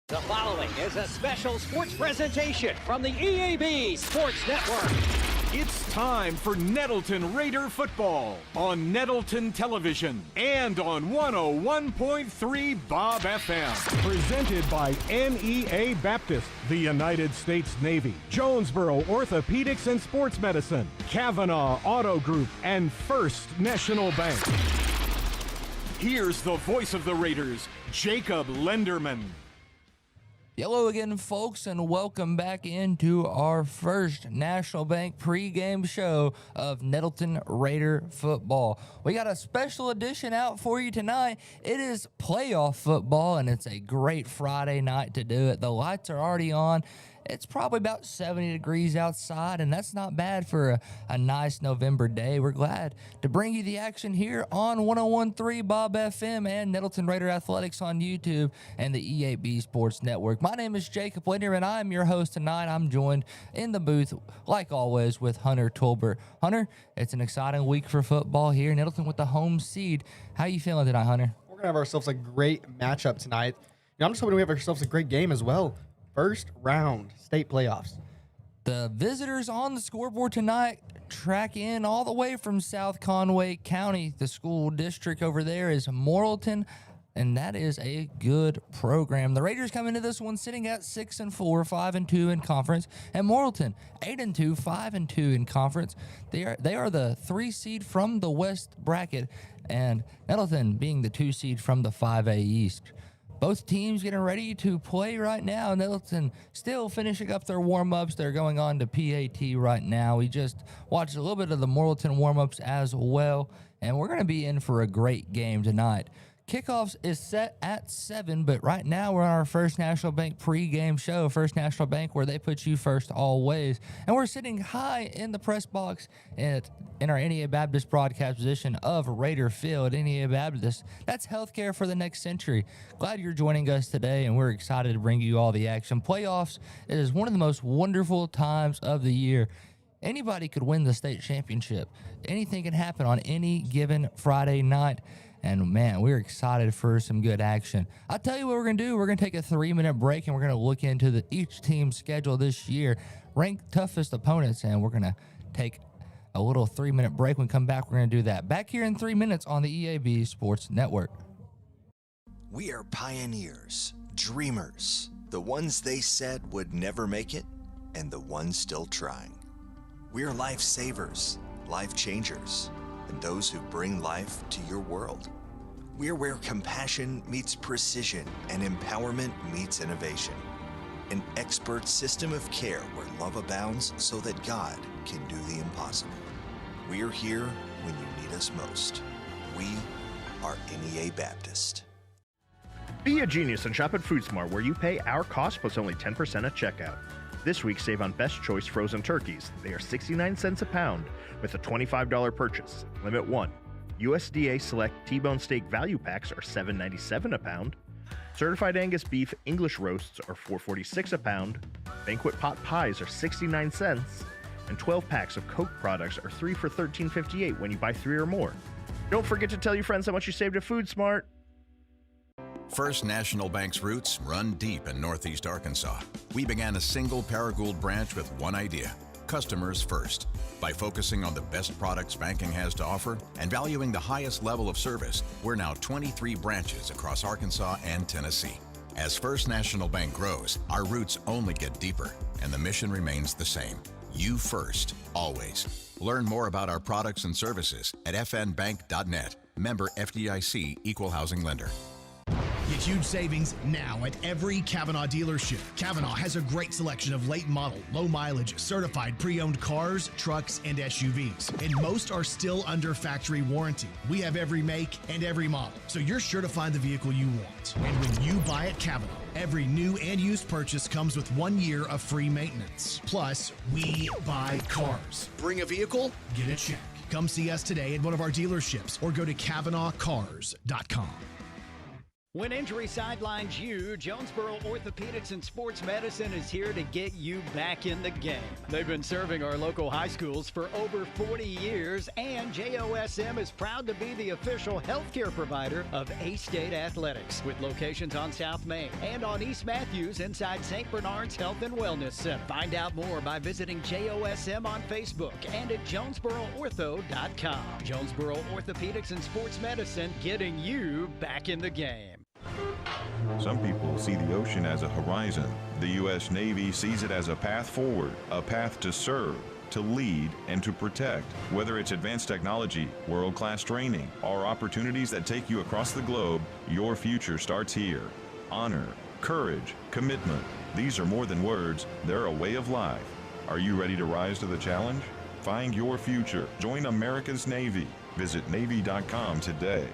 The following is a special sports presentation from the EAB Sports Network. It's time for Nettleton Raider football on Nettleton Television and on 101.3 Bob FM. Presented by NEA Baptist, the United States Navy, Jonesboro Orthopedics and Sports Medicine, Kavanaugh Auto Group, and First National Bank. Here's the voice of the Raiders, Jacob Lenderman. Hello again, folks, and welcome back into our First National Bank pregame show of Nettleton Raider football. We got a special edition out for you tonight. It is playoff football, and it's a great Friday night to do it. The lights are already on. It's probably about 70 degrees outside, and that's not bad for a nice November day. We're glad to bring you the action here on 101.3 Bob FM and Nettleton Raider Athletics on YouTube and the EAB Sports Network. My name is Jacob Linder, and I'm your host tonight. I'm joined in the booth, like always, with Hunter Tolbert. Hunter, it's an exciting week for football here. Nettleton with the home seed. How you feeling tonight, Hunter? We're going to have ourselves a great matchup tonight. I'm just hoping we have ourselves a great game as well. First round state playoffs. The visitors on the scoreboard tonight track in all the way from South Conway County. The school district over there is Morrilton, and that is a good program. The Raiders come into this one sitting at 6-4, 5-2 in conference, and Morrilton 8-2, 5-2 in conference. They are the 3 seed from the West bracket, and Nettleton being the 2 seed from the 5A East. Both teams getting ready to play right now. Nettleton still finishing up their warm-ups. They're going on to PAT right now. We just watched a little bit of the Morrilton warm-ups as well, and we're going to be in for a great game tonight. Kickoffs is set at 7, but right now we're on our First National Bank pregame show. First National Bank, where they put you first always. And we're sitting high in the press box in our NEA Baptist broadcast position of Raider Field. NEA Baptist, that's healthcare for the next century. Glad you're joining us today, and we're excited to bring you all the action. Playoffs is one of the most wonderful times of the year. Anybody could win the state championship. Anything can happen on any given Friday night. And, man, we're excited for some good action. I'll tell you what we're going to do. We're going to take a 3-minute break, and we're going to look into each team's schedule this year, rank toughest opponents, and we're going to take a little 3-minute break. When we come back, we're going to do that. Back here in 3 minutes on the EAB Sports Network. We are pioneers, dreamers, the ones they said would never make it, and the ones still trying. We are lifesavers, life changers, and those who bring life to your world. We're where compassion meets precision and empowerment meets innovation. An expert system of care where love abounds so that God can do the impossible. We're here when you need us most. We are NEA Baptist. Be a genius and shop at FoodSmart, where you pay our cost plus only 10% at checkout. This week, save on Best Choice frozen turkeys. They are 69 cents a pound with a $25 purchase. Limit 1. USDA Select T-Bone Steak Value Packs are $7.97 a pound. Certified Angus Beef English Roasts are $4.46 a pound. Banquet Pot Pies are 69 cents. And 12 packs of Coke products are 3 for $13.58 when you buy 3 or more. Don't forget to tell your friends how much you saved at FoodSmart. First National Bank's roots run deep in Northeast Arkansas. We began a single Paragould branch with one idea: customers first. By focusing on the best products banking has to offer and valuing the highest level of service, we're now 23 branches across Arkansas and Tennessee. As First National Bank grows, our roots only get deeper, and the mission remains the same: you first, always. Learn more about our products and services at fnbank.net. Member FDIC, Equal Housing Lender. Get huge savings now at every Kavanaugh dealership. Kavanaugh has a great selection of late model, low mileage, certified pre-owned cars, trucks, and SUVs. And most are still under factory warranty. We have every make and every model, so you're sure to find the vehicle you want. And when you buy at Kavanaugh, every new and used purchase comes with 1 year of free maintenance. Plus, we buy cars. Bring a vehicle, get a check. Come see us today at one of our dealerships or go to KavanaughCars.com. When injury sidelines you, Jonesboro Orthopedics and Sports Medicine is here to get you back in the game. They've been serving our local high schools for over 40 years, and JOSM is proud to be the official healthcare provider of A-State Athletics, with locations on South Main and on East Matthews inside St. Bernard's Health and Wellness Center. Find out more by visiting JOSM on Facebook and at JonesboroOrtho.com. Jonesboro Orthopedics and Sports Medicine, getting you back in the game. Some people see the ocean as a horizon. The U.S. Navy sees it as a path forward, a path to serve, to lead, and to protect. Whether it's advanced technology, world-class training, or opportunities that take you across the globe, your future starts here. Honor, courage, commitment. These are more than words, they're a way of life. Are you ready to rise to the challenge? Find your future. Join America's Navy. Visit Navy.com today.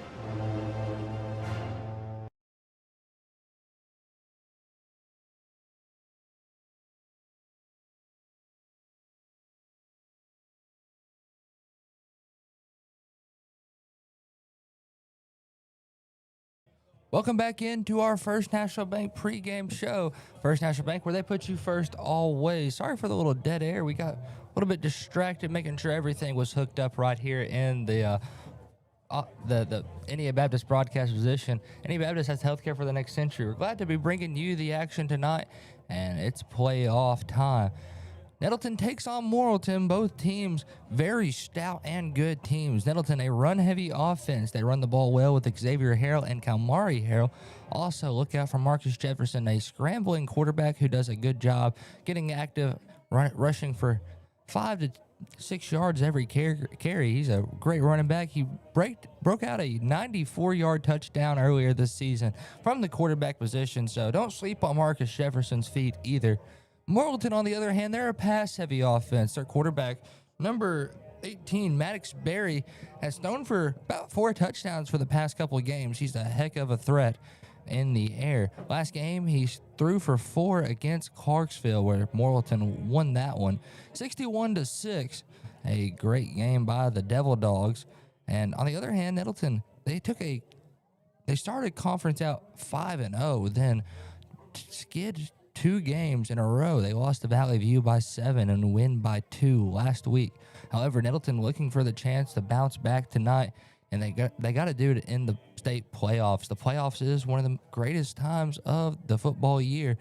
Welcome back into our First National Bank pregame show. First National Bank, where they put you first always. Sorry for the little dead air. We got a little bit distracted making sure everything was hooked up right here in the NEA Baptist broadcast position. NEA Baptist has healthcare for the next century. We're glad to be bringing you the action tonight, and it's playoff time. Nettleton takes on Morrilton. Both teams very stout and good teams. Nettleton, a run-heavy offense. They run the ball well with Xavier Harrell and Kalmari Harrell. Also, look out for Marcus Jefferson, a scrambling quarterback who does a good job getting active, rushing for 5 to 6 yards every carry. He's a great running back. He broke out a 94-yard touchdown earlier this season from the quarterback position, so don't sleep on Marcus Jefferson's feet either. Morrilton, on the other hand, they're a pass-heavy offense. Their quarterback, number 18, Maddox Berry, has thrown for about 4 touchdowns for the past couple of games. He's a heck of a threat in the air. Last game, he threw for 4 against Clarksville, where Morrilton won that one, 61-6. A great game by the Devil Dogs. And on the other hand, Nettleton, they started conference out 5-0, then skid 2 games in a row. They lost to Valley View by 7 and win by 2 last week. However, Nettleton looking for the chance to bounce back tonight, and they got to do it in the state playoffs. The playoffs is one of the greatest times of the football year.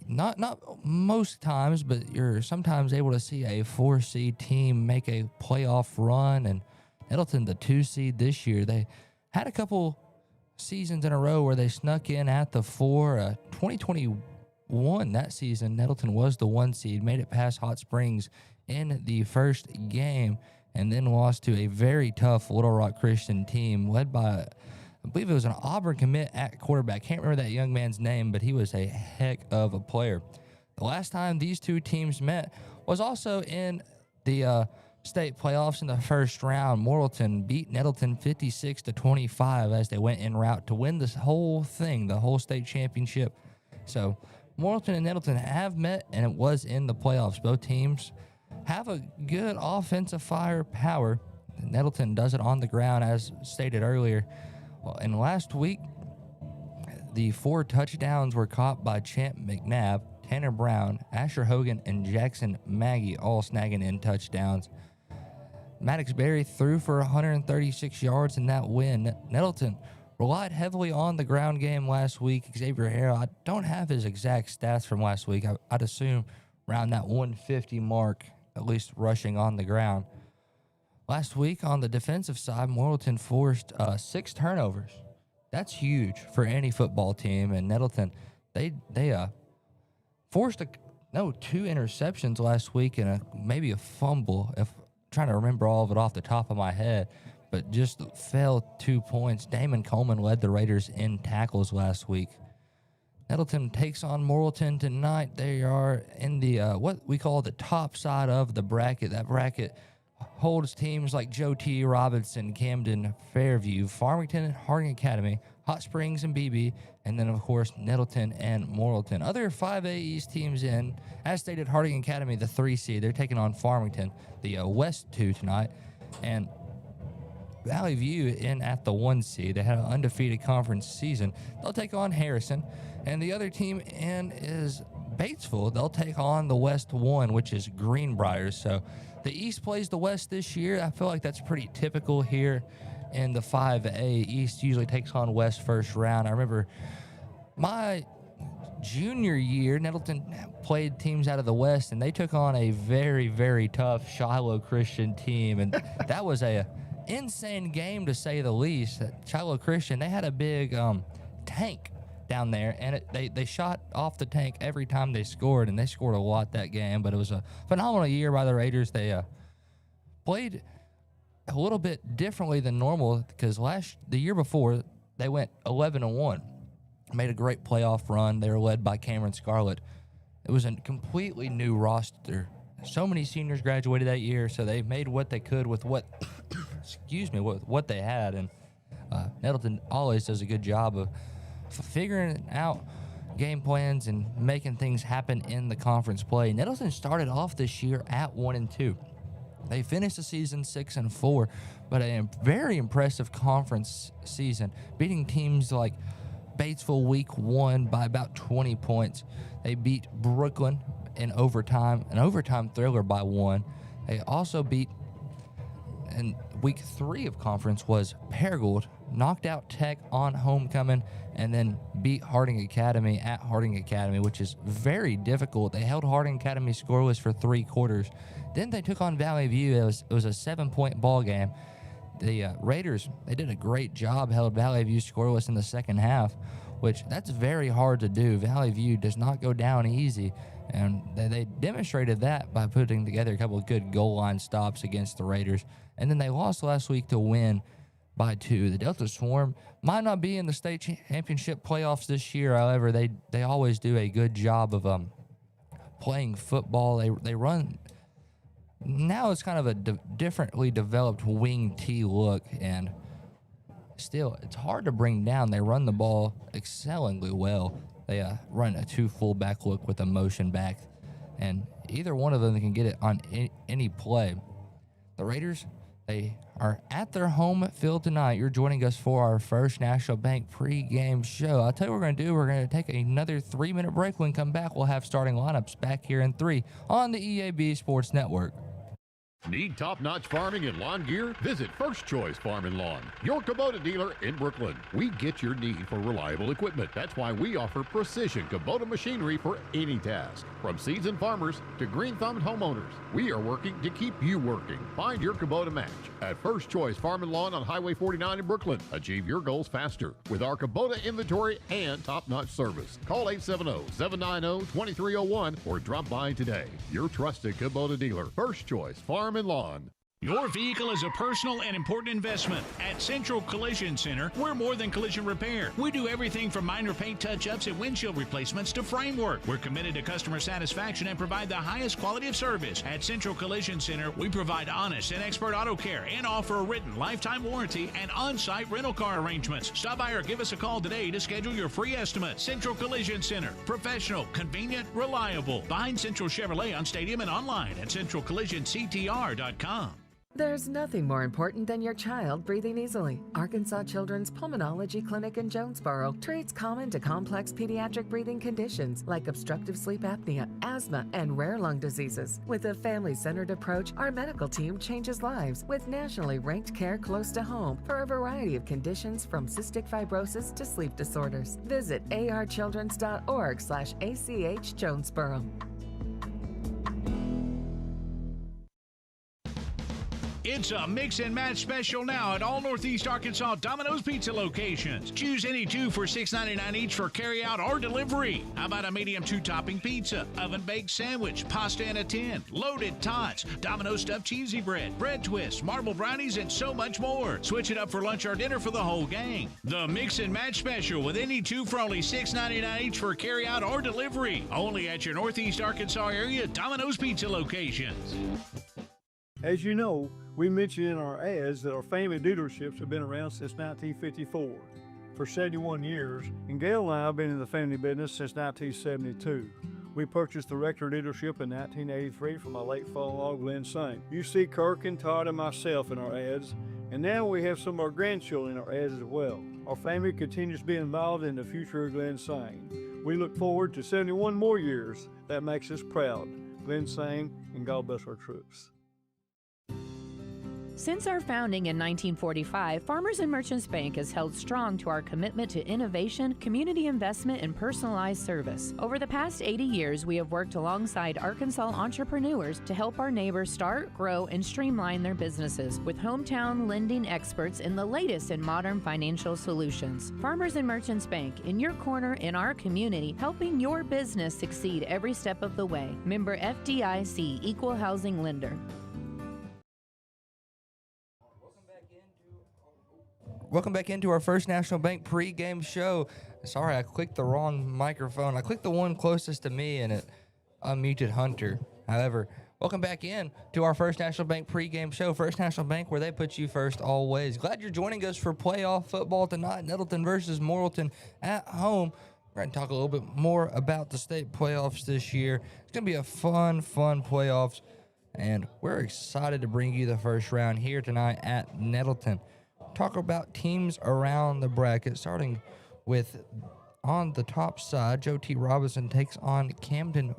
Not most times, but you're sometimes able to see a 4-seed team make a playoff run, and Nettleton, the 2 seed this year, they had a couple seasons in a row where they snuck in at the 4. 2021, that season, Nettleton was the 1 seed, made it past Hot Springs in the first game, and then lost to a very tough Little Rock Christian team led by, I believe it was an Auburn commit at quarterback. Can't remember that young man's name, but he was a heck of a player. The last time these 2 teams met was also in the state playoffs in the first round. Morrilton beat Nettleton 56-25 as they went en route to win this whole thing, the whole state championship. So Morrilton and Nettleton have met, and it was in the playoffs. Both teams have a good offensive firepower. Nettleton does it on the ground, as stated earlier. Well, and last week, the 4 touchdowns were caught by Champ McNabb, Tanner Brown, Asher Hogan, and Jackson Maggie, all snagging in touchdowns. Maddox Berry threw for 136 yards in that win. Nettleton relied heavily on the ground game last week. Xavier Harrell, I don't have his exact stats from last week. I'd assume around that 150 mark, at least rushing on the ground. Last week on the defensive side, Morrilton forced 6 turnovers. That's huge for any football team. And Nettleton, they forced 2 interceptions last week and maybe a fumble. If trying to remember all of it off the top of my head, but just fell 2 points. Damon Coleman led the Raiders in tackles last week. Nettleton takes on Morrilton tonight. They are in the what we call the top side of the bracket. That bracket holds teams like Joe T. Robinson, Camden, Fairview, Farmington, Harding Academy, Hot Springs, and BB, and then, of course, Nettleton and Morrilton. Other 5A East teams in, as stated, Harding Academy, the 3 seed. They're taking on Farmington, the West 2 tonight. And Valley View in at the 1 seed. They had an undefeated conference season. They'll take on Harrison. And the other team in is Batesville. They'll take on the West 1, which is Greenbrier. So the East plays the West this year. I feel like that's pretty typical here in the 5A. East usually takes on West first round. I remember my junior year, Nettleton played teams out of the West, and they took on a very, very tough Shiloh Christian team. And that was a insane game, to say the least. Shiloh Christian, they had a big tank down there, and they shot off the tank every time they scored, and they scored a lot that game. But it was a phenomenal year by the Raiders. They played a little bit differently than normal, because the year before they went 11-1, made a great playoff run. They were led by Cameron Scarlett. It was a completely new roster. So many seniors graduated that year, so they made what they could with what with what they had. And Nettleton always does a good job of figuring out game plans and making things happen in the conference play. Nettleton started off this year at 1-2. They finished the season 6-4, but a very impressive conference season, beating teams like Batesville week 1 by about 20 points. They beat Brooklyn in overtime, an overtime thriller by 1. They also beat, in week 3 of conference, was Paragould, knocked out Tech on homecoming, and then beat Harding Academy at Harding Academy, which is very difficult. They held Harding Academy scoreless for 3 quarters. Then they took on Valley View. It was a 7-point ball game. The Raiders, they did a great job, held Valley View scoreless in the second half, which that's very hard to do. Valley View does not go down easy, and they demonstrated that by putting together a couple of good goal line stops against the Raiders. And then they lost last week to win by 2. The Delta Swarm might not be in the state championship playoffs this year. However, they always do a good job of playing football. They run. Now it's kind of a differently developed wing T look, and still, it's hard to bring down. They run the ball excellently well. They run a 2 fullback look with a motion back, and either one of them can get it on any play. The Raiders, they are at their home field tonight. You're joining us for our First National Bank pregame show. I'll tell you what we're going to do. We're going to take another 3-minute break. When we come back, we'll have starting lineups back here in 3 on the EAB Sports Network. Need top-notch farming and lawn gear? Visit First Choice Farm and Lawn, your Kubota dealer in Brooklyn. We get your need for reliable equipment. That's why we offer precision Kubota machinery for any task. From seasoned farmers to green-thumbed homeowners, we are working to keep you working. Find your Kubota match at First Choice Farm and Lawn on Highway 49 in Brooklyn. Achieve your goals faster with our Kubota inventory and top-notch service. Call 870-790-2301 or drop by today. Your trusted Kubota dealer, First Choice Farm and Lawn. Your vehicle is a personal and important investment. At Central Collision Center, we're more than collision repair. We do everything from minor paint touch-ups and windshield replacements to framework. We're committed to customer satisfaction and provide the highest quality of service. At Central Collision Center, we provide honest and expert auto care and offer a written lifetime warranty and on-site rental car arrangements. Stop by or give us a call today to schedule your free estimate. Central Collision Center. Professional, convenient, reliable. Behind Central Chevrolet on Stadium and online at centralcollisionctr.com. There's nothing more important than your child breathing easily. Arkansas Children's Pulmonology Clinic in Jonesboro treats common to complex pediatric breathing conditions like obstructive sleep apnea, asthma, and rare lung diseases. With a family-centered approach, our medical team changes lives with nationally ranked care close to home for a variety of conditions from cystic fibrosis to sleep disorders. Visit archildrens.org/ACH Jonesboro. It's a mix and match special now at all Northeast Arkansas Domino's Pizza locations. Choose any 2 for $6.99 each for carryout or delivery. How about a medium 2-topping pizza, oven-baked sandwich, pasta in a tin, loaded tots, Domino's stuffed cheesy bread, bread twists, marble brownies, and so much more. Switch it up for lunch or dinner for the whole gang. The mix and match special with any 2 for only $6.99 each for carryout or delivery. Only at your Northeast Arkansas area Domino's Pizza locations. As you know, we mentioned in our ads that our family dealerships have been around since 1954, for 71 years, and Gail and I have been in the family business since 1972. We purchased the Rector dealership in 1983 from my late father-in-law, Glenn Saint. You see Kirk and Todd and myself in our ads, And now we have some of our grandchildren in our ads as well. Our family continues to be involved in the future of Glen Sang. We look forward to 71 more years. That makes us proud. Glen Sang, and God bless our troops. Since our founding in 1945, Farmers and Merchants Bank has held strong to our commitment to innovation, community investment, and personalized service. Over the past 80 years, we have worked alongside Arkansas entrepreneurs to help our neighbors start, grow, and streamline their businesses with hometown lending experts in the latest in modern financial solutions. Farmers and Merchants Bank, in your corner in our community, helping your business succeed every step of the way. Member FDIC, Equal Housing Lender. Welcome back into our First National Bank pregame show. Sorry, I clicked the wrong microphone. I clicked the one closest to me and it unmuted Hunter. However, welcome back in to our First National Bank pregame show. First National Bank, where they put you first always. Glad you're joining us for playoff football tonight. Nettleton versus Morrilton at home. We're going to talk a little bit more about the state playoffs this year. It's going to be a fun playoffs. And we're excited to bring you the first round here tonight at Nettleton. Talk about teams around the bracket, starting with on the top side, Joe T. Robinson takes on Camden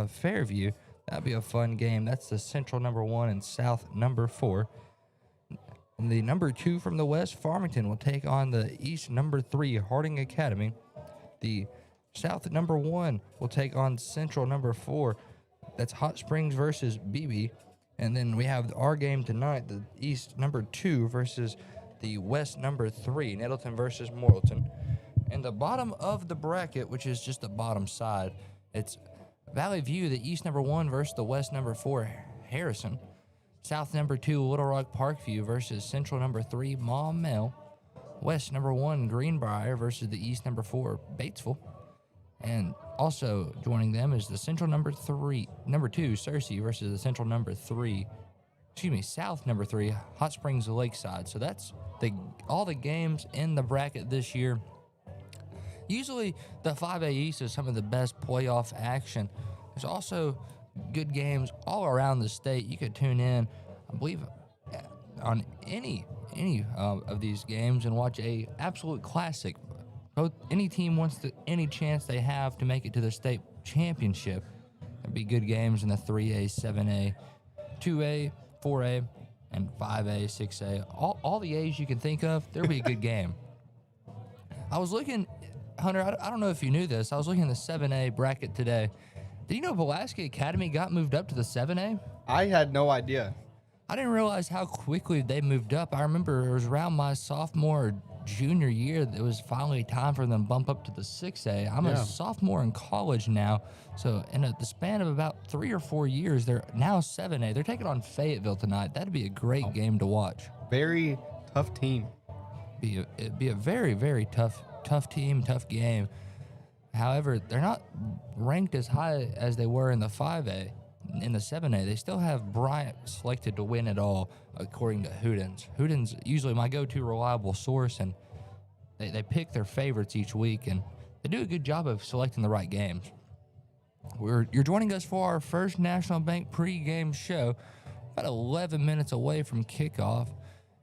Fairview. That'd be a fun game. That's the Central number 1 and South number 4. And the number 2 from the West, Farmington, will take on the East number 3, Harding Academy. The South number 1 will take on Central number 4. That's Hot Springs versus BB. And then we have our game tonight, the East number 2 versus the West number 3, Nettleton versus Morrilton. And the bottom of the bracket, which is just the bottom side, it's Valley View, the East number 1 versus the West number 4, Harrison. South number 2, Little Rock Parkview versus Central number 3, Maumelle. West number 1, Greenbrier versus the East number 4, Batesville. And also joining them is the Central number 2, Searcy versus the Central number 3, South number 3, Hot Springs Lakeside. So that's all the games in the bracket this year. Usually the 5A East is some of the best playoff action. There's also good games all around the state. You could tune in, I believe, on any of these games and watch a absolute classic. Any team wants any chance they have to make it to the state championship. There'd be good games in the 3A, 7A, 2A, 4A, and 5A, 6A. All the A's you can think of, there'll be a good game. I was looking, Hunter, I don't know if you knew this. I was looking at the 7A bracket today. Did you know Pulaski Academy got moved up to the 7A? I had no idea. I didn't realize how quickly they moved up. I remember it was around my sophomore or junior year that it was finally time for them to bump up to the 6A. I'm a sophomore in college now, so in the span of about 3 or 4 years, they're now 7A. They're taking on Fayetteville tonight. That'd be a great game to watch. Very tough team. It'd be a very, very tough team, tough game. However, they're not ranked as high as they were in the 5A. In the 7A, they still have Bryant selected to win it all, according to Hootens. Hootens usually my go-to reliable source, and they pick their favorites each week, and they do a good job of selecting the right games. You're joining us for our First National Bank pregame show, about 11 minutes away from kickoff,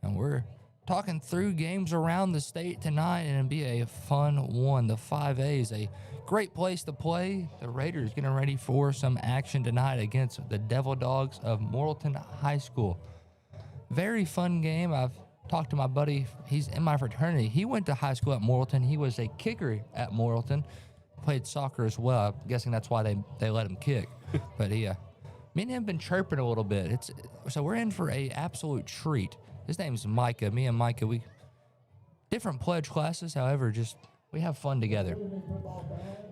and we're talking through games around the state tonight, and it'll be a fun one. The 5A is a great place to play. The Raiders getting ready for some action tonight against the Devil Dogs of Morrilton High School. Very fun game. I've talked to my buddy. He's in my fraternity. He went to high school at Morrilton. He was a kicker at Morrilton. Played soccer as well. I'm guessing that's why they let him kick. But me and him have been chirping a little bit. So we're in for a absolute treat. His name's Micah. Me and Micah, we different pledge classes. However, we have fun together.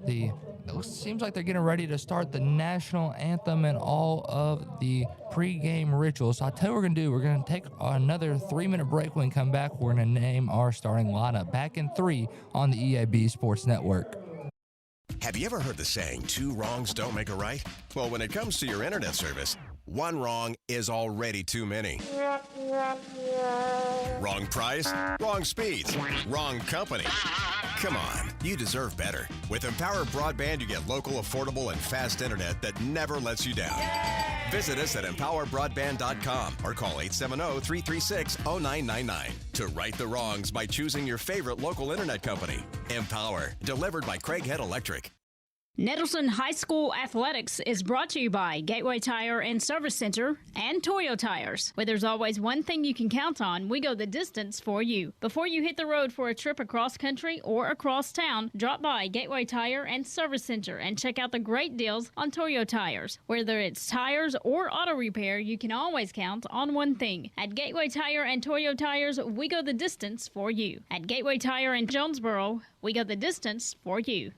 It seems like they're getting ready to start the national anthem and all of the pregame rituals. So I'll tell you what we're going to do. We're going to take another 3-minute break. When we come back, we're going to name our starting lineup. Back in 3 on the EAB Sports Network. Have you ever heard the saying, 2 wrongs don't make a right? Well, when it comes to your internet service, 1 wrong is already too many. Wrong price, wrong speeds, wrong company. Come on, you deserve better. With Empower Broadband, you get local, affordable, and fast internet that never lets you down. Visit us at empowerbroadband.com or call 870-336-0999 to right the wrongs by choosing your favorite local internet company. Empower, delivered by Craighead Electric. Nettleton High School Athletics is brought to you by Gateway Tire and Service Center and Toyo Tires. Where there's always one thing you can count on, we go the distance for you. Before you hit the road for a trip across country or across town, drop by Gateway Tire and Service Center and check out the great deals on Toyo Tires. Whether it's tires or auto repair, you can always count on one thing. At Gateway Tire and Toyo Tires, we go the distance for you. At Gateway Tire in Jonesboro, we go the distance for you.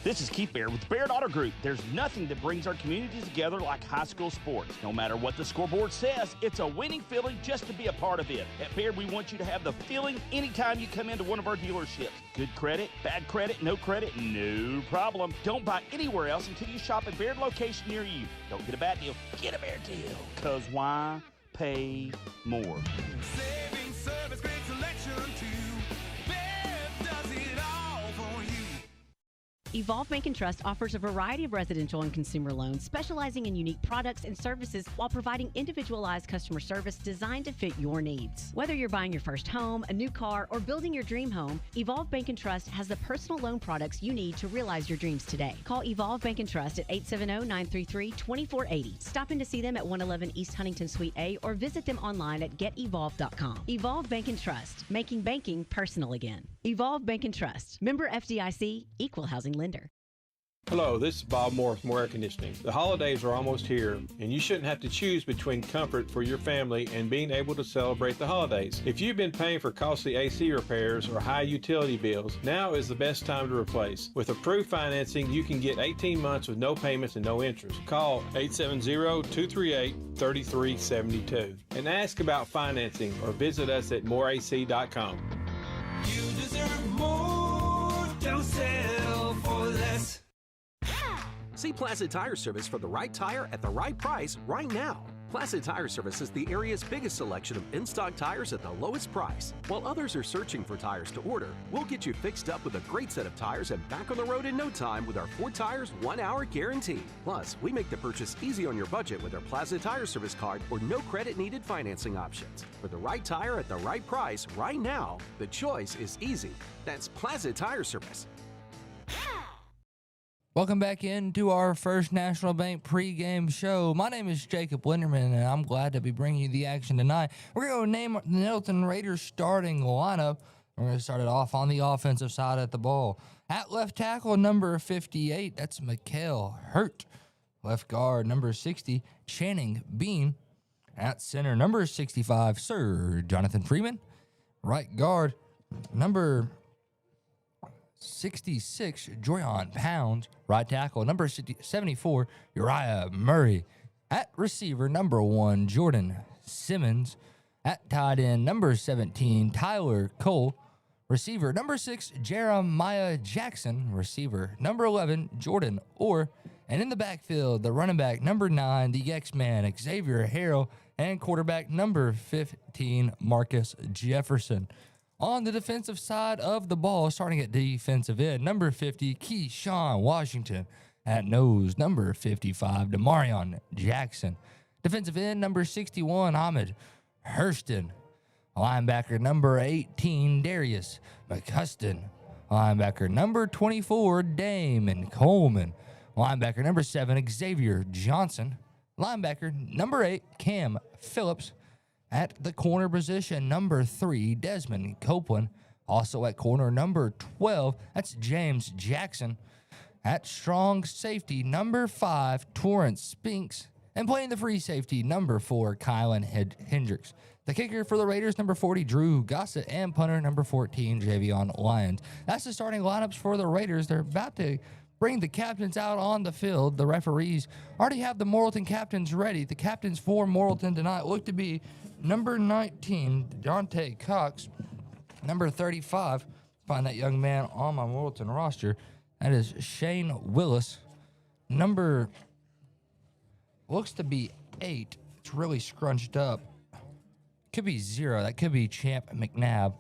This is Keith Baird with Baird Auto Group. There's nothing that brings our communities together like high school sports. No matter what the scoreboard says, it's a winning feeling just to be a part of it. At Baird, we want you to have the feeling anytime you come into one of our dealerships. Good credit, bad credit, no problem. Don't buy anywhere else until you shop at Baird location near you. Don't get a bad deal, get a Baird deal. Because why pay more? Saving service, great selection too. Baird does it all for you. Evolve Bank and Trust offers a variety of residential and consumer loans, specializing in unique products and services while providing individualized customer service designed to fit your needs. Whether you're buying your first home, a new car, or building your dream home, Evolve Bank and Trust has the personal loan products you need to realize your dreams today. Call Evolve Bank and Trust at 870-933-2480. Stop in to see them at 111 East Huntington Suite A or visit them online at getevolve.com. Evolve Bank and Trust, making banking personal again. Evolve Bank and Trust. Member FDIC, Equal Housing Lender. Hello, this is Bob Morris from Air Conditioning. The holidays are almost here, and you shouldn't have to choose between comfort for your family and being able to celebrate the holidays. If you've been paying for costly AC repairs or high utility bills, now is the best time to replace. With approved financing, you can get 18 months with no payments and no interest. Call 870-238-3372 and ask about financing or visit us at moreac.com. You deserve more. Don't settle for less. See Placid Tire Service for the right tire at the right price right now. Placid Tire Service is the area's biggest selection of in-stock tires at the lowest price. While others are searching for tires to order, we'll get you fixed up with a great set of tires and back on the road in no time with our 4 tires, 1 hour guarantee. Plus, we make the purchase easy on your budget with our Placid Tire Service card or no credit needed financing options. For the right tire at the right price right now, the choice is easy. That's Placid Tire Service. Welcome back into our First National Bank pregame show. My name is Jacob Linderman, and I'm glad to be bringing you the action tonight. We're going to name the Nettleton Raiders starting lineup. We're going to start it off on the offensive side of the ball. At left tackle, number 58, that's Mikhail Hurt. Left guard, number 60, Channing Bean. At center, number 65, Sir Jonathan Freeman. Right guard, number 66, Joyon Pounds. Right tackle, number 74, Uriah Murray. At receiver, number 1, Jordan Simmons. At tight end, number 17, Tyler Cole. Receiver, number 6, Jeremiah Jackson. Receiver, number 11, Jordan Orr. And in the backfield, the running back, number 9, the X-Man, Xavier Harrell. And quarterback, number 15, Marcus Jefferson. On the defensive side of the ball, starting at defensive end, number 50, Keyshawn Washington. At nose, number 55, Demarion Jackson. Defensive end, number 61, Ahmed Hurston. Linebacker, number 18, Darius McCuston. Linebacker, number 24, Damon Coleman. Linebacker, number 7, Xavier Johnson. Linebacker, number 8, Cam Phillips. At the corner position, number 3, Desmond Copeland. Also at corner, number 12, that's James Jackson. At strong safety, number 5, Torrance Spinks. And playing the free safety, number 4, Kylan Hendricks. The kicker for the Raiders, number 40, Drew Gossett. And punter, number 14, Javion Lyons. That's the starting lineups for the Raiders. They're about to bring the captains out on the field. The referees already have the Morrilton captains ready. The captains for Morrilton tonight look to be number 19, Dante Cox. Number 35, find that young man on my Morrilton roster. That is Shane Willis. Number, looks to be 8. It's really scrunched up. Could be 0. That could be Champ McNabb.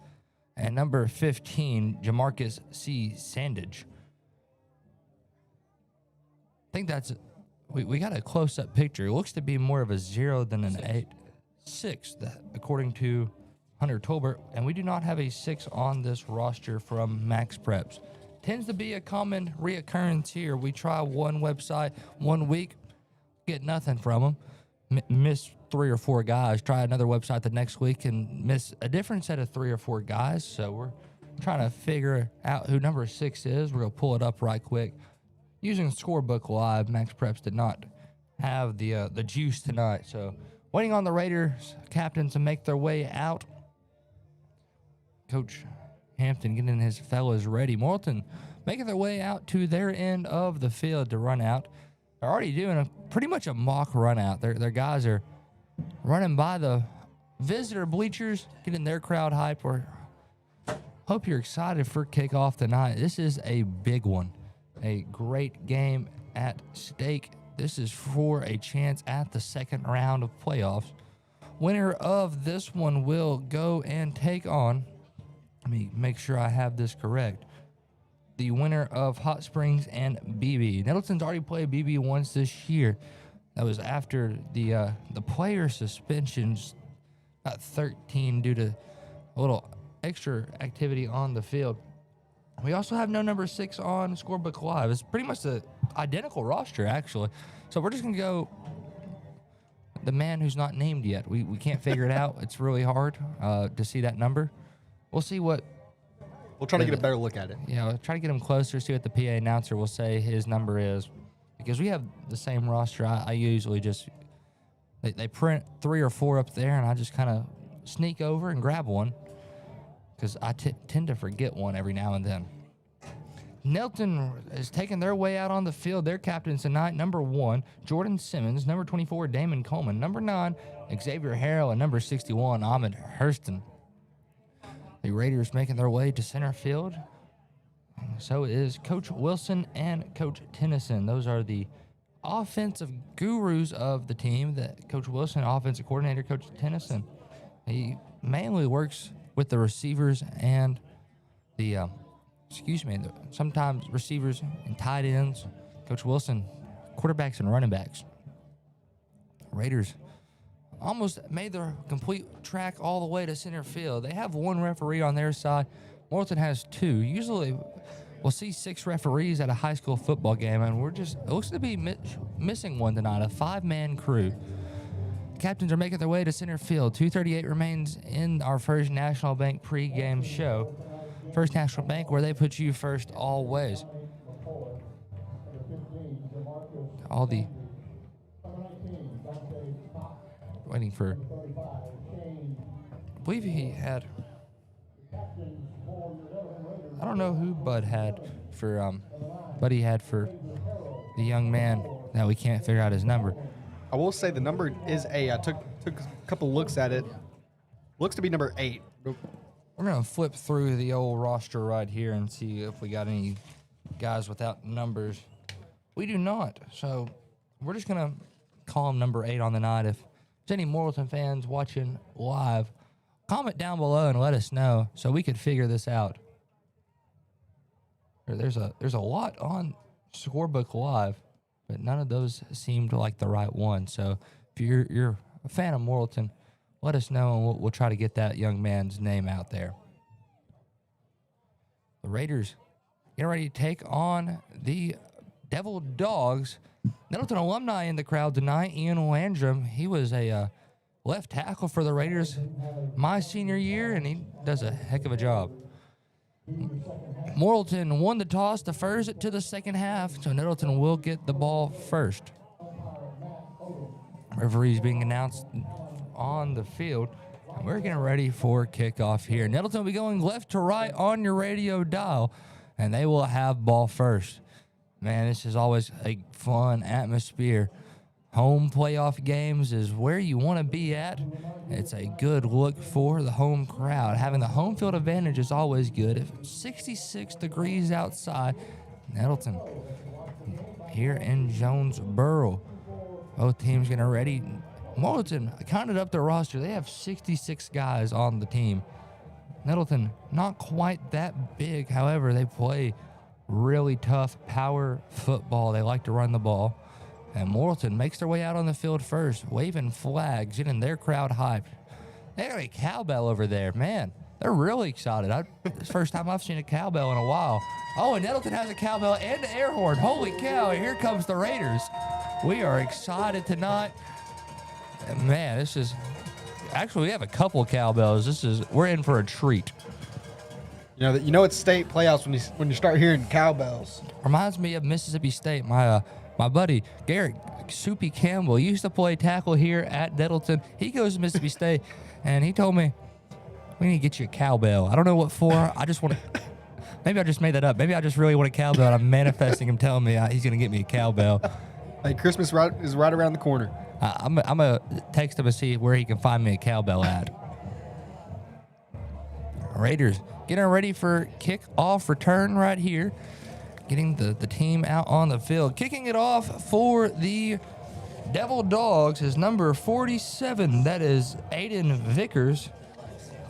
And number 15, Jamarcus C. Sandage. I think that's we got a close-up picture. It looks to be more of a 0 than an 8. 6, according to Hunter Tolbert, and we do not have a 6 on this roster from Max Preps. Tends to be a common reoccurrence here. We try one website 1 week, get nothing from them, miss 3 or 4 guys. Try another website the next week and miss a different set of 3 or 4 guys. So we're trying to figure out who number 6 is. We're going to pull it up right quick. Using Scorebook Live, Max Preps did not have the juice tonight. So waiting on the Raiders captains to make their way out. Coach Hampton getting his fellas ready. Morrilton making their way out to their end of the field to run out. They're already doing pretty much a mock run out. Their guys are running by the visitor bleachers, getting their crowd hype. Hope you're excited for kickoff tonight. This is a big one. A great game at stake. This is for a chance at the second round of playoffs. Winner of this one will go and take on, let me make sure I have this correct, the winner of Hot Springs and BB. Nettleton's already played BB once this year. That was after the player suspensions, about 13 due to a little extra activity on the field. We also have no number 6 on Scorebook Live. It's pretty much the identical roster, actually. So we're just going to go the man who's not named yet. We can't figure it out. It's really hard to see that number. We'll see what... We'll try to get a better look at it. Yeah, we'll try to get him closer, see what the PA announcer will say his number is. Because we have the same roster. I usually just... They print 3 or 4 up there, and I just kind of sneak over and grab one. Because I tend to forget one every now and then. Nettleton is taking their way out on the field. Their captains tonight, number 1, Jordan Simmons, number 24, Damon Coleman, number 9, Xavier Harrell, and number 61, Ahmed Hurston. The Raiders making their way to center field. So is Coach Wilson and Coach Tennyson. Those are the offensive gurus of the team. That Coach Wilson, offensive coordinator, Coach Tennyson. He mainly works with the receivers and sometimes receivers and tight ends. Coach Wilson, quarterbacks and running backs. Raiders almost made their complete track all the way to center field. They have 1 referee on their side. Morrilton has 2. Usually we'll see 6 referees at a high school football game, and it looks to be missing one tonight, a 5-man crew. Captains are making their way to center field. 2:38 remains in our First National Bank pregame show. First National Bank, where they put you first always. Waiting for... I believe he had... I don't know who Buddy had for the young man. Now we can't figure out his number. I will say the number is I took a couple looks at it. Looks to be number 8. We're going to flip through the old roster right here and see if we got any guys without numbers. We do not. So we're just going to call him number 8 on the night. If there's any Morrilton fans watching live, comment down below and let us know so we could figure this out. There's a lot on Scorebook Live, but none of those seemed like the right one. So if you're a fan of Morrilton, let us know, and we'll try to get that young man's name out there. The Raiders getting ready to take on the Devil Dogs. Nettleton alumni in the crowd tonight. Ian Landrum, he was a left tackle for the Raiders my senior year, and he does a heck of a job. Morrilton won the toss, defers it to the second half, so Nettleton will get the ball first. Referees being announced on the field, and we're getting ready for kickoff here. Nettleton will be going left to right on your radio dial, and they will have ball first. Man, this is always a fun atmosphere. Home playoff games is where you want to be at. It's a good look for the home crowd. Having the home field advantage is always good. If it's 66 degrees outside, Nettleton here in Jonesboro. Both teams getting ready. Morrilton, I counted up their roster. They have 66 guys on the team. Nettleton, not quite that big. However, they play really tough power football. They like to run the ball. And Morrilton makes their way out on the field first, waving flags, getting their crowd hyped. They got a cowbell over there. Man, they're really excited. It's the first time I've seen a cowbell in a while. Oh, and Nettleton has a cowbell and an air horn. Holy cow, here comes the Raiders. We are excited tonight. And man, this is... Actually, we have a couple of cowbells. We're in for a treat. You know it's state playoffs when you start hearing cowbells. Reminds me of Mississippi State. My buddy Garrett Soupy Campbell used to play tackle here at Nettleton. He goes to Mississippi State, and he told me, we need to get you a cowbell. I don't know what for. I just want to... Maybe I just made that up. Maybe I just really want a cowbell, and I'm manifesting him telling me he's going to get me a cowbell. Hey, Christmas is right around the corner. I'm going to text him and see where he can find me a cowbell at. Raiders getting ready for kickoff return right here. Getting the team out on the field. Kicking it off for the Devil Dogs is number 47. That is Aiden Vickers.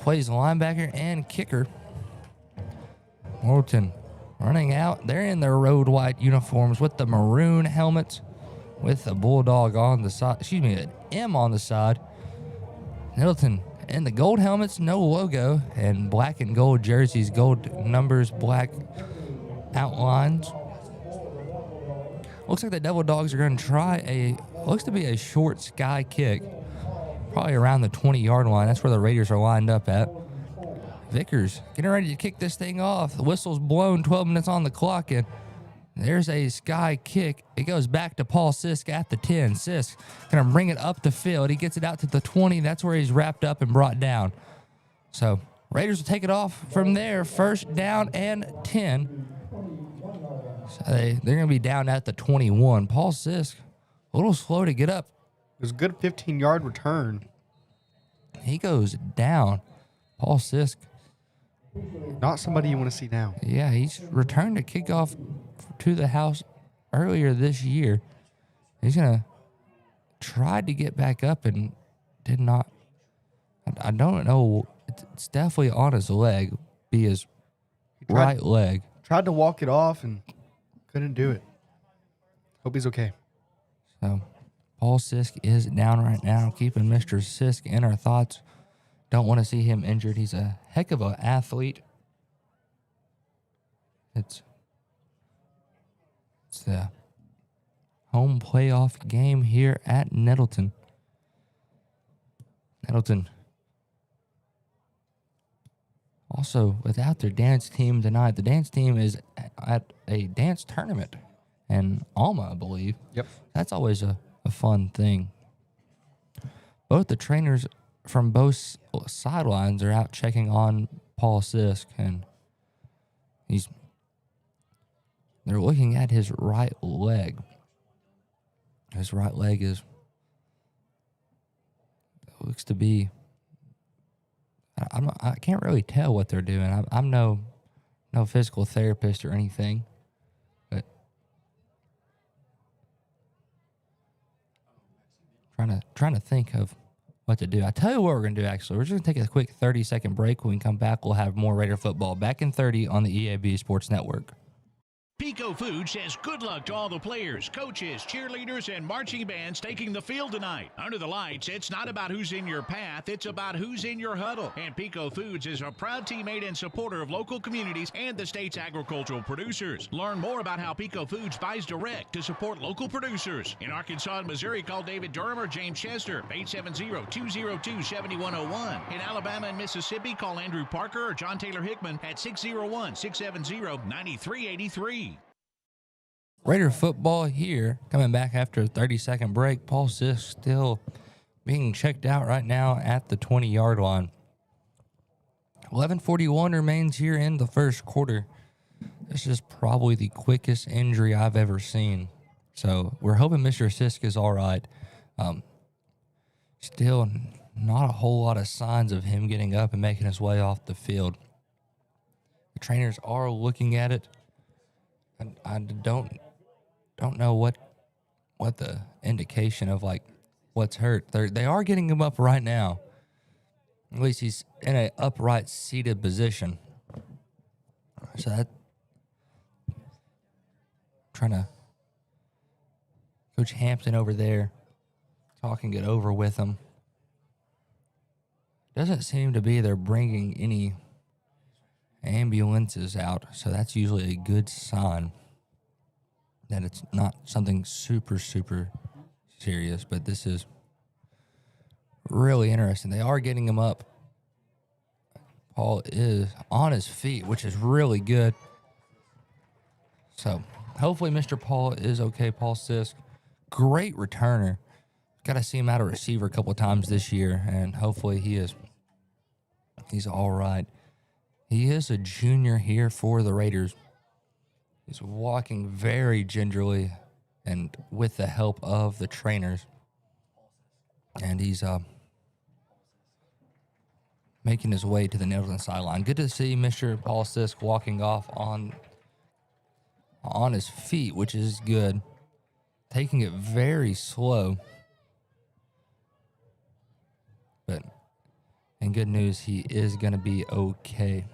Plays linebacker and kicker. Morrilton running out. They're in their road white uniforms with the maroon helmets with a bulldog on the side. Excuse me, an M on the side. Nettleton in the gold helmets, no logo, and black and gold jerseys, gold numbers, black outlines. Looks like the Devil Dogs are going to try looks to be a short sky kick, probably around the 20-yard line. That's where the Raiders are lined up at. Vickers getting ready to kick this thing off. The whistle's blown, 12 minutes on the clock, and there's a sky kick. It goes back to Paul Sisk at the 10. Sisk going to bring it up the field. He gets it out to the 20. That's where he's wrapped up and brought down. So Raiders will take it off from there. First down and 10. So they're going to be down at the 21. Paul Sisk, a little slow to get up. It was a good 15-yard return. He goes down. Paul Sisk. Not somebody you want to see now. Yeah, he's returned a kickoff to the house earlier this year. He's going to try to get back up and did not. I don't know. It's definitely on his leg, be his right leg. Tried to walk it off and couldn't do it. Hope he's okay. So, Paul Sisk is down right now, keeping Mr. Sisk in our thoughts. Don't want to see him injured. He's a heck of an athlete. It's the home playoff game here at Nettleton. Nettleton also without their dance team tonight. The dance team is at a dance tournament in Alma, I believe. Yep. That's always a fun thing. Both the trainers from both sidelines are out checking on Paul Sisk, and they're looking at his right leg. His right leg looks to be. I can't really tell what they're doing. I'm no physical therapist or anything, but trying to think of what to do. I tell you what we're going to do, actually. We're just going to take a quick 30-second break. When we come back, we'll have more Raider football back in 30 on the EAB Sports Network. Pico Food says good luck to all the players, coaches, cheerleaders, and marching bands taking the field tonight. Under the lights, it's not about who's in your path, it's about who's in your huddle. And Pico Foods is a proud teammate and supporter of local communities and the state's agricultural producers. Learn more about how Pico Foods buys direct to support local producers. In Arkansas and Missouri, call David Durham or James Chester, 870-202-7101. In Alabama and Mississippi, call Andrew Parker or John Taylor Hickman at 601-670-9383. Raider football here, coming back after a 30-second break. Paul Sisk still being checked out right now at the 20-yard line. 11:41 remains here in the first quarter. This is probably the quickest injury I've ever seen. So we're hoping Mr. Sisk is all right. Still not a whole lot of signs of him getting up and making his way off the field. The trainers are looking at it. I don't know what the indication of what's hurt. They are getting him up right now. At least he's in an upright seated position. So that trying to Coach Hampton over there talking it over with them. Doesn't seem to be they're bringing any ambulances out, so that's usually a good sign that it's not something super, super serious, but this is really interesting. They are getting him up. Paul is on his feet, which is really good. So hopefully Mr. Paul is okay. Paul Sisk, great returner. Got to see him out of receiver a couple of times this year, and hopefully he's all right. He is a junior here for the Raiders. He's walking very gingerly and with the help of the trainers. And he's making his way to the Nettleton sideline. Good to see Mr. Paul Sisk walking off on his feet, which is good. Taking it very slow. But in good news, he is going to be okay.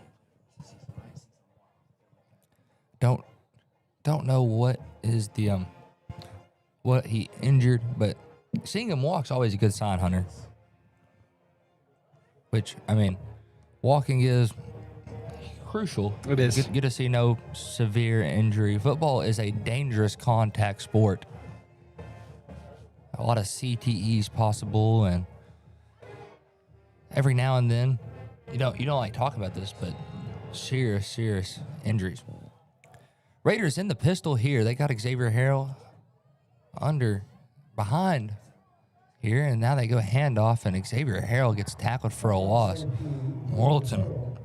Don't know what is the what he injured, but seeing him walk is always a good sign, Hunter. Which, I mean, walking is crucial. It is. Good to see no severe injury. Football is a dangerous contact sport. A lot of CTEs possible, and every now and then, you don't like talking about this, but serious injuries. Raiders in the pistol here. They got Xavier Harrell behind here, and now they go handoff, and Xavier Harrell gets tackled for a loss. Morrilton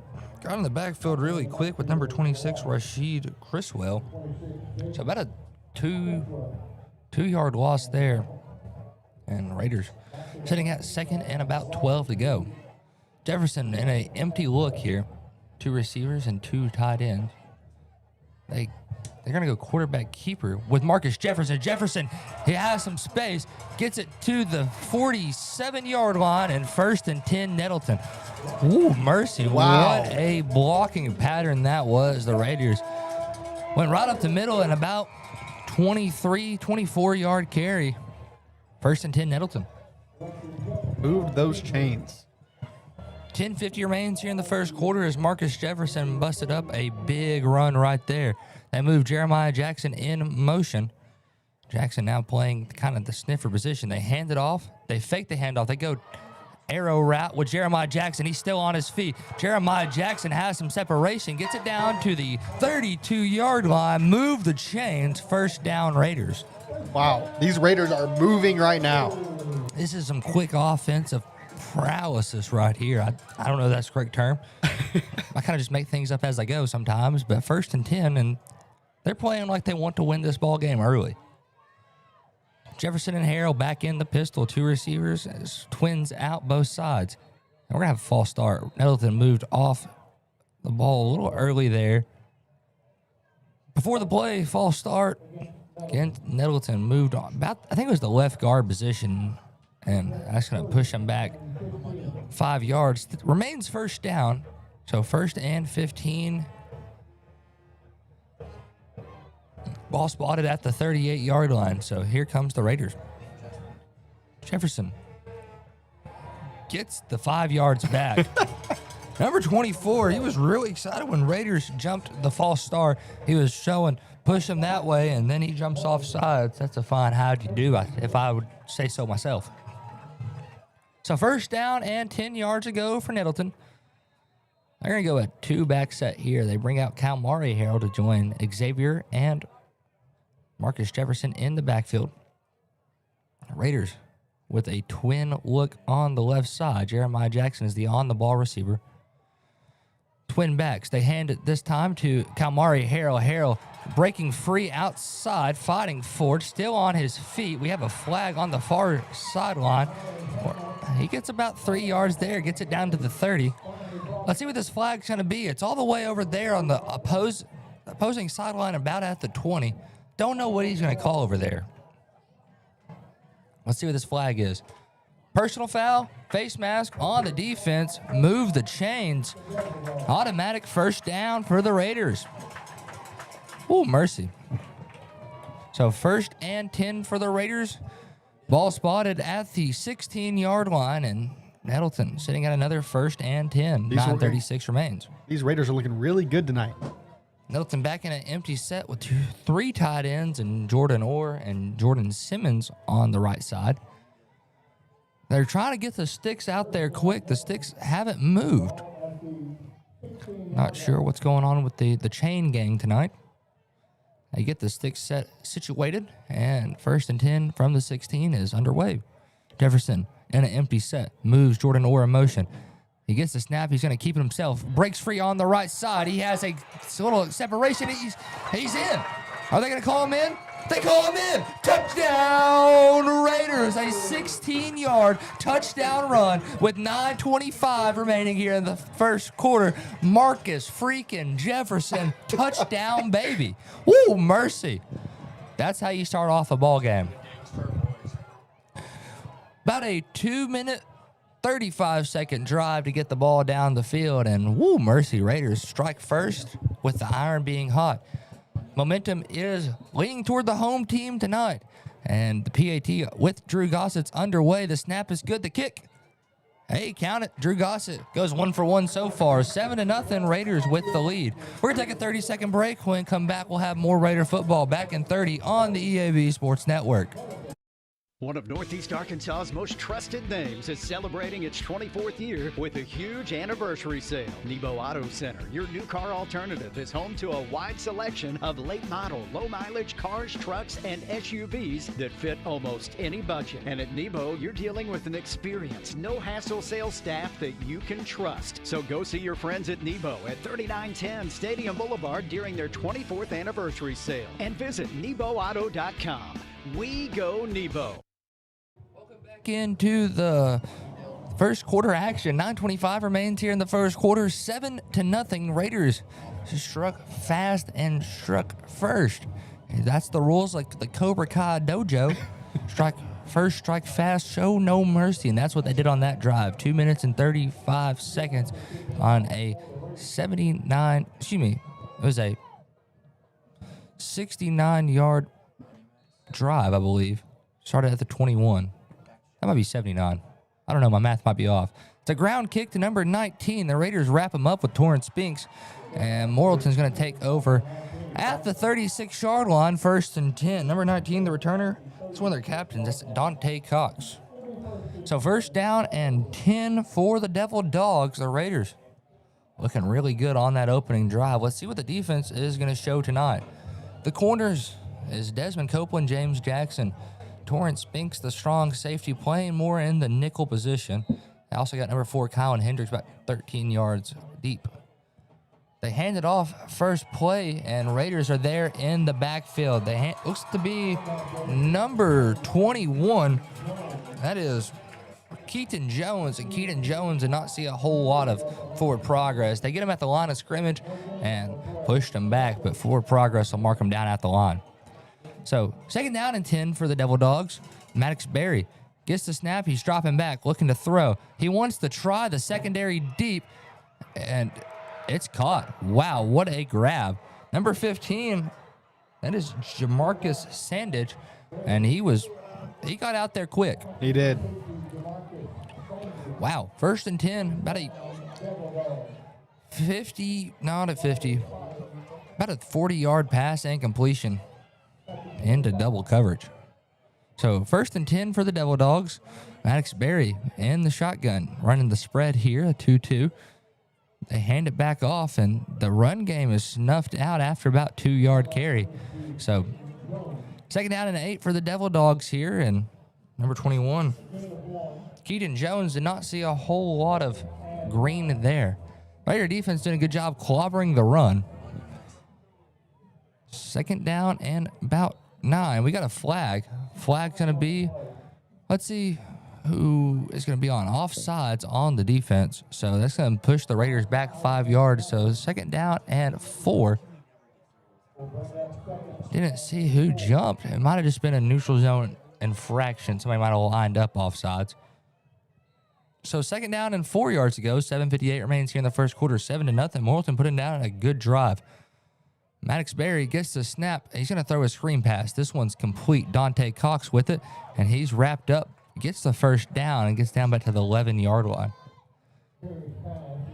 got in the backfield really quick with number 26, Rashid Criswell. So about a two-yard loss there. And Raiders sitting at second and about 12 to go. Jefferson in an empty look here. 2 receivers and 2 tight ends. They're going to go quarterback keeper with Marcus Jefferson. Jefferson, he has some space, gets it to the 47-yard line, and 1st and 10 Nettleton. Ooh, mercy. Wow. What a blocking pattern that was. The Raiders went right up the middle and about 24-yard carry. 1st and 10 Nettleton. Moved those chains. 10:50 remains here in the first quarter as Marcus Jefferson busted up a big run right there. They moved Jeremiah Jackson in motion. Jackson now playing kind of the sniffer position. They hand it off. They fake the handoff. They go arrow route with Jeremiah Jackson. He's still on his feet. Jeremiah Jackson has some separation. Gets it down to the 32-yard line. Move the chains. 1st down Raiders. Wow. These Raiders are moving right now. This is some quick offensive paralysis right here. I don't know if that's the correct term. I kind of just make things up as I go sometimes, but 1st and 10, and they're playing like they want to win this ball game early. Jefferson and Harrell back in the pistol. 2 receivers, twins out both sides. And we're going to have a false start. Nettleton moved off the ball a little early there. Before the play, false start. Again, Nettleton moved on. I think it was the left guard position, and that's going to push him back 5 yards. Remains 1st down, so 1st and 15. Ball spotted at the 38-yard line, so here comes the Raiders. Jefferson gets the 5 yards back. Number 24, he was really excited when Raiders jumped the false start. He was showing, push him that way, and then he jumps off sides. That's a fine how'd you do, if I would say so myself. So 1st down and 10 yards to go for Nettleton. They're going to go a 2-back set here. They bring out Kalmari Harrell to join Xavier and Marcus Jefferson in the backfield. Raiders with a twin look on the left side. Jeremiah Jackson is the on-the-ball receiver. Twin backs. They hand it this time to Kalmari Harrell. Harrell breaking free outside, fighting forward, still on his feet. We have a flag on the far sideline. He gets about 3 yards there, gets it down to the 30. Let's see what this flag's going to be. It's all the way over there on the opposing sideline, about at the 20. Don't know what he's going to call over there. Let's see what this flag is. Personal foul, face mask on the defense, move the chains. Automatic 1st down for the Raiders. Ooh, mercy. So 1st and 10 for the Raiders. Ball spotted at the 16-yard line, and Nettleton sitting at another 1st and 10. 9:36 remains. These Raiders are looking really good tonight. Nettleton back in an empty set with 3 tight ends and Jordan Orr and Jordan Simmons on the right side. They're trying to get the sticks out there quick. The sticks haven't moved. Not sure what's going on with the chain gang tonight. They get the sticks situated, and 1st and 10 from the 16 is underway. Jefferson in an empty set moves Jordan Orr in motion. He gets the snap. He's going to keep it himself. Breaks free on the right side. He has a little separation. He's in. Are they going to call him in? They call him in. Touchdown Raiders. A 16-yard touchdown run with 9:25 remaining here in the first quarter. Marcus freaking Jefferson. Touchdown, baby. Woo, mercy. That's how you start off a ball game. About a 2-minute, 35-second drive to get the ball down the field, and woo, mercy, Raiders strike first with the iron being hot. Momentum is leaning toward the home team tonight, and the PAT with Drew Gossett's underway. The snap is good. The kick, hey, count it. Drew Gossett goes 1 for 1 so far. 7-0 Raiders with the lead. We're going to take a 30-second break. When we come back, we'll have more Raider football back in 30 on the EAB Sports Network. One of Northeast Arkansas's most trusted names is celebrating its 24th year with a huge anniversary sale. Nebo Auto Center, your new car alternative, is home to a wide selection of late model, low mileage cars, trucks, and SUVs that fit almost any budget. And at Nebo, you're dealing with an experienced, no hassle sales staff that you can trust. So go see your friends at Nebo at 3910 Stadium Boulevard during their 24th anniversary sale. And visit NeboAuto.com. We go Nebo. Into the first quarter action. 9:25 remains here in the first quarter. 7-0 Raiders struck fast and struck first. That's the rules, like the Cobra Kai dojo. Strike first, strike fast, show no mercy, and that's what they did on that drive. 2 minutes and 35 seconds on a 69-yard drive, I believe. Started at the 21. That might be 79. I don't know. My math might be off. It's a ground kick to number 19. The Raiders wrap him up with Torrance Spinks. And Morrilton's going to take over at the 36-yard line, 1st and 10. Number 19, the returner, it's one of their captains. That's Dante Cox. So 1st down and 10 for the Devil Dogs. The Raiders looking really good on that opening drive. Let's see what the defense is going to show tonight. The corners is Desmond Copeland, James Jackson, Torrance Spinks, the strong safety, playing more in the nickel position. They also got number 4, Colin Hendricks, about 13 yards deep. They hand it off first play, and Raiders are there in the backfield. Looks to be number 21. That is Keaton Jones, and Keaton Jones did not see a whole lot of forward progress. They get him at the line of scrimmage and pushed him back, but forward progress will mark him down at the line. So 2nd down and 10 for the Devil Dogs. Maddox Berry gets the snap. He's dropping back, looking to throw. He wants to try the secondary deep, and it's caught. Wow, what a grab. Number 15, that is Jamarcus Sandage, and he got out there quick. He did. Wow, 1st and 10, about a 40-yard pass and completion into double coverage. So 1st and 10 for the Devil Dogs. Maddox Berry in the shotgun, running the spread here, a 2-2. They hand it back off, and the run game is snuffed out after about 2-yard carry. So 2nd down and 8 for the Devil Dogs here, and number 21, Keaton Jones, did not see a whole lot of green there. Raider defense doing a good job clobbering the run. 2nd down and about 9. We got a flag. Flag's going to be, let's see who is going to be on offsides on the defense. So that's going to push the Raiders back 5 yards. So 2nd down and 4. Didn't see who jumped. It might have just been a neutral zone infraction. Somebody might have lined up offsides. So 2nd down and 4 yards to go. 7:58 remains here in the first quarter. 7-0. Morrilton putting down a good drive. Maddox Berry gets the snap. He's going to throw a screen pass. This one's complete. Dante Cox with it, and he's wrapped up. Gets the first down and gets down back to the 11-yard line.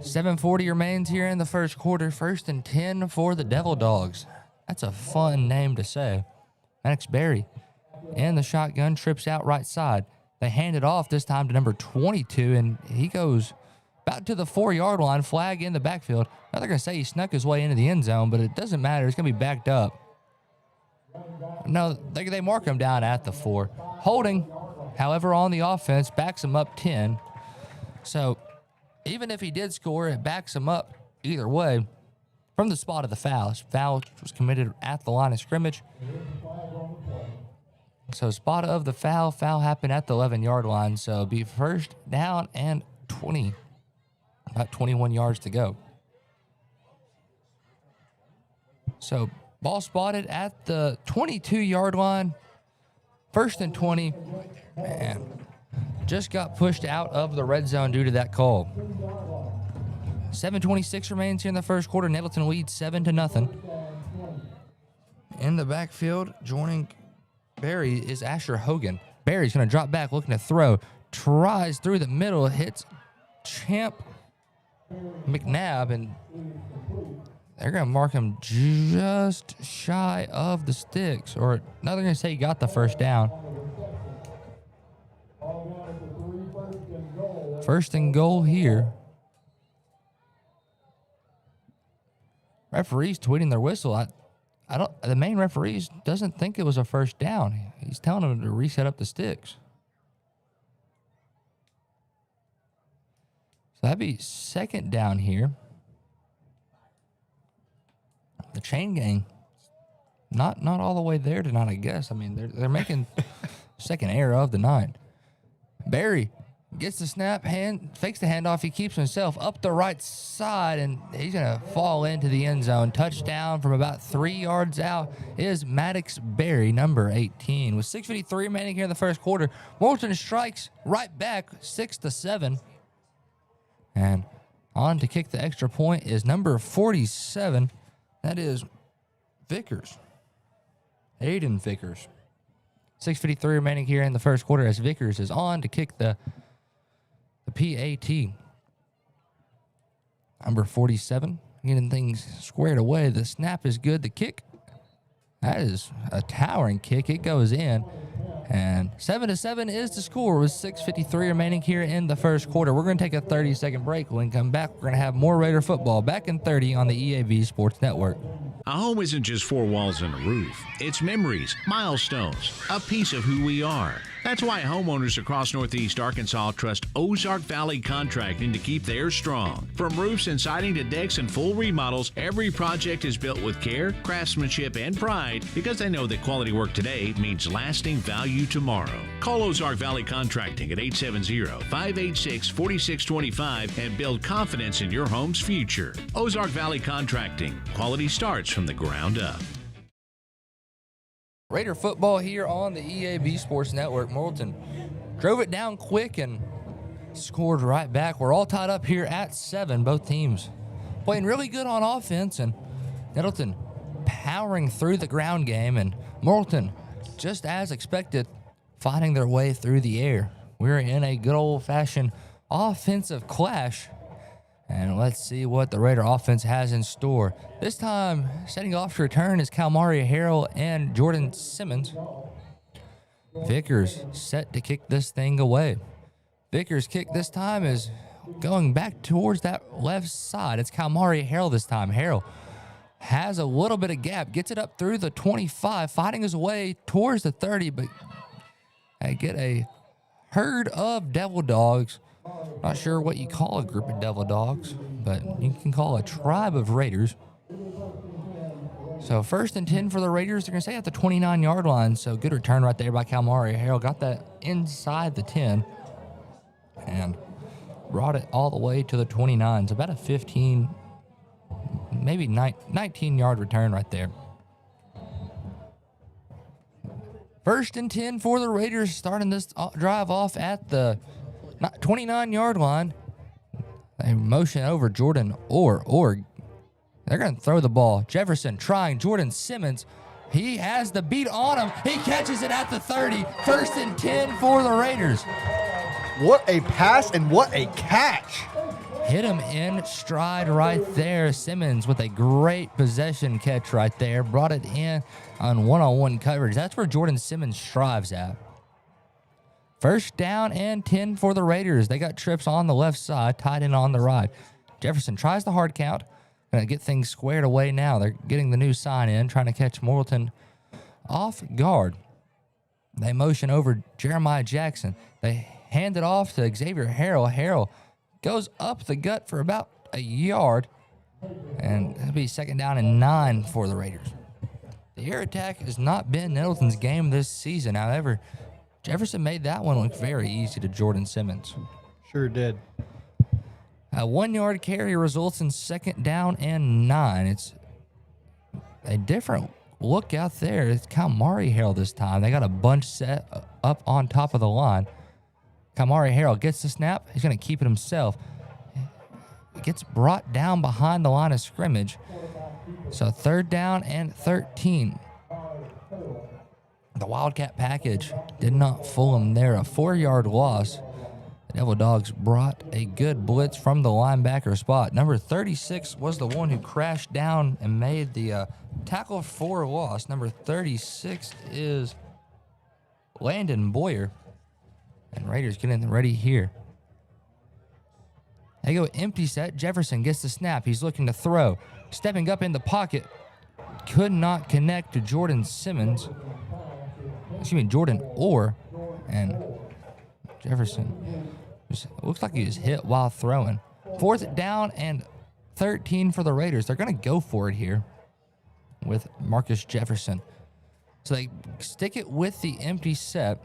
7:40 remains here in the first quarter. 1st and 10 for the Devil Dogs. That's a fun name to say. Maddox Berry in the shotgun, trips out right side. They hand it off this time to number 22, and he goes about to the 4-yard line, flag in the backfield. Now they're going to say he snuck his way into the end zone, but it doesn't matter. It's going to be backed up. No, they mark him down at the 4. Holding, however, on the offense, backs him up 10. So even if he did score, it backs him up either way from the spot of the foul. Foul was committed at the line of scrimmage. So spot of the foul happened at the 11-yard line. So it'll be 1st down and 20. About 21 yards to go. So ball spotted at the 22-yard line. 1st and 20. Man, just got pushed out of the red zone due to that call. 7:26 remains here in the first quarter. Nettleton leads 7-0. In the backfield, joining Barry is Asher Hogan. Barry's going to drop back, looking to throw. Tries through the middle, hits Champ McNabb, and they're going to mark him just shy of the sticks. Or, no, they're going to say he got the first down. 1st and goal here. Referees tweeting their whistle. I don't. The main referee doesn't think it was a first down. He's telling them to reset up the sticks. So that'd be 2nd down here. The chain gang, not all the way there tonight, I guess. I mean, they're making 2nd error of the night. Barry gets the snap, fakes the handoff. He keeps himself up the right side, and he's going to fall into the end zone. Touchdown from about 3 yards out is Maddox Berry, number 18. With 6:53 remaining here in the first quarter, Morrilton strikes right back, 6-7. And on to kick the extra point is number 47. That is Vickers. Aiden Vickers. 6:53 remaining here in the first quarter as Vickers is on to kick the PAT. Number 47, getting things squared away. The snap is good. The kick, that is a towering kick. It goes in. And 7-7 is the score with 6:53 remaining here in the first quarter. We're going to take a 30-second break. When we come back, we're going to have more Raider football back in 30 on the EAB Sports Network. A home isn't just 4 walls and a roof. It's memories, milestones, a piece of who we are. That's why homeowners across Northeast Arkansas trust Ozark Valley Contracting to keep theirs strong. From roofs and siding to decks and full remodels, every project is built with care, craftsmanship, and pride because they know that quality work today means lasting value tomorrow. Call Ozark Valley Contracting at 870-586-4625 and build confidence in your home's future. Ozark Valley Contracting. Quality starts from the ground up. Raider football here on the EAB Sports Network. Morrilton drove it down quick and scored right back. We're all tied up here at 7. Both teams playing really good on offense, and Nettleton powering through the ground game, and Morrilton, just as expected, fighting their way through the air. We're in a good old-fashioned offensive clash. And let's see what the Raider offense has in store. This time, setting off to return is Kalmari Harrell and Jordan Simmons. Vickers set to kick this thing away. Vickers' kick this time is going back towards that left side. It's Kalmari Harrell this time. Harrell has a little bit of gap, gets it up through the 25, fighting his way towards the 30, but I get a herd of Devil Dogs. Not sure what you call a group of Devil Dogs, but you can call a tribe of Raiders. So 1st and 10 for the Raiders. They're going to stay at the 29-yard line. So good return right there by Kalmari Harrell. Got that inside the 10 and brought it all the way to the 29. It's about a 15, maybe 19-yard return right there. 1st and 10 for the Raiders, starting this drive off at the 29-yard line. They motion over Jordan Orr. They're going to throw the ball. Jefferson trying. Jordan Simmons. He has the beat on him. He catches it at the 30. 1st and 10 for the Raiders. What a pass and what a catch. Hit him in stride right there. Simmons with a great possession catch right there. Brought it in on one-on-one coverage. That's where Jordan Simmons strives at. 1st down and 10 for the Raiders. They got trips on the left side, tight end on the right. Jefferson tries the hard count. Going to get things squared away now. They're getting the new sign in, trying to catch Morrilton off guard. They motion over Jeremiah Jackson. They hand it off to Xavier Harrell. Harrell goes up the gut for about a yard, and it'll be 2nd down and 9 for the Raiders. The air attack has not been Nettleton's game this season. However, Jefferson made that one look very easy to Jordan Simmons. Sure did. A 1-yard carry results in 2nd down and 9. It's a different look out there. It's Kamari Harrell this time. They got a bunch set up on top of the line. Kamari Harrell gets the snap. He's going to keep it himself. It gets brought down behind the line of scrimmage. So 3rd down and 13. The Wildcat package did not fool him there. A 4-yard loss. The Devil Dogs brought a good blitz from the linebacker spot. Number 36 was the one who crashed down and made the tackle for loss. Number 36 is Landon Boyer. And Raiders getting ready here. They go empty set. Jefferson gets the snap. He's looking to throw. Stepping up in the pocket. Could not connect to Jordan Simmons. Jordan Orr. And Jefferson looks like he was hit while throwing. 4th down and 13 for the Raiders. They're going to go for it here with Marcus Jefferson. So they stick it with the empty set.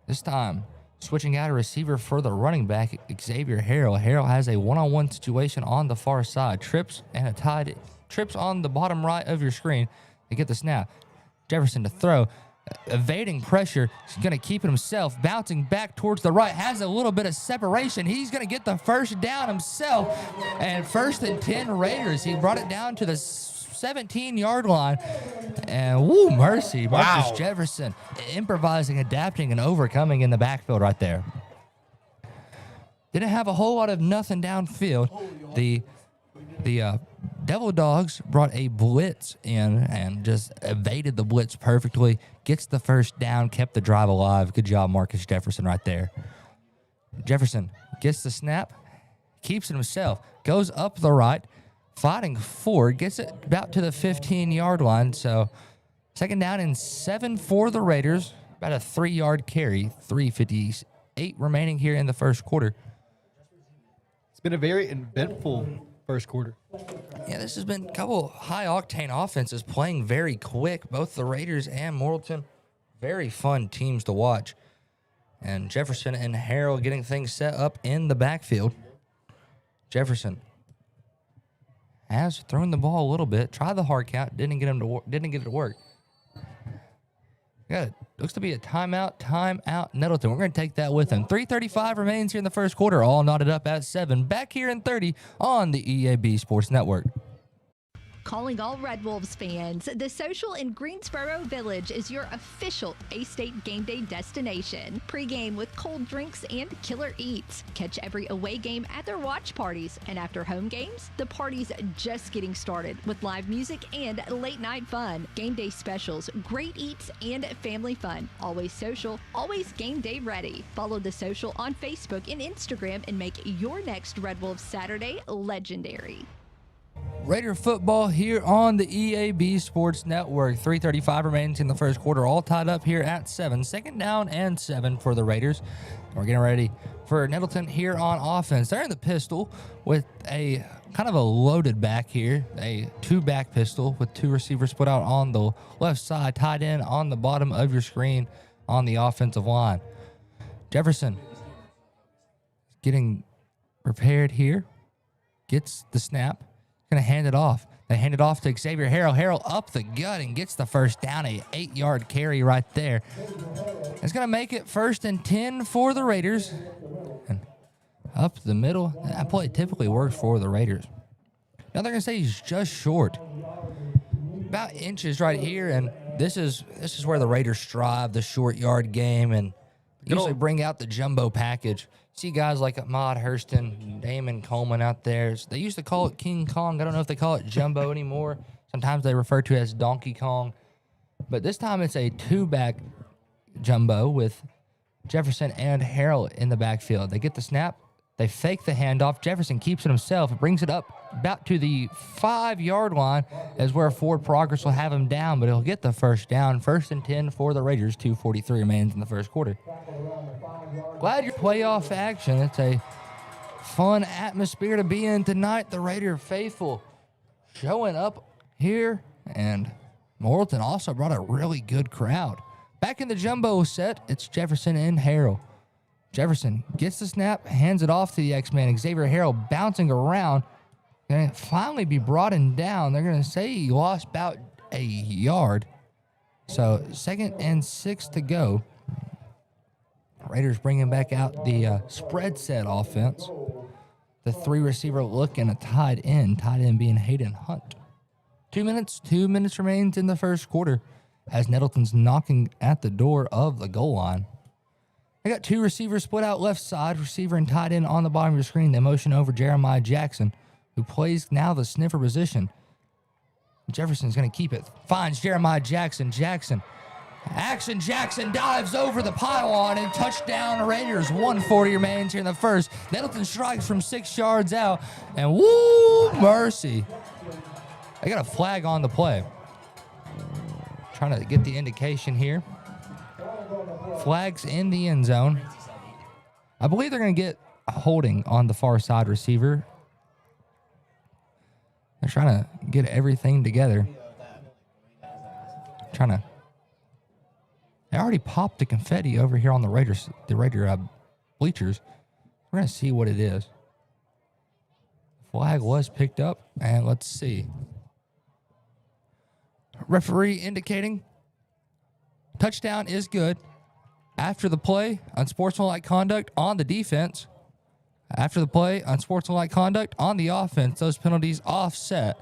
This time, switching out a receiver for the running back, Xavier Harrell. Harrell has a one-on-one situation on the far side. Trips on the bottom right of your screen. They get the snap. Jefferson to throw. Evading pressure. He's going to keep it himself. Bouncing back towards the right. Has a little bit of separation. He's going to get the 1st down himself. And 1st and 10 Raiders. He brought it down to the 17-yard line. And woo, mercy. Marcus Jefferson improvising, adapting, and overcoming in the backfield right there. Didn't have a whole lot of nothing downfield. The Devil Dogs brought a blitz in and just evaded the blitz perfectly. Gets the 1st down, kept the drive alive. Good job, Marcus Jefferson right there. Jefferson gets the snap, keeps it himself, goes up the right, fighting forward, gets it about to the 15-yard line. So 2nd down and 7 for the Raiders. About a 3-yard carry, 3:58 remaining here in the 1st quarter. It's been a very eventful 1st quarter. Yeah, this has been a couple high-octane offenses playing very quick. Both the Raiders and Morrilton, very fun teams to watch. And Jefferson and Harrell getting things set up in the backfield. Jefferson has thrown the ball a little bit. Tried the hard count, didn't get it to work. Yeah, looks to be a timeout, Nettleton. We're going to take that with him. 3:35 remains here in the 1st quarter, all knotted up at 7. Back here in 30 on the EAB Sports Network. Calling all Red Wolves fans, the Social in Greensboro Village is your official A-State game day destination. Pregame with cold drinks and killer eats. Catch every away game at their watch parties. And after home games, the party's just getting started with live music and late night fun. Game day specials, great eats, and family fun. Always social, always game day ready. Follow the Social on Facebook and Instagram and make your next Red Wolves Saturday legendary. Raider football here on the EAB Sports Network. 3:35 remains in the 1st quarter, all tied up here at 7. 2nd down and 7 for the Raiders. We're getting ready for Nettleton here on offense. They're in the pistol with a kind of a loaded back here, a 2-back pistol with 2 receivers split out on the left side, tied in on the bottom of your screen on the offensive line. Jefferson getting prepared here, gets the snap. Going to hand it off. They hand it off to Xavier Harrell. Harrell up the gut and gets the 1st down, a 8-yard carry right there. It's going to make it 1st and 10 for the Raiders. And up the middle, that play typically works for the Raiders. Now they're going to say he's just short. About inches right here, and this is where the Raiders strive, the short yard game, and usually bring out the jumbo package. See guys like Ahmad Hurston, Damon Coleman out there. They used to call it King Kong. I don't know if they call it jumbo anymore. Sometimes they refer to it as Donkey Kong. But this time it's a two-back jumbo with Jefferson and Harrell in the backfield. They get the snap. They fake the handoff. Jefferson keeps it himself. Brings it up about to the 5-yard line as where Ford Progress will have him down, but he'll get the first down. 1st and 10 for the Raiders. 2:43 remains in the first quarter. Glad you're playoff action. It's a fun atmosphere to be in tonight. The Raider faithful showing up here, and Morrilton also brought a really good crowd. Back in the jumbo set, it's Jefferson and Harrell. Jefferson gets the snap, hands it off to the X-Man. Xavier Harrell bouncing around. Going to finally be brought down. They're going to say he lost about a yard. So 2nd and 6 to go. Raiders bringing back out the spread set offense. The 3-receiver look and a tight end being Hayden Hunt. 2 minutes remains in the first quarter as Nettleton's knocking at the door of the goal line. I got 2 receivers split out left side, receiver and tight end on the bottom of your screen. They motion over Jeremiah Jackson, who plays now the sniffer position. Jefferson's going to keep it. Finds Jeremiah Jackson. Jackson dives over the pylon and touchdown Raiders. 1:40 remains here in the first. Nettleton strikes from 6 yards out, and woo, mercy. They got a flag on the play. Trying to get the indication here. Flags in the end zone. I believe they're going to get a holding on the far side receiver. They're trying to get everything together. They already popped the confetti over here on the Raider bleachers. We're going to see what it is. Flag was picked up, and let's see. Referee indicating touchdown is good. After the play, unsportsmanlike conduct on the defense. After the play, unsportsmanlike conduct on the offense. Those penalties offset.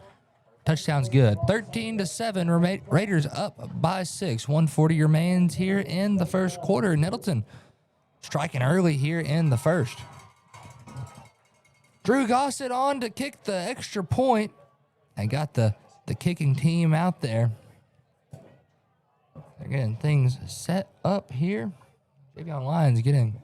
Touchdown's good. 13-7. Raiders up by 6. 1:40 remains here in the first quarter. Nettleton striking early here in the first. Drew Gossett on to kick the extra point. And got the kicking team out there. They're getting things set up here. Javion Lyons getting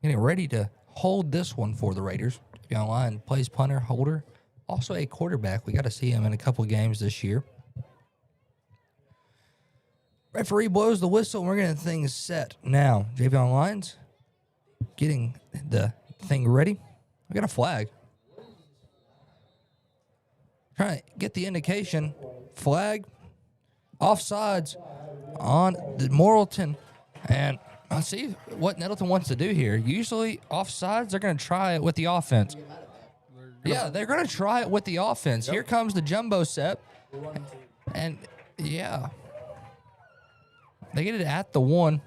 ready to hold this one for the Raiders. Javion Lyons plays punter, holder, also a quarterback. We got to see him in a couple games this year. Referee blows the whistle, and we're getting things set now. Javion Lyons getting the thing ready. We got a flag. Trying to get the indication. Flag. Offsides on the Morrilton. And let's see what Nettleton wants to do here. Usually offsides, they're going to try it with the offense. Yeah, they're going to try it with the offense. Yep. Here comes the jumbo set. And, yeah. They get it at the 1.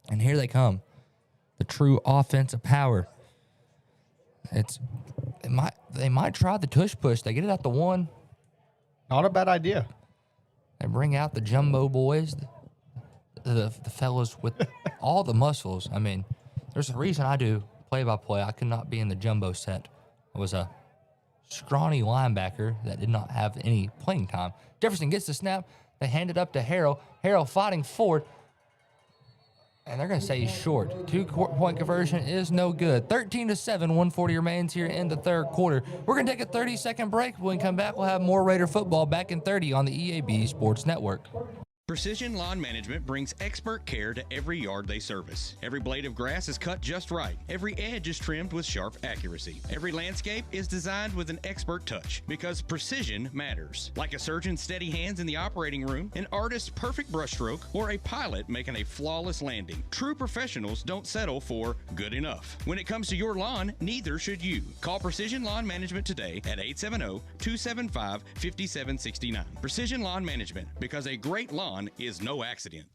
And here they come. The true offensive power. They might try the tush push. They get it at the 1. Not a bad idea. They bring out the jumbo boys, the fellas with all the muscles. I mean, there's a reason I do play-by-play. I could not be in the jumbo set. I was a scrawny linebacker that did not have any playing time. Jefferson gets the snap. They hand it up to Harrell. Harrell fighting forward. And they're going to say he's short. 2-point conversion is no good. 13-7, 1:40 remains here in the third quarter. We're going to take a 30-second break. When we come back, we'll have more Raider football back in 30 on the EAB Sports Network. Precision Lawn Management brings expert care to every yard they service. Every blade of grass is cut just right. Every edge is trimmed with sharp accuracy. Every landscape is designed with an expert touch because precision matters. Like a surgeon's steady hands in the operating room, an artist's perfect brushstroke, or a pilot making a flawless landing. True professionals don't settle for good enough. When it comes to your lawn, neither should you. Call Precision Lawn Management today at 870-275-5769. Precision Lawn Management, because a great lawn is no accident.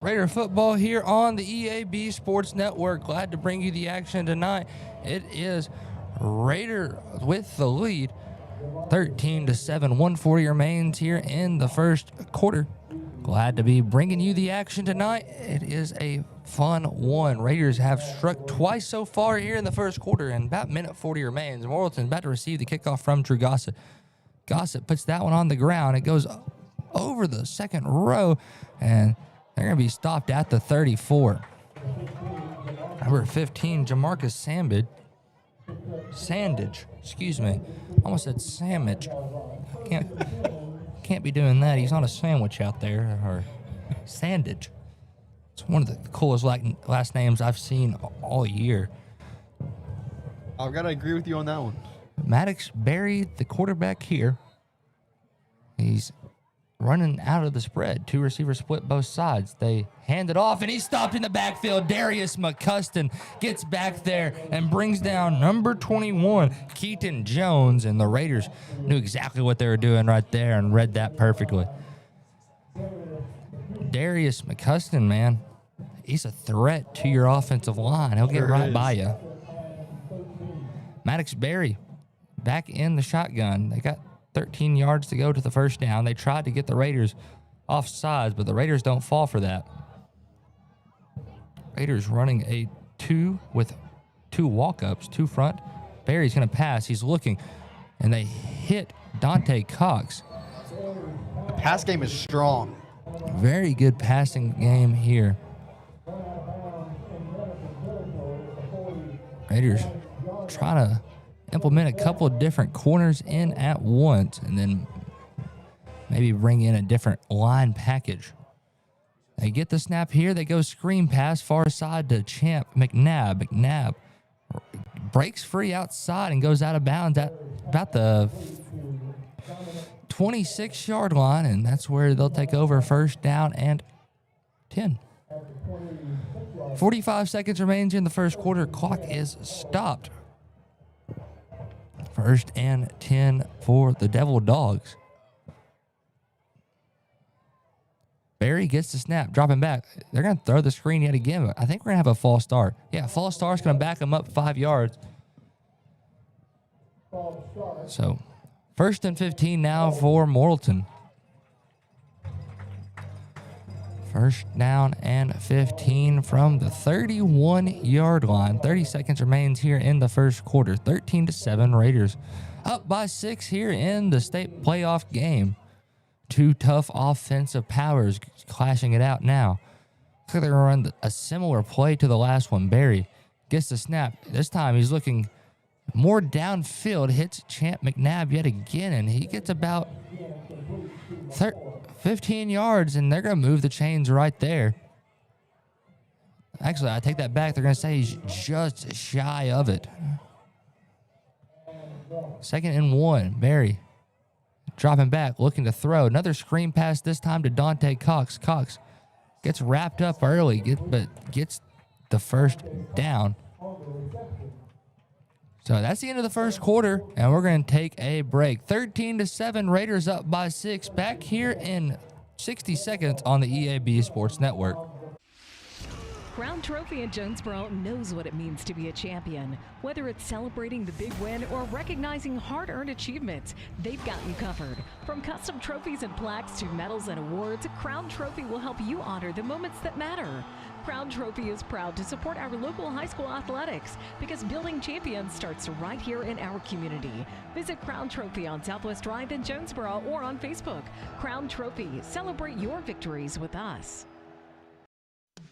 Raider football here on the EAB Sports Network. Glad to bring you the action tonight. It is Raider with the lead, 13-7. 140 remains here in the first quarter. Glad to be bringing you the action tonight. It is a fun one. Raiders have struck twice so far here in the first quarter, and about minute 40 remains. Morrilton about to receive the kickoff from Drew Gossett. Gossett puts that one on the ground. It goes over the second row, and they're going to be stopped at the 34. Number 15, Jamarcus Sandage. Excuse me. Almost said sandwich. Can't be doing that. He's on a sandwich out there, or Sandage. It's one of the coolest last names I've seen all year. I've got to agree with you on that one. Maddox Berry, the quarterback here. He's running out of the spread. Two receivers split both sides. They hand it off, and he's stopped in the backfield. Darius McCuston gets back there and brings down number 21, Keaton Jones, and the Raiders knew exactly what they were doing right there and read that perfectly. Darius McCuston, man, he's a threat to your offensive line. He'll get right by you. Maddox Berry back in the shotgun. They got 13 yards to go to the first down. They tried to get the Raiders off sides, but the Raiders don't fall for that. Raiders running a 2 with 2 walk-ups, 2 front. Berry's going to pass. He's looking, and they hit Dante Cox. The pass game is strong. Very good passing game here. Raiders trying to implement a couple of different corners in at once, and then maybe bring in a different line package. They get the snap here. They go screen pass far side to Champ McNabb. McNabb breaks free outside and goes out of bounds at about the 26-yard line, and that's where they'll take over first down and 10. 45 seconds remains in the first quarter. Clock is stopped. First and 10 for the Devil Dogs. Berry gets the snap, dropping back. They're going to throw the screen yet again, but I think we're going to have a false start. Yeah, false start's going to back them up 5 yards. So, first and 15 now for Morrilton. First down and 15 from the 31-yard line. 30 seconds remains here in the first quarter. 13-7 Raiders up by 6 here in the state playoff game. Two tough offensive powers clashing it out now. Looks like they're going to run a similar play to the last one. Berry gets the snap. This time he's looking more downfield. Hits Champ McNabb yet again, and he gets about 15 yards, and they're going to move the chains right there. Actually, I take that back. They're going to say he's just shy of it. 2nd and 1. Berry dropping back, looking to throw. Another screen pass, this time to Dante Cox. Cox gets wrapped up early, but gets the first down. So that's the end of the first quarter, and we're going to take a break. 13-7, Raiders up by 6. Back here in 60 seconds on the EAB Sports Network. Crown Trophy in Jonesboro knows what it means to be a champion. Whether it's celebrating the big win or recognizing hard-earned achievements, they've got you covered. From custom trophies and plaques to medals and awards, Crown Trophy will help you honor the moments that matter. Crown Trophy is proud to support our local high school athletics because building champions starts right here in our community. Visit Crown Trophy on Southwest Drive in Jonesboro or on Facebook. Crown Trophy, celebrate your victories with us.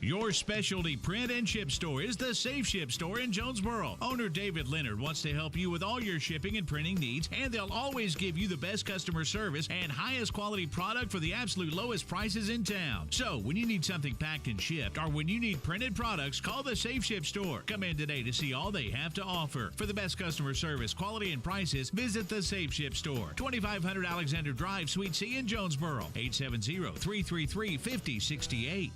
Your specialty print and ship store is the Safe Ship Store in Jonesboro. Owner David Leonard wants to help you with all your shipping and printing needs, and they'll always give you the best customer service and highest quality product for the absolute lowest prices in town. So, when you need something packed and shipped, or when you need printed products, call the Safe Ship Store. Come in today to see all they have to offer. For the best customer service, quality, and prices, visit the Safe Ship Store. 2500 Alexander Drive, Suite C in Jonesboro. 870-333-5068.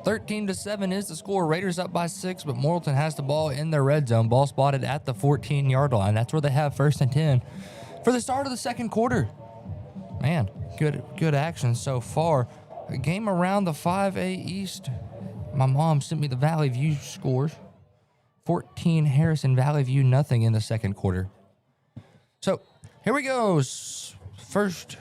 13-7 is the score. Raiders up by 6, but Morrilton has the ball in their red zone. Ball spotted at the 14-yard line. That's where they have 1st and 10 for the start of the second quarter. Man, good action so far. a game around the 5A East. My mom sent me the Valley View scores. 14 Harrison, Valley View, nothing in the second quarter. So here we go. First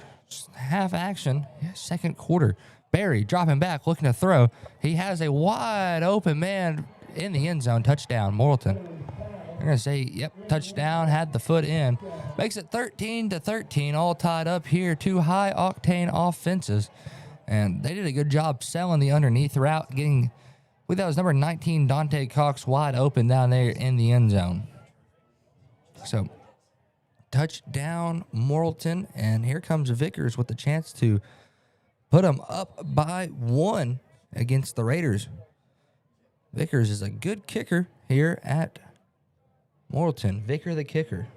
half action, second quarter. Barry dropping back, looking to throw. He has a wide open man in the end zone. Touchdown, Morrilton. I'm going to say, yep, touchdown, had the foot in. Makes it 13-13, all tied up here. Two high-octane offenses. And they did a good job selling the underneath route, getting, I believe that was number 19, Dante Cox, wide open down there in the end zone. So, touchdown, Morrilton, and here comes Vickers with the chance to put them up by 1 against the Raiders. Vickers is a good kicker here at Morrilton. Vicker the kicker.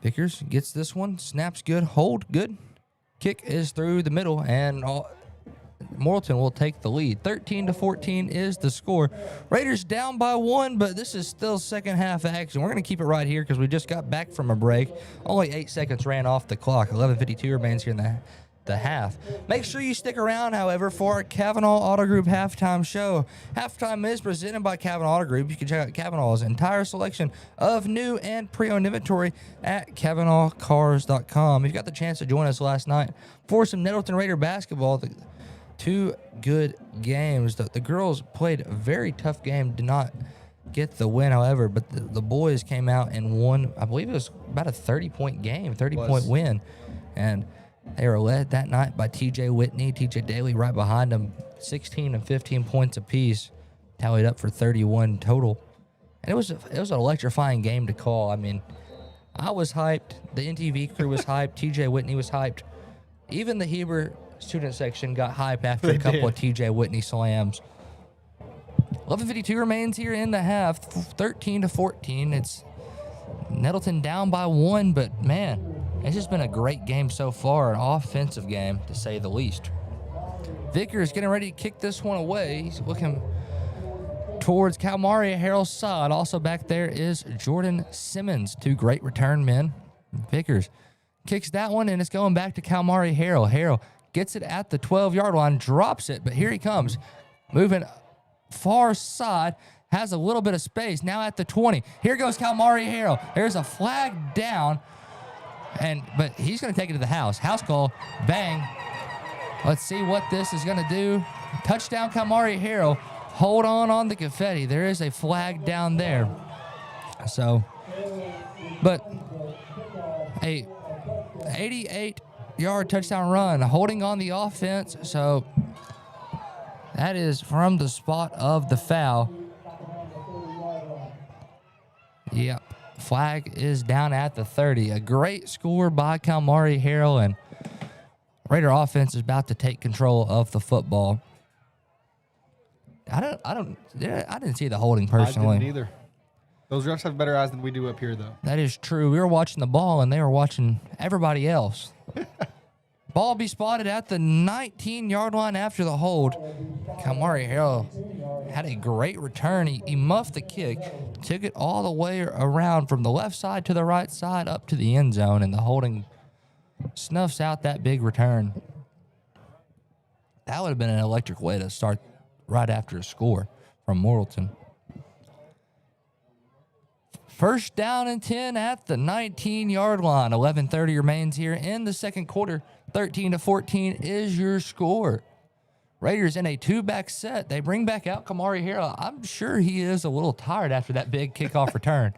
Vickers gets this one. Snaps good. Hold good. Kick is through the middle, and Morrilton will take the lead. 13-14 is the score. Raiders down by 1, but this is still second half action. We're going to keep it right here because we just got back from a break. Only 8 seconds ran off the clock. 11:52 remains here in the half. Make sure you stick around, however, for our Kavanaugh Auto Group halftime show. Halftime is presented by Kavanaugh Auto Group. You can check out Kavanaugh's entire selection of new and pre-owned inventory at KavanaughCars.com. If you got the chance to join us last night for some Nettleton Raider basketball, two good games. The girls played a very tough game, did not get the win, however, but the boys came out and won. I believe it was about a 30-point game, 30-point win. And they were led that night by TJ Whitney, TJ Daly right behind them, 16 and 15 points apiece, tallied up for 31 total. And it was an electrifying game to call. I mean, I was hyped. The NTV crew was hyped. TJ Whitney was hyped. Even the Heber student section got hyped after a couple of TJ Whitney slams. 11:52 remains here in the half, 13-14. It's Nettleton down by 1, but man, it's just been a great game so far, an offensive game to say the least. Vickers getting ready to kick this one away. He's looking towards Kalmari Harrell's side. Also back there is Jordan Simmons, 2 great return men. Vickers kicks that one, and it's going back to Kalmari Harrell. Harrell gets it at the 12-yard line, drops it, but here he comes, moving far side, has a little bit of space, now at the 20. Here goes Kalmari Harrell. There's a flag down, but he's going to take it to the house. House call, bang. Let's see what this is going to do. Touchdown, Kalmari Harrell. Hold on the confetti. There is a flag down there. So, but a 88-yard touchdown run, holding on the offense. So that is from the spot of the foul. Yep. Flag is down at the 30. A great score by Kalmari Harrell, and Raider offense is about to take control of the football. I didn't see the holding personally. I didn't either. Those refs have better eyes than we do up here, though. That is true. We were watching the ball, and they were watching everybody else. Ball be spotted at the 19-yard line after the hold. Kalmari Harrell had a great return. He muffed the kick, took it all the way around from the left side to the right side up to the end zone, and the holding snuffs out that big return. That would have been an electric way to start right after a score from Morrilton. First down and 10 at the 19-yard line. 11:30 remains here in the second quarter. 13-14 is your score. Raiders in a 2-back set. They bring back out Kalmari Harrell. I'm sure he is a little tired after that big kickoff return.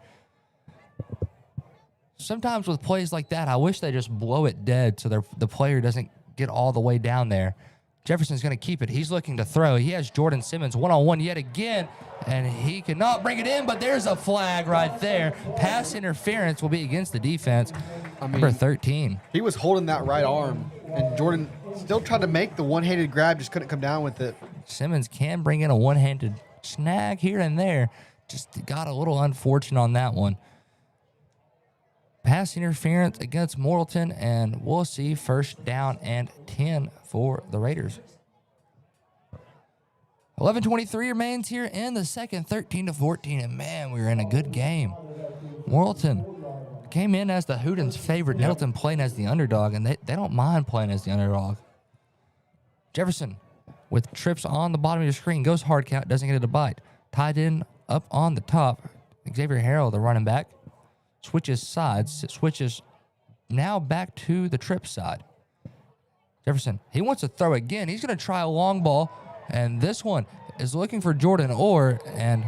Sometimes with plays like that, I wish they just blow it dead so the player doesn't get all the way down there. Jefferson's going to keep it. He's looking to throw. He has Jordan Simmons one-on-one yet again, and he cannot bring it in, but there's a flag right there. Pass interference will be against the defense. Number 13. He was holding that right arm, and Jordan still tried to make the one-handed grab, just couldn't come down with it. Simmons can bring in a one-handed snag here and there. Just got a little unfortunate on that one. Pass interference against Morrilton, and we'll see first down and 10 for the Raiders. 11:23 remains here in the second, 13-14, and man, we were in a good game. Morrilton came in as the Hootens' favorite. Nettleton playing as the underdog, and they don't mind playing as the underdog. Jefferson with trips on the bottom of your screen. Goes hard count. Doesn't get it a bite. Tied in up on the top. Xavier Harrell, the running back, switches sides. Switches now back to the trip side. Jefferson, he wants to throw again. He's going to try a long ball. And this one is looking for Jordan Orr and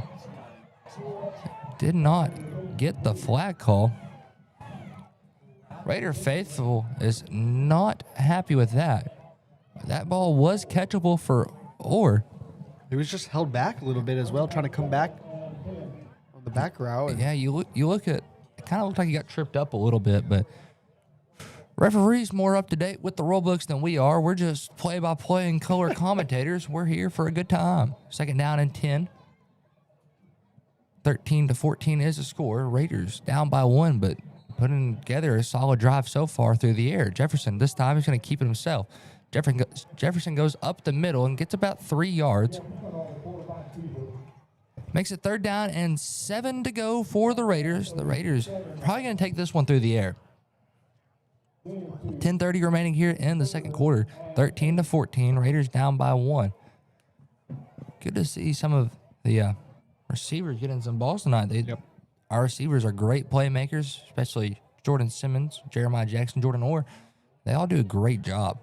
did not get the flag call. Raider Faithful is not happy with that. That ball was catchable for Orr. He was just held back a little bit as well, trying to come back on the back route. Yeah, you look at it, kind of looked like he got tripped up a little bit, but referees more up to date with the rule books than we are. We're just play-by-play and color commentators. We're here for a good time. 2nd down and 10. 13-14 is the score. Raiders down by 1, but putting together a solid drive so far through the air. Jefferson, this time, he's going to keep it himself. Jefferson goes up the middle and gets about 3 yards. Makes it 3rd down and 7 to go for the Raiders. The Raiders probably going to take this one through the air. 10:30 remaining here in the second quarter. 13-14. Raiders down by 1. Good to see some of the receivers getting some balls tonight. Our receivers are great playmakers, especially Jordan Simmons, Jeremiah Jackson, Jordan Orr. They all do a great job.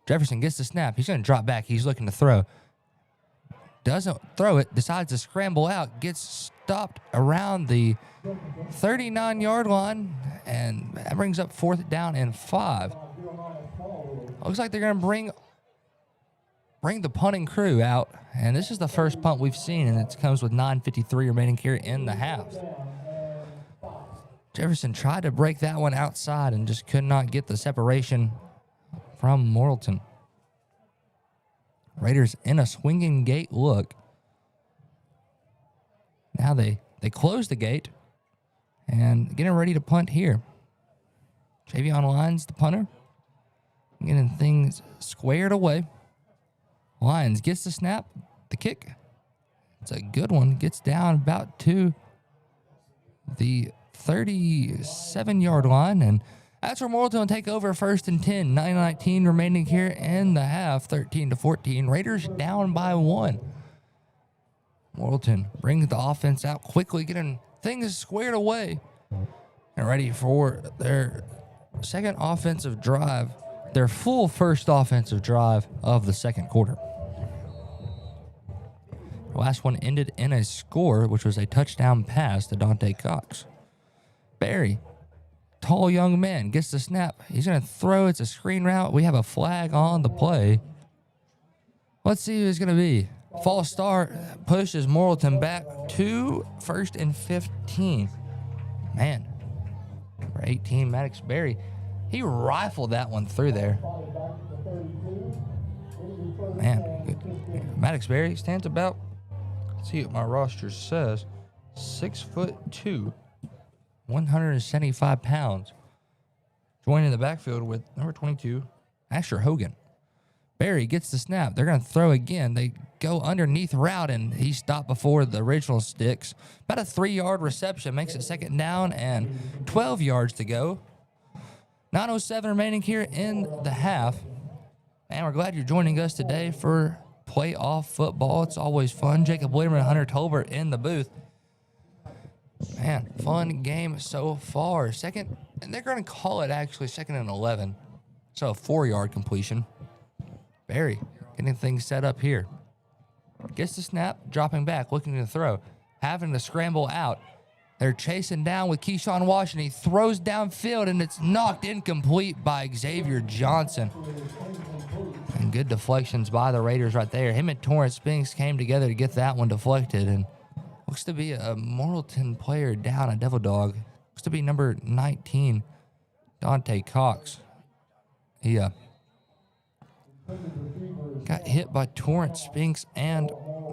Jefferson gets the snap. He's going to drop back. He's looking to throw. Doesn't throw it. Decides to scramble out. Gets stopped around the 39-yard line. And that brings up 4th down and 5. Looks like they're going to bring the punting crew out. And this is the first punt we've seen. And it comes with 9:53 remaining here in the half. Jefferson tried to break that one outside and just could not get the separation from Morrilton. Raiders in a swinging gate look. Now they close the gate and getting ready to punt here. Javion Lyons, the punter, getting things squared away. Lyons gets the snap, the kick. It's a good one. Gets down about to the 37-yard line, and that's where Morrilton will take over 1st and 10. 9:19 remaining here in the half. 13-14. Raiders down by 1. Morrilton brings the offense out quickly, getting things squared away and ready for their second offensive drive, their full first offensive drive of the second quarter. The last one ended in a score, which was a touchdown pass to Dante Cox. Barry, tall young man, gets the snap. He's going to throw. It's a screen route. We have a flag on the play. Let's see who it's going to be. False start pushes Morrilton back to 1st and 15. Man, number 18, Maddox Berry. He rifled that one through there. Man, good. Maddox Berry stands about, let's see what my roster says, 6'2", 175 pounds. Joining the backfield with number 22, Asher Hogan. Barry gets the snap. They're going to throw again. They go underneath route, and he stopped before the original sticks. About a 3-yard reception makes it 2nd down and 12 yards to go. 9:07 remaining here in the half. And we're glad you're joining us today for playoff football. It's always fun. Jacob Lehman and Hunter Tolbert in the booth. Man, fun game so far. Second, and they're going to call it actually 2nd and 11. So a 4-yard completion. Barry getting things set up here. Gets the snap, dropping back, looking to throw. Having to scramble out. They're chasing down with Keyshawn Washington. He throws downfield, and it's knocked incomplete by Xavier Johnson. And good deflections by the Raiders right there. Him and Torrance Spinks came together to get that one deflected. And looks to be a Morrilton player down, a Devil Dog. Looks to be number 19, Dante Cox. He got hit by Torrance Spinks and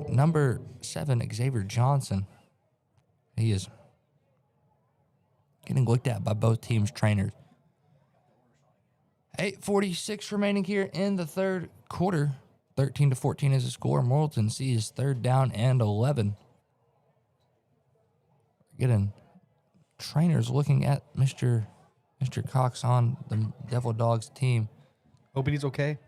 number 7, Xavier Johnson. He is getting looked at by both teams' trainers. 8:46 remaining here in the third quarter. 13-14 is the score. Morrilton sees 3rd down and 11. Getting trainers looking at Mr. Cox on the Devil Dogs team. Hoping he's okay.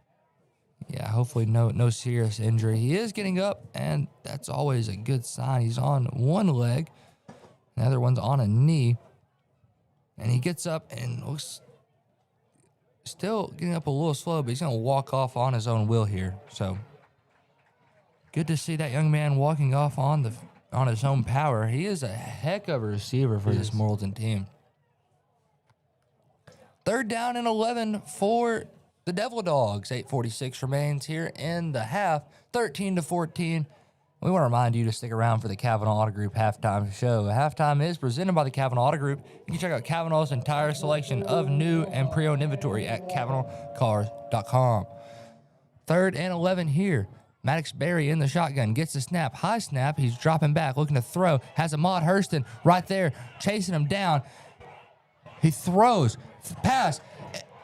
Yeah, hopefully no serious injury. He is getting up, and that's always a good sign. He's on one leg. The other one's on a knee. And he gets up and looks still getting up a little slow, but he's going to walk off on his own will here. So good to see that young man walking off on his own power. He is a heck of a receiver for this Morrilton team. 3rd down and 11 for the Devil Dogs. 8:46 remains here in the half. 13-14. We want to remind you to stick around for the Kavanaugh Auto Group halftime show. Halftime is presented by the Kavanaugh Auto Group. You can check out Kavanaugh's entire selection of new and pre-owned inventory at KavanaughCars.com. 3rd and 11 here. Maddox Berry in the shotgun, gets the snap, high snap. He's dropping back, looking to throw. Has Ahmad Hurston right there, chasing him down. He throws. Pass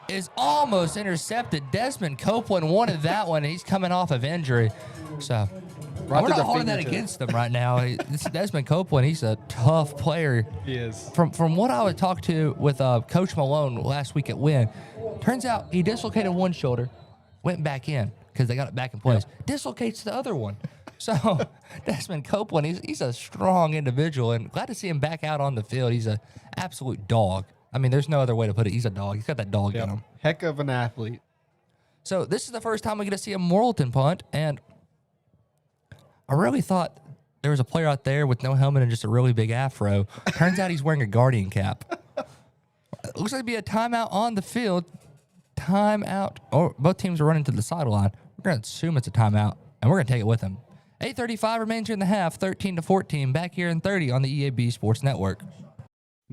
is almost intercepted. Desmond Copeland wanted that one, and he's coming off of injury. So we're not holding that against him right now. This Desmond Copeland, he's a tough player. He is. From what I would talk to with Coach Malone last week at Wynn, turns out he dislocated one shoulder, went back in because they got it back in place. Yep. Dislocates the other one. So Desmond Copeland, he's a strong individual, and glad to see him back out on the field. He's an absolute dog. I mean, there's no other way to put it. He's a dog. He's got that dog in him. Heck of an athlete. So this is the first time we get to see a Morrilton punt, and I really thought there was a player out there with no helmet and just a really big afro. Turns out he's wearing a Guardian cap. It looks like it'd be a timeout on the field. Timeout. Or both teams are running to the sideline. We're going to assume it's a timeout, and we're going to take it with them. 8:35 remains here in the half, 13-14. Back here in 30 on the EAB Sports Network.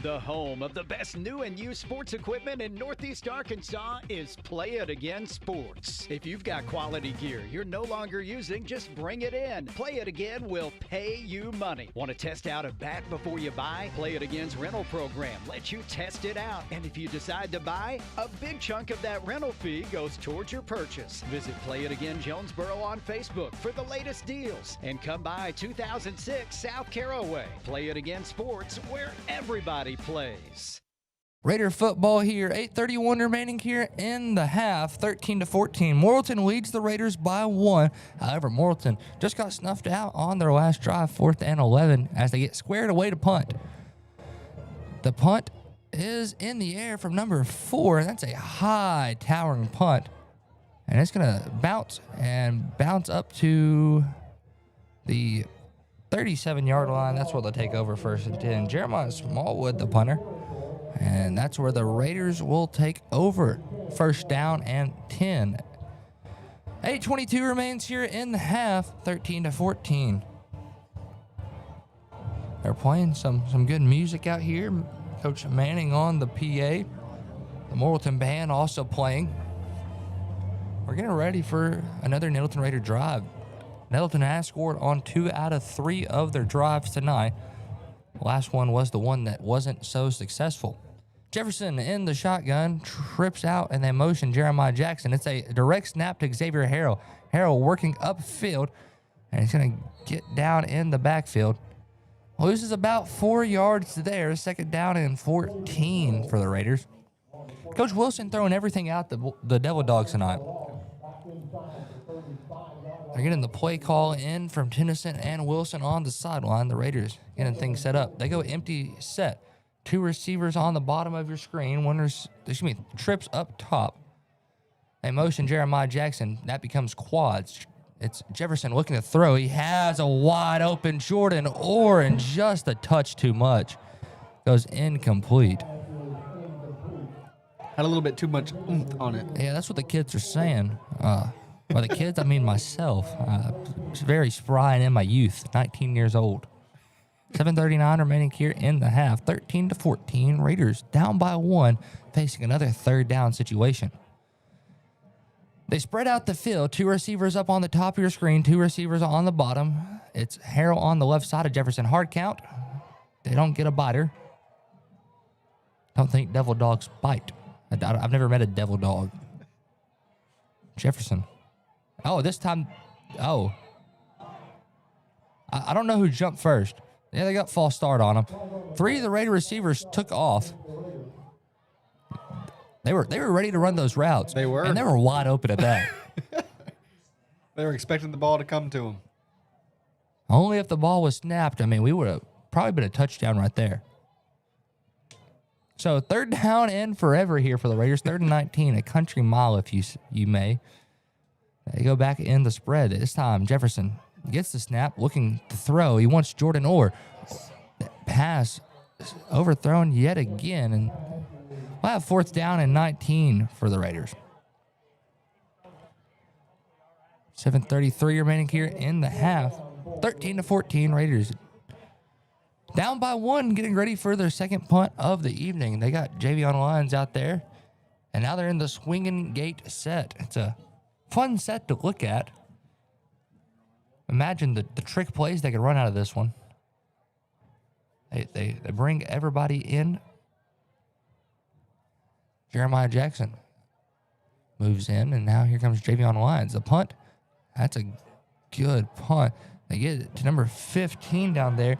The home of the best new and used sports equipment in Northeast Arkansas is Play It Again Sports. If you've got quality gear you're no longer using, just bring it in. Play It Again will pay you money. Want to test out a bat before you buy? Play It Again's rental program lets you test it out. And if you decide to buy, a big chunk of that rental fee goes towards your purchase. Visit Play It Again Jonesboro on Facebook for the latest deals. And come by 2006 South Caraway. Play It Again Sports, where everybody plays. Raider football here. 8:31 remaining here in the half. 13-14. Morrilton leads the Raiders by 1. However, Morrilton just got snuffed out on their last drive, 4th and 11, as they get squared away to punt. The punt is in the air from number 4. That's a high towering punt. And it's going to bounce up to the 37-yard line. That's where they'll take over 1st and 10. Jeremiah Smallwood, the punter. And that's where the Raiders will take over 1st down and 10. 8:22 remains here in the half, 13-14. They're playing some good music out here. Coach Manning on the PA. The Morrilton band also playing. We're getting ready for another Nettleton Raider drive. Nettleton has scored on 2 out of 3 of their drives tonight. The last one was the one that wasn't so successful. Jefferson in the shotgun, trips out, and they motion Jeremiah Jackson. It's a direct snap to Xavier Harrell. Harrell working upfield, and he's going to get down in the backfield. Loses about 4 yards there. 2nd down and 14 for the Raiders. Coach Wilson throwing everything out the Devil Dogs tonight. They're getting the play call in from Tennyson and Wilson on the sideline. The Raiders getting things set up. They go empty set. 2 receivers on the bottom of your screen. Trips up top. They motion Jeremiah Jackson. That becomes quads. It's Jefferson looking to throw. He has a wide open Jordan Orr, just a touch too much. Goes incomplete. Had a little bit too much oomph on it. Yeah, that's what the kids are saying. By the kids, I mean myself. Very spry and in my youth, 19 years old. 7:39 remaining here in the half. 13-14. Raiders down by 1, facing another 3rd down situation. They spread out the field. 2 receivers up on the top of your screen, 2 receivers on the bottom. It's Harrell on the left side of Jefferson. Hard count. They don't get a biter. Don't think devil dogs bite. I've never met a devil dog. Jefferson. Oh, this time. Oh. I don't know who jumped first. Yeah, they got false start on them. 3 of the Raider receivers took off. They were ready to run those routes. They were. And they were wide open at that. They were expecting the ball to come to them. Only if the ball was snapped. I mean, we would have probably been a touchdown right there. So 3rd down and forever here for the Raiders. 3rd and 19, a country mile if you may. They go back in the spread. This time Jefferson gets the snap, looking to throw. He wants Jordan Orr. Pass overthrown yet again, and we'll have 4th down and 19 for the Raiders. 7:33 remaining here in the half. 13-14 Raiders. Down by 1, getting ready for their second punt of the evening. They got Javion Lyons out there, and now they're in the swinging gate set. It's a fun set to look at. Imagine the trick plays they could run out of this one. They bring everybody in. Jeremiah Jackson moves in, and now here comes Javion Lyons. The punt, that's a good punt. They get it to number 15 down there,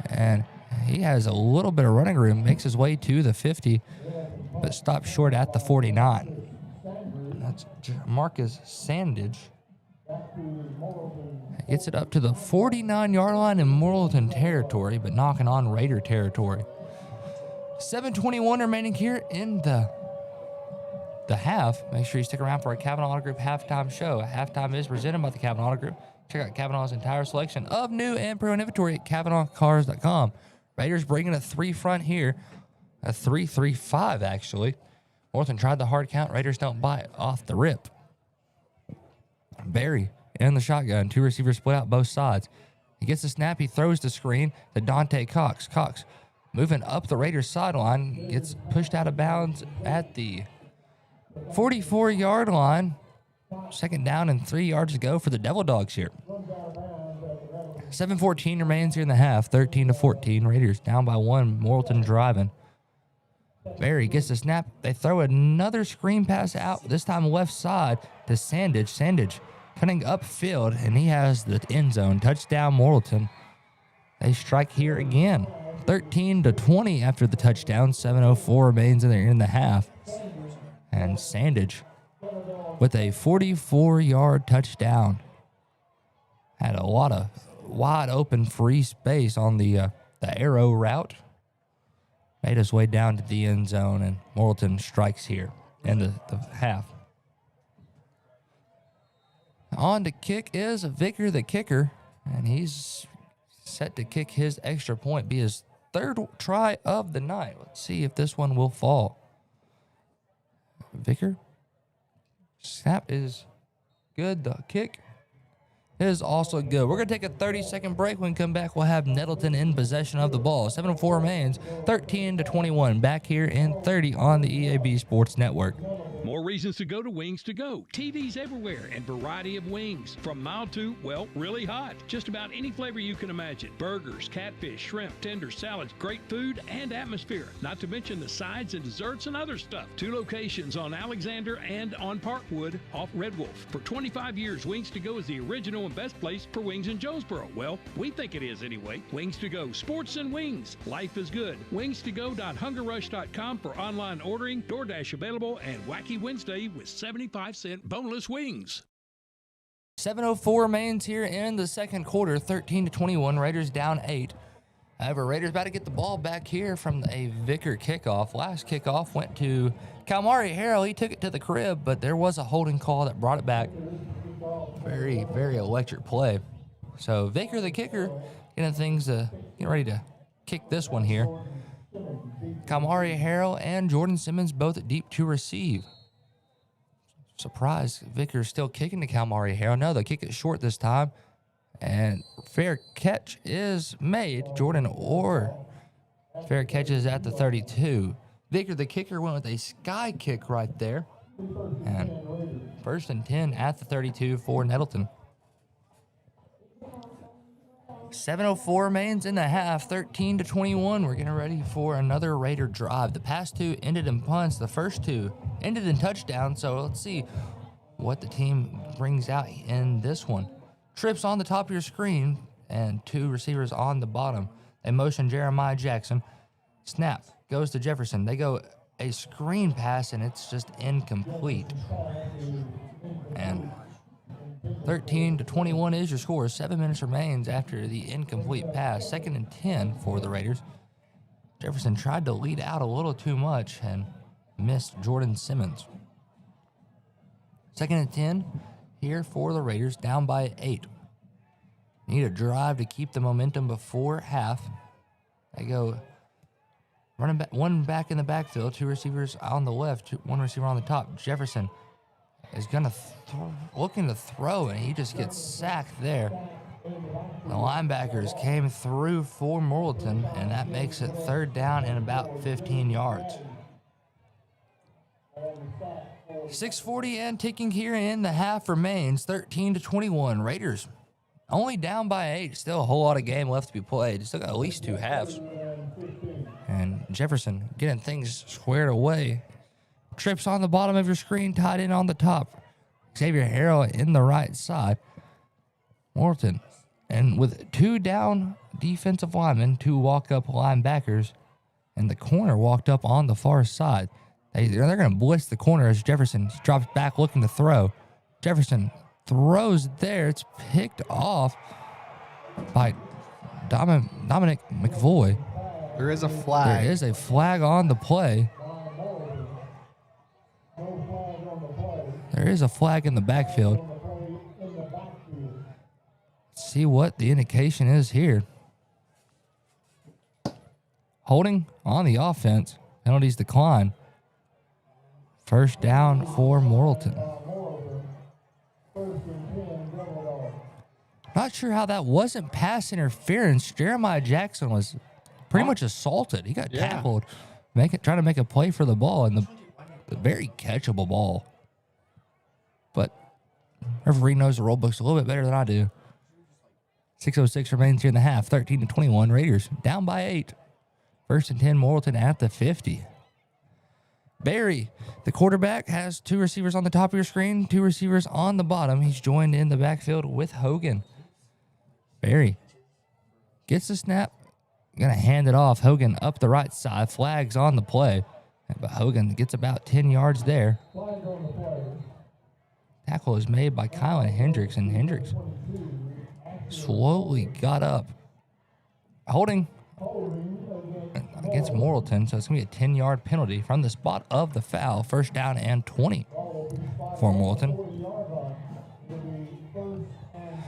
and he has a little bit of running room, makes his way to the 50, but stops short at the 49. That's Marcus Sandage. Gets it up to the 49-yard line in Morrilton territory, but knocking on Raider territory. 7:21 remaining here in the half. Make sure you stick around for our Kavanaugh Auto Group halftime show. Halftime is presented by the Kavanaugh Auto Group. Check out Kavanaugh's entire selection of new and pro inventory at KavanaughCars.com. Raiders bringing a 3 front here. A 3-3-5, actually. Morrilton tried the hard count. Raiders don't buy it off the rip. Barry in the shotgun. 2 receivers split out both sides. He gets the snap. He throws the screen to Dante Cox. Cox moving up the Raiders sideline. Gets pushed out of bounds at the 44-yard line. 2nd down and 3 yards to go for the Devil Dogs here. 7:14 remains here in the half. 13-14. Raiders down by 1. Morrilton driving. Barry gets the snap. They throw another screen pass out, this time left side to Sandage. Sandage cutting upfield, and he has the end zone. Touchdown, Morrilton. They strike here again. 13-20 after the touchdown. 7:04 remains in the half. And Sandage with a 44-yard touchdown. Had a lot of wide open free space on the arrow route. Made his way down to the end zone, and Morrilton strikes here in the half. On to kick is Vicker the kicker, and he's set to kick his extra point, be his 3rd try of the night. Let's see if this one will fall. Vicker. Snap is good. The kick is also good. We're going to take a 30-second break. When we come back, we'll have Nettleton in possession of the ball. 7:04 remains, 13-21. Back here in 30 on the EAB Sports Network. More reasons to go to Wings to Go. TVs everywhere and variety of wings. From mild to, well, really hot. Just about any flavor you can imagine. Burgers, catfish, shrimp, tenders, salads, great food and atmosphere. Not to mention the sides and desserts and other stuff. 2 locations on Alexander and on Parkwood off Red Wolf. For 25 years, Wings to Go is the original and best place for wings in Jonesboro. Well, we think it is anyway. Wings to Go. Sports and wings. Life is good. Wings2go.hungerrush.com for online ordering, DoorDash available, and Wacky Wednesday with 75-cent boneless wings. 7:04 remains here in the second quarter. 13-21. Raiders down 8. However, Raiders about to get the ball back here from a Vicker kickoff. Last kickoff went to Kalmari Harrell. He took it to the crib, but there was a holding call that brought it back. Very, very electric play. So Vicker the kicker getting ready to kick this one here. Kalmari Harrell and Jordan Simmons both deep to receive. Surprise, Vicker's still kicking to Kalmari Harrell. No, they kick it short this time. And fair catch is made. Jordan Orr. Fair catch is at the 32. Vicker the kicker went with a sky kick right there. And 1st and 10 at the 32 for Nettleton. 7:04 remains in the half. 13-21. We're getting ready for another Raider drive. The past 2 ended in punts. The first 2 ended in touchdowns. So let's see what the team brings out in this one. Trips on the top of your screen and 2 receivers on the bottom. They motion Jeremiah Jackson. Snap goes to Jefferson. They go a screen pass, and it's just incomplete. And 13-21 is your score. 7 minutes remains after the incomplete pass. 2nd and 10 for the Raiders. Jefferson tried to lead out a little too much and missed Jordan Simmons. 2nd and 10 here for the Raiders, down by 8. Need a drive to keep the momentum before half. They go running back, one back in the backfield, 2 receivers on the left, 1 receiver on the top. Jefferson is looking to throw, and he just gets sacked there. The linebackers came through for Morrilton, and that makes it 3rd down and about 15 yards. 6:40 and ticking here in the half remains. 13-21. Raiders only down by 8. Still a whole lot of game left to be played. Still got at least 2 halves. And Jefferson getting things squared away. Trips on the bottom of your screen, tied in on the top. Xavier Harrell in the right side. Morrilton. And with 2 down defensive linemen, 2 walk-up linebackers, and the corner walked up on the far side. They're going to blitz the corner as Jefferson drops back looking to throw. Jefferson throws there. It's picked off by Dominic McVoy. There is a flag. There is a flag on the play. There is a flag in the backfield. Let's see what the indication is here. Holding on the offense. Penalties decline. 1st down for Morrilton. Not sure how that wasn't pass interference. Jeremiah Jackson was pretty much assaulted. He got tackled, trying to make a play for the ball, and the very catchable ball. But referee knows the rule books a little bit better than I do. 6:06 remains here in the half. 13-21. Raiders down by 8. 1st and 10. Morrilton at the 50. Barry, the quarterback, has 2 receivers on the top of your screen, 2 receivers on the bottom. He's joined in the backfield with Hogan. Barry gets the snap, going to hand it off. Hogan up the right side, flags on the play, but Hogan gets about 10 yards there. Tackle is made by Kylan Hendricks, and Hendricks slowly got up. Holding against Morrilton, so it's going to be a 10-yard penalty from the spot of the foul. 1st down and 20 for Morrilton.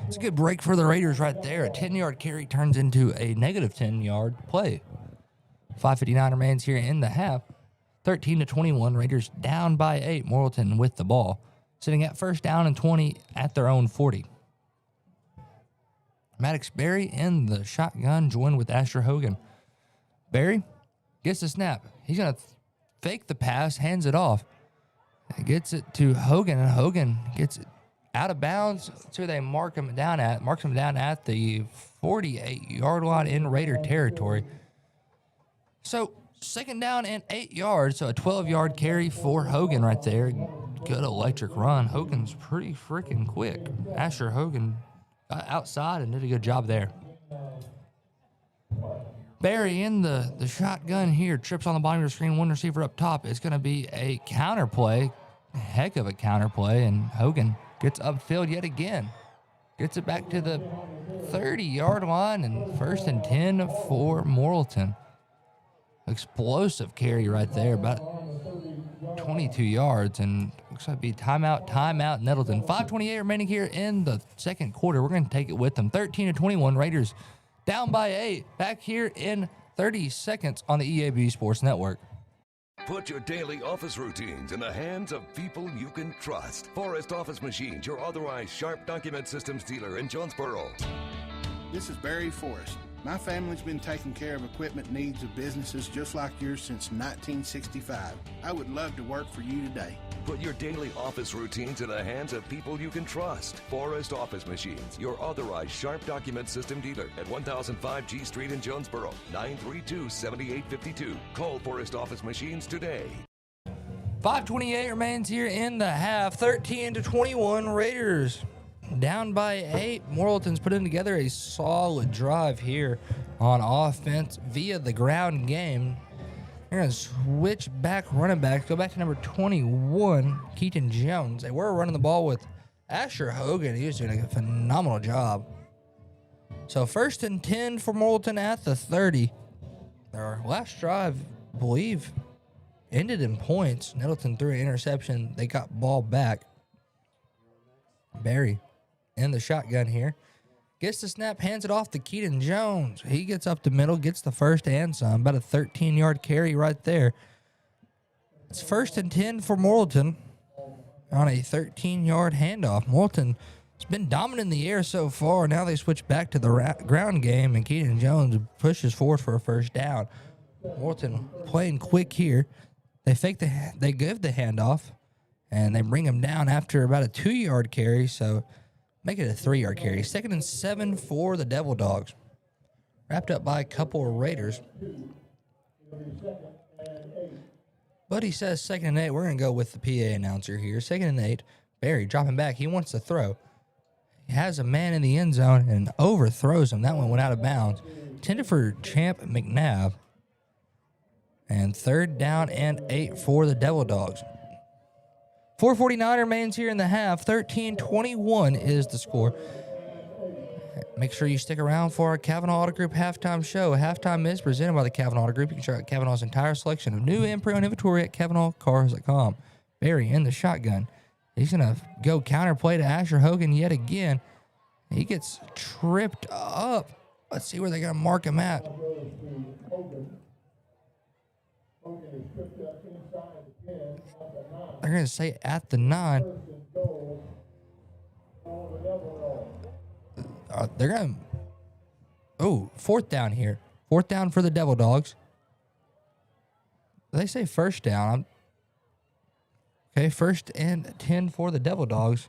It's a good break for the Raiders right there. A 10-yard carry turns into a negative 10-yard play. 5:59 remains here in the half. 13-21. Raiders down by 8. Morrilton with the ball, sitting at 1st down and 20 at their own 40. Maddox Berry in the shotgun, joined with Asher Hogan. Berry gets the snap. He's going to fake the pass, hands it off. Gets it to Hogan, and Hogan gets it out of bounds. That's who they marks him down at the 48-yard line in Raider territory. So 2nd down and 8 yards, so a 12-yard carry for Hogan right there. Good electric run. Hogan's pretty freaking quick. Asher Hogan got outside and did a good job there. Barry in the shotgun here, trips on the bottom of your screen, 1 receiver up top. It's going to be a counter play, heck of a counter play, and Hogan gets upfield yet again. Gets it back to the 30-yard line, and 1st and 10 for Morrilton. Explosive carry right there, about 22 yards, and looks like it'd be timeout, Nettleton. 5:28 remaining here in the 2nd quarter. We're going to take it with them. 13-21, Raiders down by 8. Back here in 30 seconds on the EAB Sports Network. Put your daily office routines in the hands of people you can trust. Forrest Office Machines, your authorized Sharp document systems dealer in Jonesboro. This is Barry Forrest. My family's been taking care of equipment needs of businesses just like yours since 1965. I would love to work for you today. Put your daily office routines in the hands of people you can trust. Forrest Office Machines, your authorized Sharp document system dealer at 1005 G Street in Jonesboro, 932-7852. Call Forrest Office Machines today. 5:28 remains here in the half. 13-21 Raiders down by 8. Morrilton's putting together a solid drive here on offense via the ground game. They're going to switch back running backs, go back to number 21, Keaton Jones. They were running the ball with Asher Hogan, he was doing a phenomenal job. So 1st and 10 for Morrilton at the 30. Our last drive, I believe, ended in points. Nettleton threw an interception. They got ball back. Barry in the shotgun here. Gets the snap, hands it off to Keaton Jones. He gets up the middle, gets the first and some. About a 13-yard carry right there. It's 1st and 10 for Morrilton on a 13-yard handoff. Morrilton has been dominant in the air so far. Now they switch back to the ground game, and Keaton Jones pushes forward for a first down. Morrilton playing quick here. They give the handoff, and they bring him down after about a 2-yard carry, so make it a 3-yard carry. 2nd and 7 for the Devil Dogs. Wrapped up by a couple of Raiders. But he says 2nd and 8. We're going to go with the PA announcer here. 2nd and 8. Barry dropping back. He wants to throw. He has a man in the end zone and overthrows him. That one went out of bounds. Intended for Champ McNabb. And 3rd down and 8 for the Devil Dogs. 4:49 remains here in the half. 13-21 is the score. Make sure you stick around for our Kavanaugh Auto Group halftime show. Halftime is presented by the Kavanaugh Auto Group. You can check out Kavanaugh's entire selection of new and pre-owned inventory at KavanaughCars.com. Barry in the shotgun. He's going to go counterplay to Asher Hogan yet again. He gets tripped up. Let's see where they're going to mark him at. They're going to say at the 9. They're going to... 4th down here. 4th down for the Devil Dogs. They say 1st down. Okay, 1st and 10 for the Devil Dogs.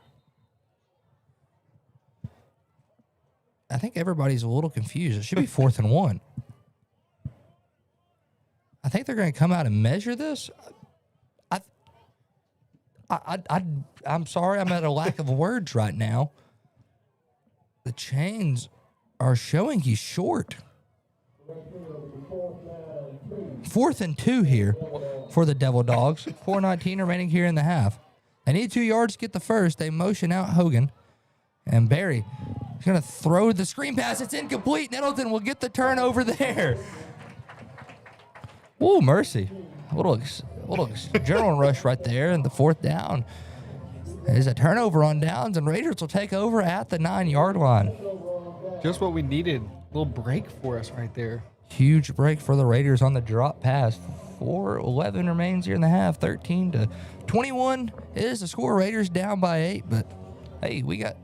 I think everybody's a little confused. It should be 4th and 1. I think they're going to come out and measure this. I'm sorry, I'm at a lack of words right now. The chains are showing he's short. 4th and 2 here for the Devil Dogs. 4:19 remaining here in the half. They need 2 yards to get the first. They motion out Hogan. And Barry is going to throw the screen pass. It's incomplete. Nettleton will get the turnover there. Ooh, mercy. A little adrenaline rush right there. And the 4th down is a turnover on downs, and Raiders will take over at the 9-yard line. Just what we needed. A little break for us right there. Huge break for the Raiders on the drop pass. 4:11 remains here in the half. 13-21 is the score. Raiders down by 8, but hey, we got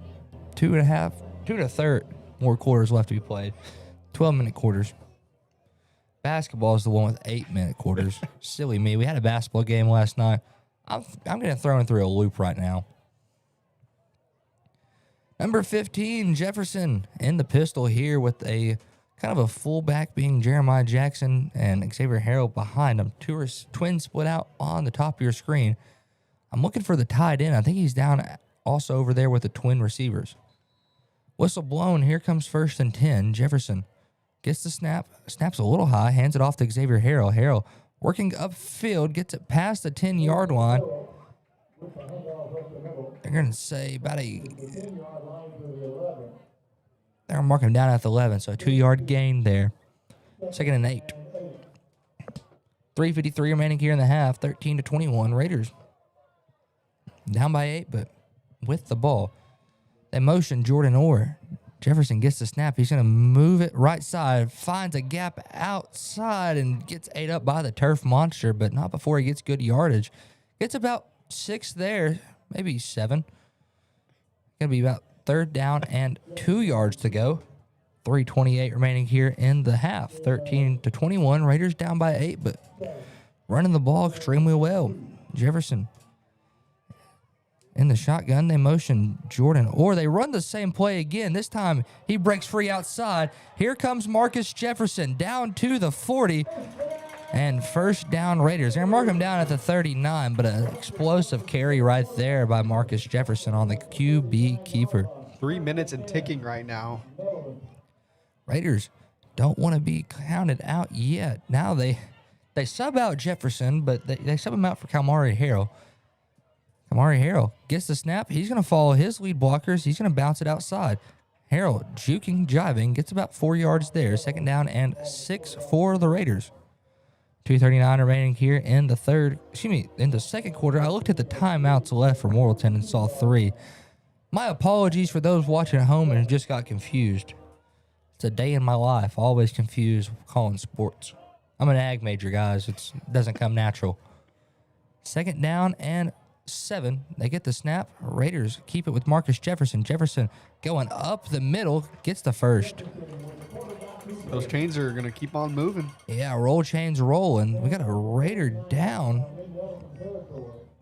2 1/3 more quarters left to be played. 12-minute quarters. Basketball is the one with 8-minute quarters. Silly me. We had a basketball game last night. I'm going to throw in through a loop right now. Number 15, Jefferson in the pistol here with a kind of a fullback being Jeremiah Jackson and Xavier Harrell behind him. Twins split out on the top of your screen. I'm looking for the tight end. I think he's down also over there with the twin receivers. Whistle blown. Here comes 1st and 10. Jefferson gets the snap. Snaps a little high. Hands it off to Xavier Harrell. Harrell working upfield. Gets it past the 10-yard line. They're going to say about a... They're going to mark him down at the 11, so a 2-yard gain there. 2nd and 8. 3:53 remaining here in the half. 13-21. Raiders down by 8, but with the ball. They motion Jordan Orr. Jefferson gets the snap. He's going to move it right side, finds a gap outside, and gets ate up by the turf monster, but not before he gets good yardage. Gets about 6 there, maybe 7. Going to be about 3rd down and 2 yards to go. 3:28 remaining here in the half. 13-21. Raiders down by 8, but running the ball extremely well. Jefferson in the shotgun. They motion Jordan Orr. They run the same play again. This time he breaks free outside. Here comes Marcus Jefferson down to the 40. And 1st down Raiders. They're going to mark him down at the 39, but an explosive carry right there by Marcus Jefferson on the QB keeper. 3 minutes and ticking right now. Raiders don't want to be counted out yet. Now they sub out Jefferson, but they sub him out for Kalmari Harrell. Kamari Harrell gets the snap. He's going to follow his lead blockers. He's going to bounce it outside. Harrell juking, jiving, gets about 4 yards there. 2nd down and 6 for the Raiders. 2:39 remaining here in the second quarter. I looked at the timeouts left for Morrilton and saw 3. My apologies for those watching at home and just got confused. It's a day in my life. Always confused calling sports. I'm an ag major, guys. It doesn't come natural. 2nd down and 7. They get the snap. Raiders keep it with Marcus Jefferson. Jefferson going up the middle, gets the first. Those chains are going to keep on moving. Yeah, roll chains rolling. We got a Raider down.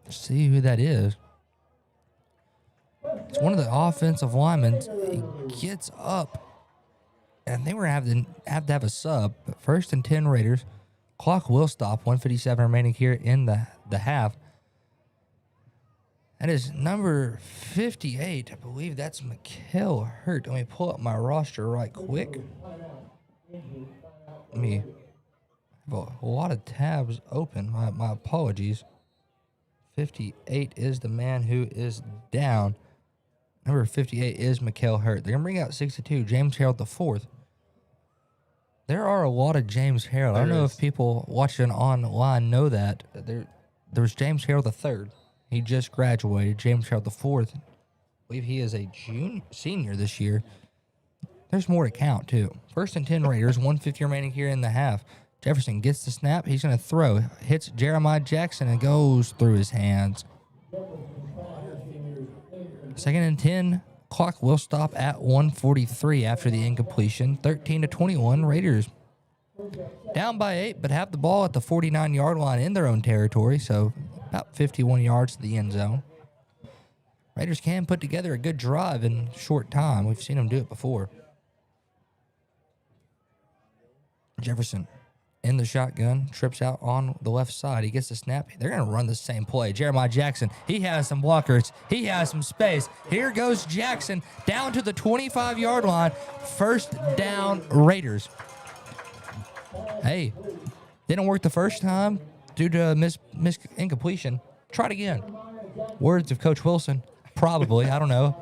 Let's see who that is. It's one of the offensive linemen. He gets up. And they were going to have to have a sub. But 1st and 10 Raiders. Clock will stop. 1:57 remaining here in the half. That is number 58. I believe that's Mikael Hurt. Let me pull up my roster right quick. Let me have a lot of tabs open. My apologies. 58 is the man who is down. Number 58 is Mikael Hurt. They're going to bring out 62, James Harold IV. There are a lot of James Harold. I don't know if people watching online know that. There's James Harold III. He just graduated. James Harold IV. I believe he is a senior this year. There's more to count, too. 1st and 10 Raiders, 1:50 remaining here in the half. Jefferson gets the snap. He's going to throw. Hits Jeremiah Jackson and goes through his hands. 2nd and 10. Clock will stop at 1:43 after the incompletion. 13-21 Raiders. Down by 8, but have the ball at the 49-yard line in their own territory, so about 51 yards to the end zone. Raiders can put together a good drive in short time. We've seen them do it before. Jefferson in the shotgun, trips out on the left side. He gets the snap. They're going to run the same play. Jeremiah Jackson, he has some blockers. He has some space. Here goes Jackson down to the 25-yard line. 1st down, Raiders. Hey, didn't work the first time due to incompletion. Try it again. Words of Coach Wilson. Probably. I don't know.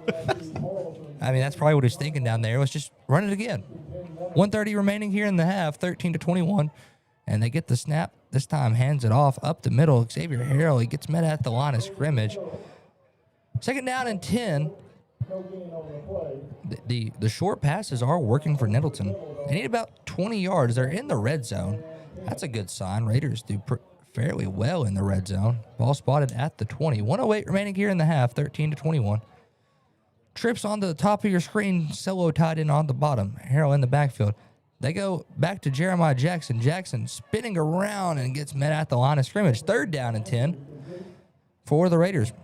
I mean, that's probably what he's thinking down there. Let's just run it again. 1:30 remaining here in the half, 13-21. And they get the snap. This time hands it off up the middle. Xavier Harrell, he gets met at the line of scrimmage. 2nd down and 10. The short passes are working for Nettleton. They need about 20 yards. They're in the red zone. That's a good sign. Raiders do fairly well in the red zone. Ball spotted at the 20. 1:08 remaining here in the half, 13-21. Trips onto the top of your screen, solo tied in on the bottom. Harrell in the backfield. They go back to Jeremiah Jackson. Jackson spinning around and gets met at the line of scrimmage. 3rd down and 10 for the Raiders.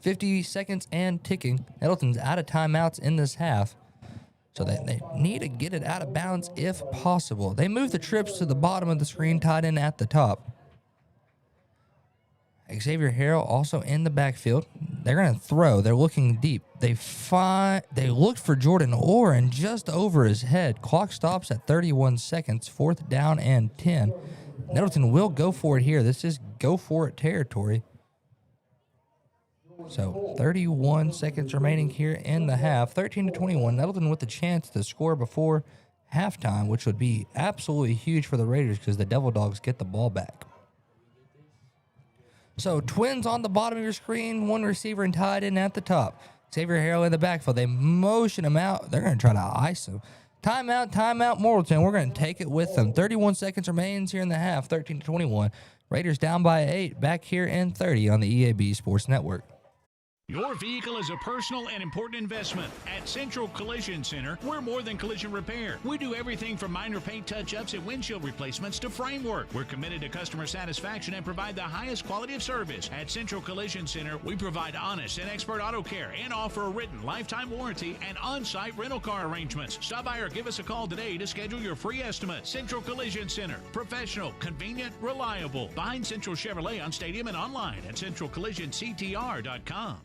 50 seconds and ticking. Nettleton's out of timeouts in this half. So they need to get it out of bounds if possible. They move the trips to the bottom of the screen, tied in at the top. Xavier Harrell also in the backfield. They're going to throw. They're looking deep. They looked for Jordan Orr and just over his head. Clock stops at 31 seconds. 4th down and 10. Nettleton will go for it here. This is go for it territory. So 31 seconds remaining here in the half. 13-21. Nettleton with the chance to score before halftime, which would be absolutely huge for the Raiders because the Devil Dogs get the ball back. So Twins on the bottom of your screen, one receiver and tied in at the top. Xavier Harrell in the backfield. They motion him out. They're going to try to ice him. Timeout, Morrilton. We're going to take it with them. 31 seconds remains here in the half, 13-21. Raiders down by 8, back here in 30 on the EAB Sports Network. Your vehicle is a personal and important investment. At Central Collision Center, we're more than collision repair. We do everything from minor paint touch-ups and windshield replacements to framework. We're committed to customer satisfaction and provide the highest quality of service. At Central Collision Center, we provide honest and expert auto care and offer a written lifetime warranty and on-site rental car arrangements. Stop by or give us a call today to schedule your free estimate. Central Collision Center. Professional, convenient, reliable. Behind Central Chevrolet on Stadium and online at centralcollisionctr.com.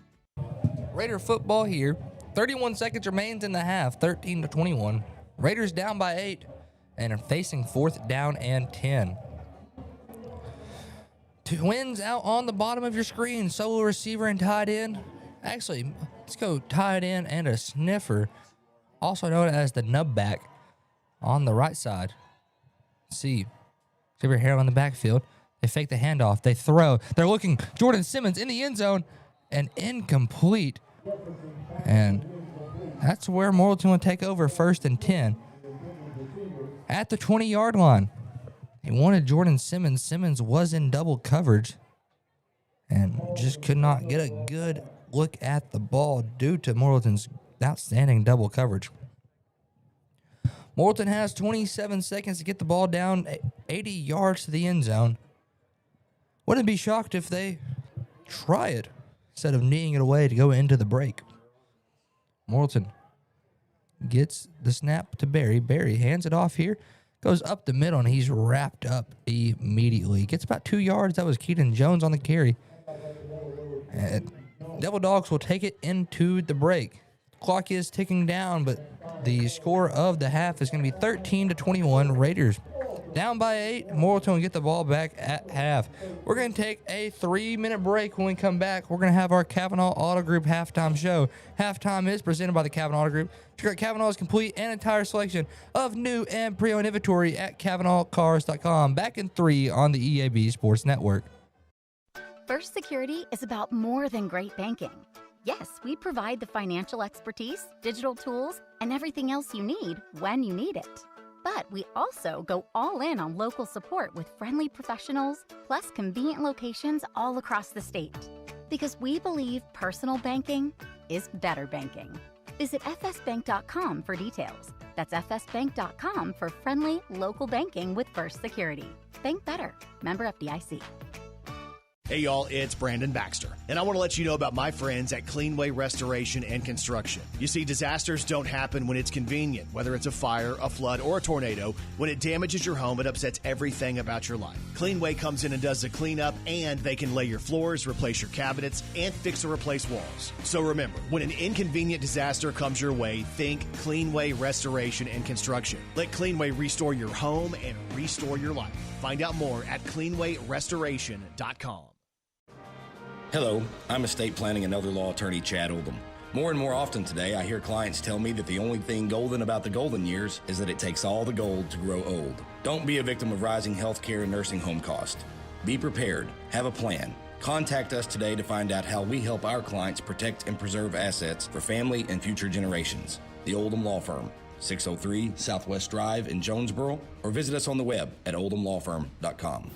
Raider football here. 31 seconds remains in the half, 13-21. Raiders down by 8 and are facing 4th down and 10. Twins out on the bottom of your screen. Solo receiver and tight end. Actually, let's go tight end and a sniffer, also known as the nub back, on the right side. See your hair on the backfield. They fake the handoff. They throw. They're looking. Jordan Simmons in the end zone and incomplete. And that's where Morrilton will take over, 1st and 10. At the 20-yard line. They wanted Jordan Simmons. Simmons was in double coverage and just could not get a good look at the ball due to Morrilton's outstanding double coverage. Morrilton has 27 seconds to get the ball down 80 yards to the end zone. Wouldn't be shocked if they try it instead of kneeing it away to go into the break. Morrilton gets the snap to Barry. Barry hands it off here. Goes up the middle, and he's wrapped up immediately. Gets about 2 yards. That was Keaton Jones on the carry. And Devil Dogs will take it into the break. Clock is ticking down, but the score of the half is going to be 13-21. Raiders down by 8. Morrilton will get the ball back at half. We're going to take a 3-minute break. When we come back, we're going to have our Kavanaugh Auto Group halftime show. Halftime is presented by the Kavanaugh Auto Group. Check out Kavanaugh's complete and entire selection of new and pre-owned inventory at KavanaughCars.com. Back in 3 on the EAB Sports Network. First Security is about more than great banking. Yes, we provide the financial expertise, digital tools, and everything else you need when you need it. But we also go all in on local support with friendly professionals, plus convenient locations all across the state. Because we believe personal banking is better banking. Visit fsbank.com for details. That's fsbank.com for friendly local banking with First Security. Bank better. Member FDIC. Hey y'all, it's Brandon Baxter, and I want to let you know about my friends at Cleanway Restoration and Construction. You see, disasters don't happen when it's convenient, whether it's a fire, a flood, or a tornado. When it damages your home, it upsets everything about your life. Cleanway comes in and does the cleanup, and they can lay your floors, replace your cabinets, and fix or replace walls. So remember, when an inconvenient disaster comes your way, think Cleanway Restoration and Construction. Let Cleanway restore your home and restore your life. Find out more at cleanwayrestoration.com. Hello, I'm estate planning and elder law attorney Chad Oldham. More and more often today, I hear clients tell me that the only thing golden about the golden years is that it takes all the gold to grow old. Don't be a victim of rising healthcare and nursing home costs. Be prepared. Have a plan. Contact us today to find out how we help our clients protect and preserve assets for family and future generations. The Oldham Law Firm, 603 Southwest Drive in Jonesboro, or visit us on the web at oldhamlawfirm.com.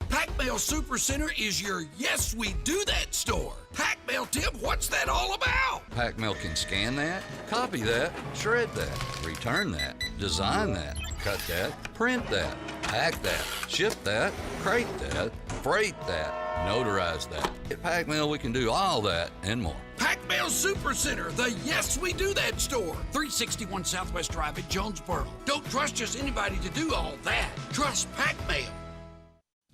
Pac-Mail Supercenter is your Yes We Do That store. Pac-Mail, Tim, what's that all about? Pac-Mail can scan that, copy that, shred that, return that, design that, cut that, print that, pack that, ship that, crate that, freight that, notarize that. At Pac-Mail, we can do all that and more. Pac-Mail Supercenter, the Yes We Do That store. 361 Southwest Drive at Jonesboro. Don't trust just anybody to do all that. Trust Pac-Mail.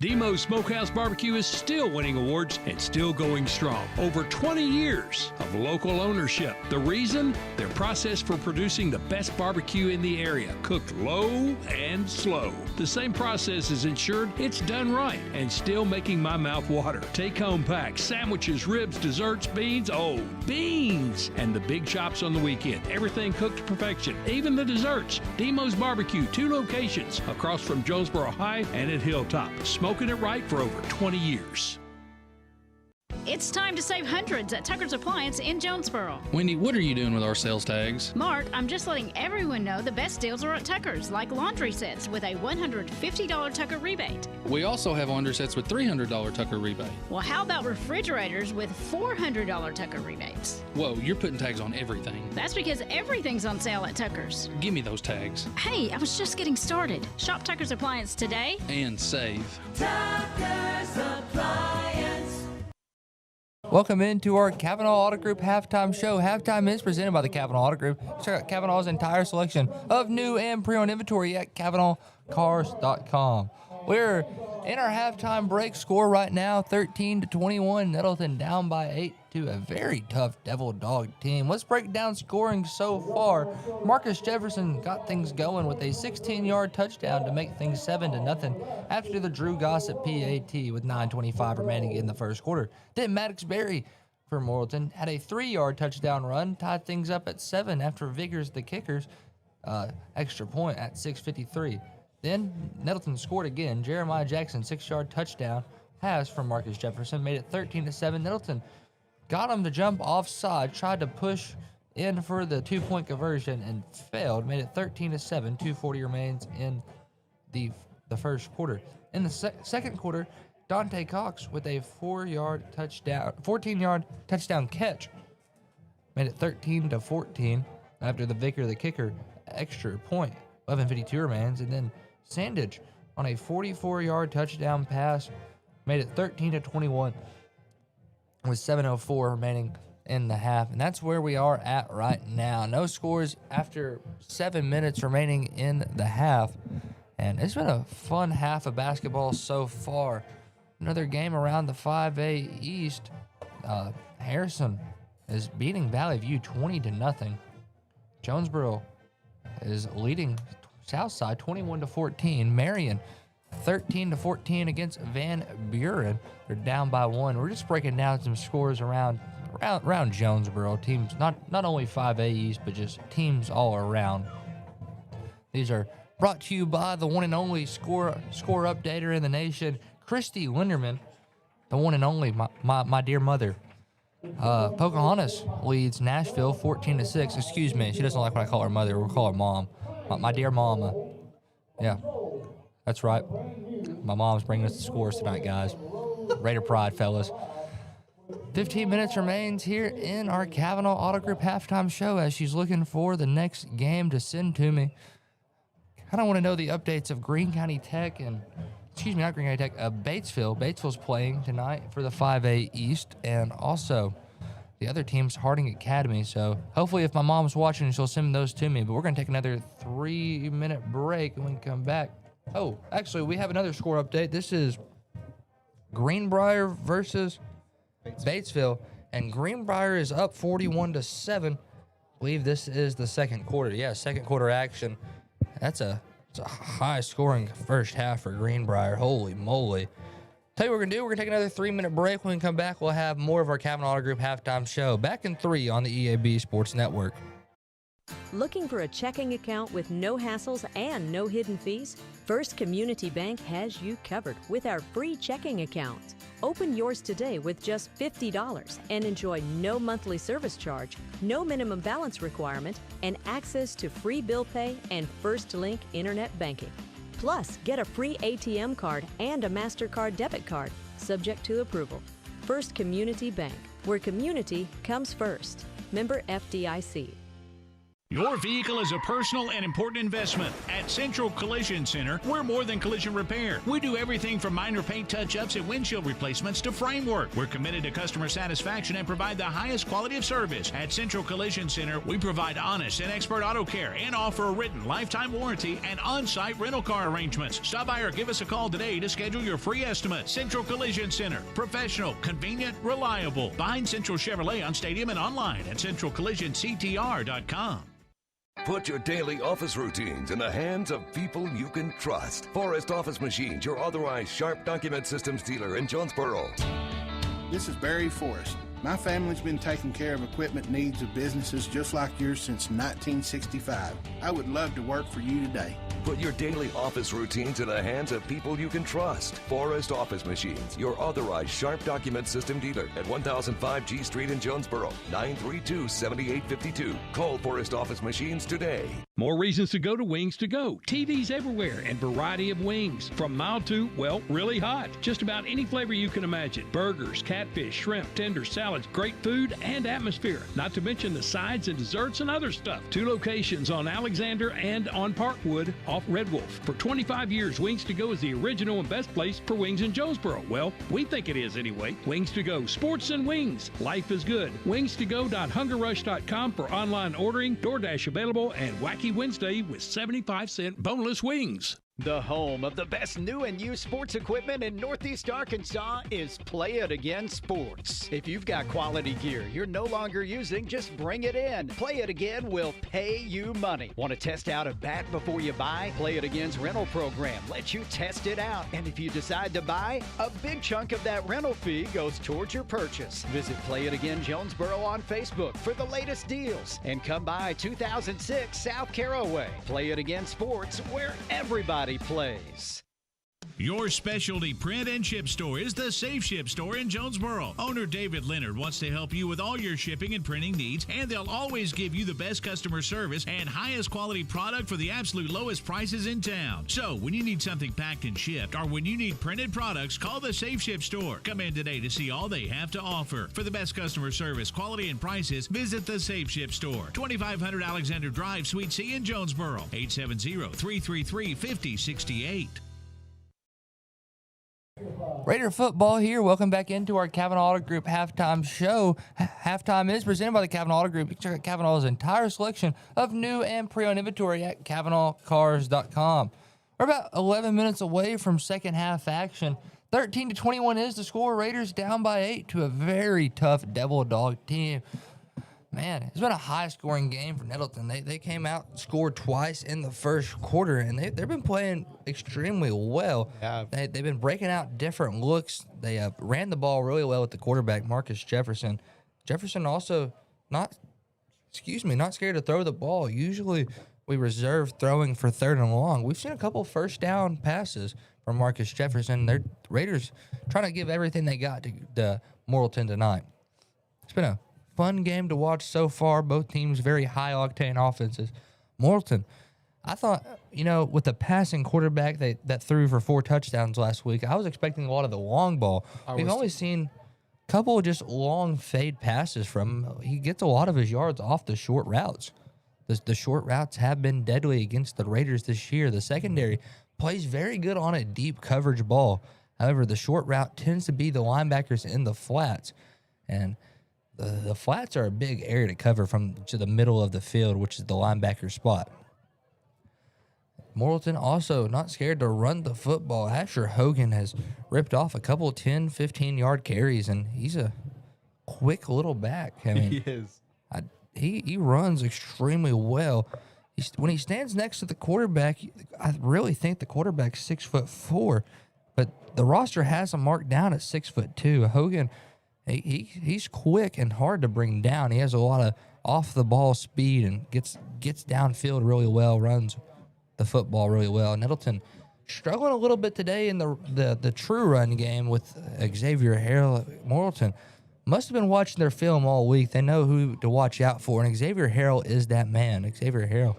Demo's Smokehouse Barbecue is still winning awards and still going strong. Over 20 years of local ownership. The reason? Their process for producing the best barbecue in the area, cooked low and slow. The same process is ensured it's done right and still making my mouth water. Take-home packs, sandwiches, ribs, desserts, beans. Oh, beans! And the big chops on the weekend. Everything cooked to perfection, even the desserts. Demo's Barbecue, 2 locations across from Jonesboro High and at Hilltop. Smoking it right for over 20 years. It's time to save hundreds at Tucker's Appliance in Jonesboro. Wendy, what are you doing with our sales tags? Mark, I'm just letting everyone know the best deals are at Tucker's, like laundry sets with a $150 Tucker rebate. We also have laundry sets with $300 Tucker rebate. Well, how about refrigerators with $400 Tucker rebates? Whoa, you're putting tags on everything. That's because everything's on sale at Tucker's. Give me those tags. Hey, I was just getting started. Shop Tucker's Appliance today. And save. Tucker's Appliance. Welcome into our Kavanaugh Auto Group halftime show. Halftime is presented by the Kavanaugh Auto Group. Check out Kavanaugh's entire selection of new and pre-owned inventory at KavanaughCars.com. We're in our halftime break. Score right now, 13-21. Nettleton down by 8 to a very tough Devil Dog team. Let's break down scoring so far. Marcus Jefferson got things going with a 16-yard touchdown to make things 7-0 after the Drew Gossett PAT with 9:25 remaining in the first quarter. Then Maddox Berry for Morrilton had a 3-yard touchdown run, tied things up at 7 after Vigors, the kickers, extra point at 6:53. Then Nettleton scored again. Jeremiah Jackson, 6-yard touchdown pass from Marcus Jefferson made it 13-7. Nettleton got him to jump offside, tried to push in for the 2-point conversion and failed. Made it 13-7. 2:40 remains in the first quarter. In the second quarter, Dante Cox with a 14-yard touchdown catch made it 13-14 after the Vicar, the kicker, extra point. 11:52 remains, and then Sandage on a 44-yard touchdown pass made it 13-21 with 7:04 remaining in the half. And that's where we are at right now. No scores after 7 minutes remaining in the half. And it's been a fun half of basketball so far. Another game around the 5A East. Harrison is beating Valley View 20-0. Jonesboro is leading Southside 21-14. Marion 13-14 against Van Buren. They're down by 1. We're just breaking down some scores around Jonesboro. Teams, not only 5A East, but just teams all around. These are brought to you by the one and only score updater in the nation, Christy Linderman, the one and only, my dear mother. Pocahontas leads Nashville 14-6. Excuse me, she doesn't like when I call her mother. We'll call her mom. My dear mama. Yeah, that's right. My mom's bringing us the scores tonight, guys. Raider pride, fellas. 15 minutes remains here in our Kavanaugh Auto Group halftime show as she's looking for the next game to send to me. I don't want to know the updates of Greene County Tech and, excuse me, not Greene County Tech, Batesville. Batesville's playing tonight for the 5A East, and also the other team's Harding Academy. So hopefully if my mom's watching, she'll send those to me. But we're going to take another 3-minute break and we can come back. Oh, actually, we have another score update. This is Greenbrier versus Batesville, and Greenbrier is up 41-7. I believe this is the second quarter. Yeah, second quarter action. It's a high-scoring first half for Greenbrier. Holy moly. Tell you what we're going to do. We're going to take another 3-minute break. When we come back, we'll have more of our Kavanaugh Auto Group halftime show. Back in 3 on the EAB Sports Network. Looking for a checking account with no hassles and no hidden fees? First Community Bank has you covered with our free checking account. Open yours today with just $50 and enjoy no monthly service charge, no minimum balance requirement, and access to free bill pay and First Link internet banking. Plus, get a free ATM card and a MasterCard debit card, subject to approval. First Community Bank, where community comes first. Member FDIC. Your vehicle is a personal and important investment. At Central Collision Center, we're more than collision repair. We do everything from minor paint touch-ups and windshield replacements to framework. We're committed to customer satisfaction and provide the highest quality of service. At Central Collision Center, we provide honest and expert auto care and offer a written lifetime warranty and on-site rental car arrangements. Stop by or give us a call today to schedule your free estimate. Central Collision Center. Professional, convenient, reliable. Behind Central Chevrolet on Stadium and online at centralcollisionctr.com. Put your daily office routines in the hands of people you can trust. Forrest Office Machines, your authorized Sharp document systems dealer in Jonesboro. This is Barry Forrest. My family's been taking care of equipment needs of businesses just like yours since 1965. I would love to work for you today. Put your daily office routines in the hands of people you can trust. Forrest Office Machines, your authorized Sharp document system dealer at 1005 G Street in Jonesboro, 932-7852. Call Forrest Office Machines today. More reasons to go to Wings to Go. TVs everywhere and variety of wings. From mild to, well, really hot. Just about any flavor you can imagine. Burgers, catfish, shrimp, tenders, salads, great food and atmosphere. Not to mention the sides and desserts and other stuff. 2 locations on Alexander and on Parkwood off Red Wolf. For 25 years, Wings to Go is the original and best place for wings in Jonesboro. Well, we think it is anyway. Wings to Go. Sports and wings. Life is good. Wings2go.hungerrush.com for online ordering, DoorDash available, and Wacky Wednesday with 75-cent boneless wings. The home of the best new and used sports equipment in Northeast Arkansas is Play It Again Sports. If you've got quality gear you're no longer using, just bring it in. Play It Again will pay you money. Want to test out a bat before you buy? Play It Again's rental program lets you test it out. And if you decide to buy, a big chunk of that rental fee goes towards your purchase. Visit Play It Again Jonesboro on Facebook for the latest deals. And come by 2006 South Caraway. Play It Again Sports, where everybody plays. Your specialty print and ship store is the Safe Ship Store in Jonesboro. Owner David Leonard wants to help you with all your shipping and printing needs, and they'll always give you the best customer service and highest quality product for the absolute lowest prices in town. So when you need something packed and shipped, or when you need printed products, call the Safe Ship Store. Come in today to see all they have to offer. For the best customer service, quality, and prices, visit the Safe Ship Store, 2500 Alexander Drive, Suite C in Jonesboro, 870-333-5068. Raider football here. Welcome back into our Kavanaugh Auto Group halftime show. Halftime is presented by the Kavanaugh Auto Group. You can check out Kavanaugh's entire selection of new and pre-owned inventory at KavanaughCars.com. We're about 11 minutes away from second half action. 13-21 is the score. Raiders down by 8 to a very tough Devil Dog team. Man, it's been a high-scoring game for Nettleton. They came out, scored twice in the first quarter, and they've been playing extremely well. Yeah. They've been breaking out different looks. They ran the ball really well with the quarterback, Marcus Jefferson. Jefferson also not scared to throw the ball. Usually we reserve throwing for third and long. We've seen a couple first down passes from Marcus Jefferson. The Raiders trying to give everything they got to Morrilton tonight. It's been a fun game to watch so far. Both teams very high-octane offenses. Morrilton, I thought, with the passing quarterback that threw for 4 touchdowns last week, I was expecting a lot of the long ball. We've only seen a couple of just long fade passes from him. He gets a lot of his yards off the short routes. The short routes have been deadly against the Raiders this year. The secondary plays very good on a deep coverage ball. However, the short route tends to be the linebackers in the flats. And the flats are a big area to cover to the middle of the field, which is the linebacker spot. Morrilton also not scared to run the football. Asher Hogan has ripped off a couple 10, 15-yard carries, and he's a quick little back. I mean, He is. He runs extremely well. When he stands next to the quarterback, I really think the quarterback's 6'4", but the roster has him marked down at 6'2". Hogan, he's quick and hard to bring down. He has a lot of off-the-ball speed and gets downfield really well, runs the football really well. Nettleton struggling a little bit today in the true run game with Xavier Harrell. Morrilton must have been watching their film all week. They know who to watch out for, and Xavier Harrell is that man. Xavier Harrell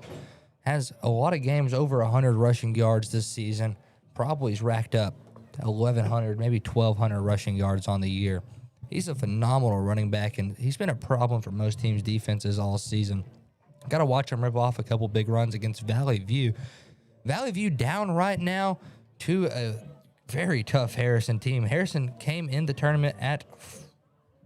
has a lot of games over 100 rushing yards this season. Probably has racked up 1,100, maybe 1,200 rushing yards on the year. He's a phenomenal running back, and he's been a problem for most teams' defenses all season. Got to watch him rip off a couple big runs against Valley View. Valley View down right now to a very tough Harrison team. Harrison came in the tournament at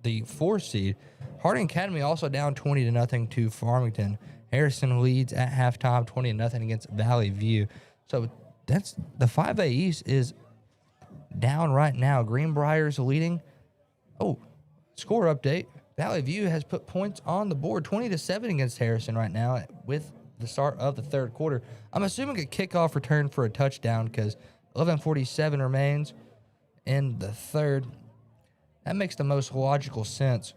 the 4 seed. Harding Academy also down 20-0 to Farmington. Harrison leads at halftime 20-0 against Valley View. So that's the 5A East is down right now. Greenbrier's leading. Oh, score update. Valley View has put points on the board, 20-7 against Harrison right now with the start of the third quarter. I'm assuming a kickoff return for a touchdown because 11:47 remains in the third. That makes the most logical sense.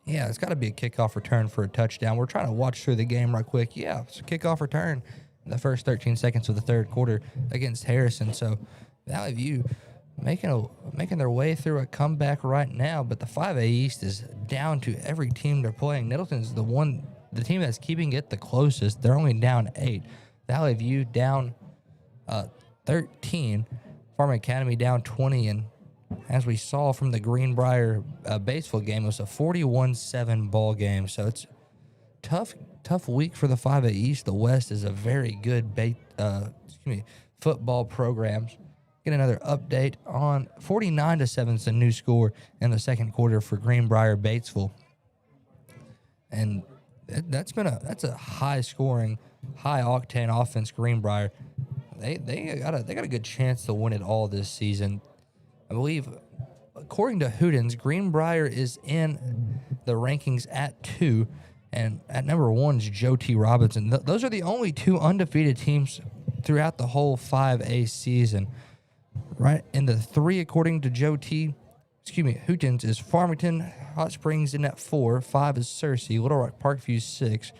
Yeah, it's got to be a kickoff return for a touchdown. We're trying to watch through the game right quick. Yeah, it's a kickoff return in the first 13 seconds of the third quarter against Harrison. So Valley View making their way through a comeback right now, but the 5A East is down to every team they're playing. Nettleton's the team that's keeping it the closest. They're only down 8. Valley View down 13. Farming Academy down 20, and as we saw from the Greenbrier Batesville game, it was a 41-7 ball game. So it's tough week for the 5A East. The West is a very good football program. Get another update on 49-7 is the new score in the second quarter for Greenbrier Batesville. And that's a high-scoring, high-octane offense, Greenbrier. they got a good chance to win it all this season. I believe, according to Hootens, Greenbrier is in the rankings at 2, and at number 1 is Joe T. Robinson. Those are the only 2 undefeated teams throughout the whole 5A season. Right in the 3, according to Hootens, is Farmington. Hot Springs in at 4. 5 is Searcy. Little Rock Parkview 6.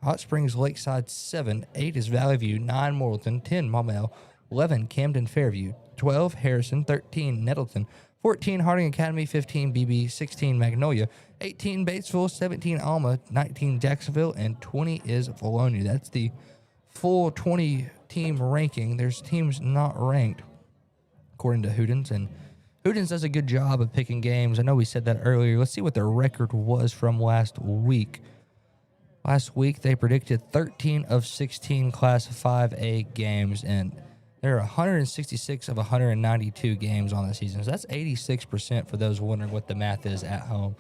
Hot Springs Lakeside 7. 8 is Valley View. 9 Morrilton. 10 Maumelle. 11 Camden Fairview. 12 Harrison. 13 Nettleton. 14 Harding Academy. 15 BB. 16 Magnolia. 18 Batesville. 17 Alma. 19 Jacksonville. And 20 is Bologna. That's the full 20-team ranking. There's teams not ranked, according to Hootens, and Hootens does a good job of picking games. I know we said that earlier. Let's see what their record was from last week. Last week, they predicted 13 of 16 Class 5A games, and there are 166 of 192 games on the season. So that's 86% for those wondering what the math is at home.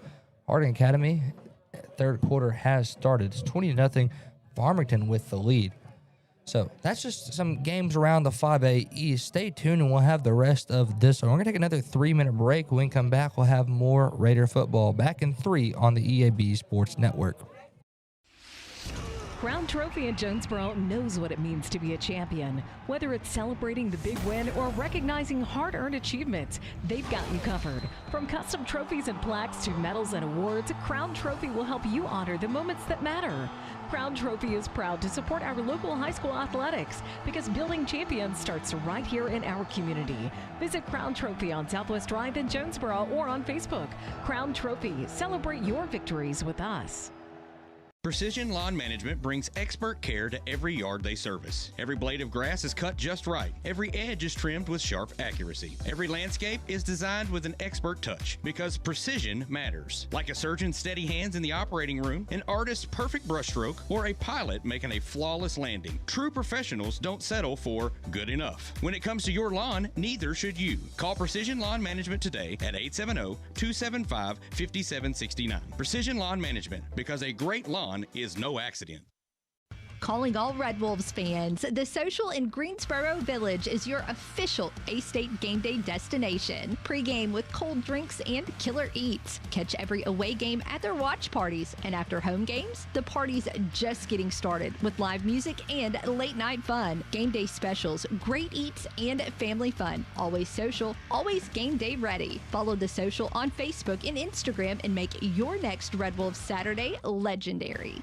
Harding Academy, third quarter has started. It's 20-0, Farmington with the lead. So that's just some games around the 5A East. Stay tuned, and we'll have the rest of this. We're going to take another 3-minute break. When we come back, we'll have more Raider football. Back in 3 on the EAB Sports Network. Crown Trophy in Jonesboro knows what it means to be a champion. Whether it's celebrating the big win or recognizing hard-earned achievements, they've got you covered. From custom trophies and plaques to medals and awards, Crown Trophy will help you honor the moments that matter. Crown Trophy is proud to support our local high school athletics because building champions starts right here in our community. Visit Crown Trophy on Southwest Drive in Jonesboro or on Facebook. Crown Trophy, celebrate your victories with us. Precision Lawn Management brings expert care to every yard they service. Every blade of grass is cut just right. Every edge is trimmed with sharp accuracy. Every landscape is designed with an expert touch because precision matters. Like a surgeon's steady hands in the operating room, an artist's perfect brushstroke, or a pilot making a flawless landing. True professionals don't settle for good enough. When it comes to your lawn, neither should you. Call Precision Lawn Management today at 870-275-5769. Precision Lawn Management, because a great lawn is no accident. Calling all Red Wolves fans, the Social in Greensboro Village is your official A-State game day destination. Pregame with cold drinks and killer eats. Catch every away game at their watch parties. And after home games, the party's just getting started with live music and late night fun. Game day specials, great eats, and family fun. Always social, always game day ready. Follow the Social on Facebook and Instagram and make your next Red Wolves Saturday legendary.